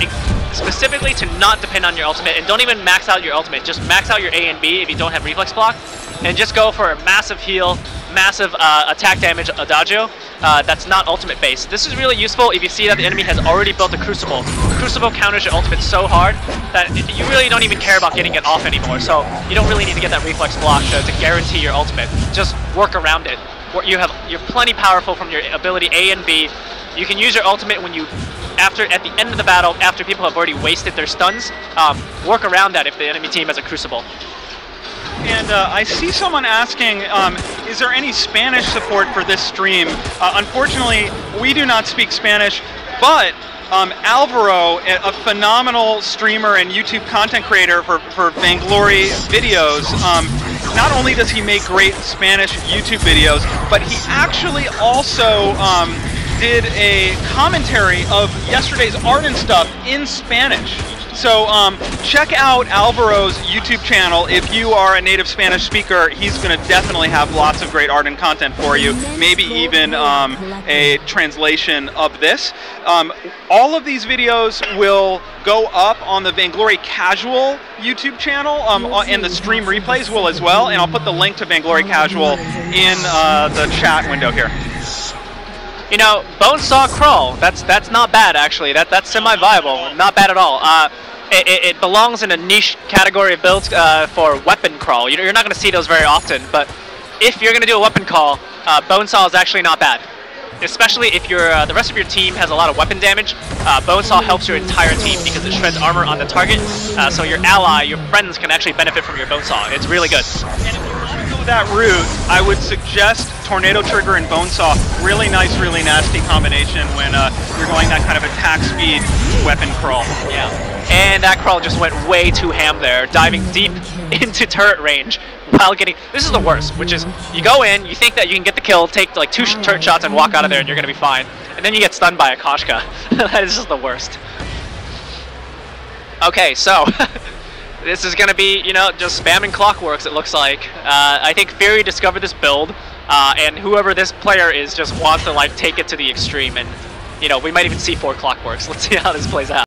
specifically to not depend on your ultimate, and don't even max out your ultimate. Just max out your A and B if you don't have reflex block, and just go for a massive heal, massive attack damage Adagio that's not ultimate based. This is really useful if you see that the enemy has already built a Crucible. Crucible counters your ultimate so hard that you really don't even care about getting it off anymore, so you don't really need to get that reflex block to guarantee your ultimate. Just work around it. You're plenty powerful from your ability A and B. You can use your ultimate when at the end of the battle, after people have already wasted their stuns. Work around that if the enemy team has a Crucible. And I see someone asking, is there any Spanish support for this stream? Unfortunately, we do not speak Spanish, but Alvaro, a phenomenal streamer and YouTube content creator for Vainglory videos, not only does he make great Spanish YouTube videos, but he actually also did a commentary of yesterday's Arden stuff in Spanish. So check out Alvaro's YouTube channel. If you are a native Spanish speaker, he's going to definitely have lots of great Arden content for you, maybe even a translation of this. All of these videos will go up on the Vainglory Casual YouTube channel, and the stream replays will as well, and I'll put the link to Vainglory Casual in the chat window here. Bonesaw Crawl, that's not bad actually. That's semi-viable, not bad at all. It belongs in a niche category of builds for weapon crawl. You're not going to see those very often, but if you're going to do a weapon crawl, Bonesaw is actually not bad. Especially if the rest of your team has a lot of weapon damage, Bonesaw helps your entire team because it shreds armor on the target, so your ally, your friends can actually benefit from your Bonesaw. It's really good. And if you want to go that route, I would suggest Tornado Trigger and Bonesaw. Really nice, really nasty combination when you're going that kind of attack speed weapon crawl. Yeah, and that crawl just went way too ham there, diving deep into turret range while getting... This is the worst, which is you go in, you think that you can get the kill, take like 2 turret shots and walk out of there and you're going to be fine. And then you get stunned by a Koshka. That is just the worst. Okay, so this is going to be, just spamming Clockworks, it looks like. I think Fury discovered this build, and whoever this player is just wants to take it to the extreme. And, we might even see 4 Clockworks. Let's see how this plays out.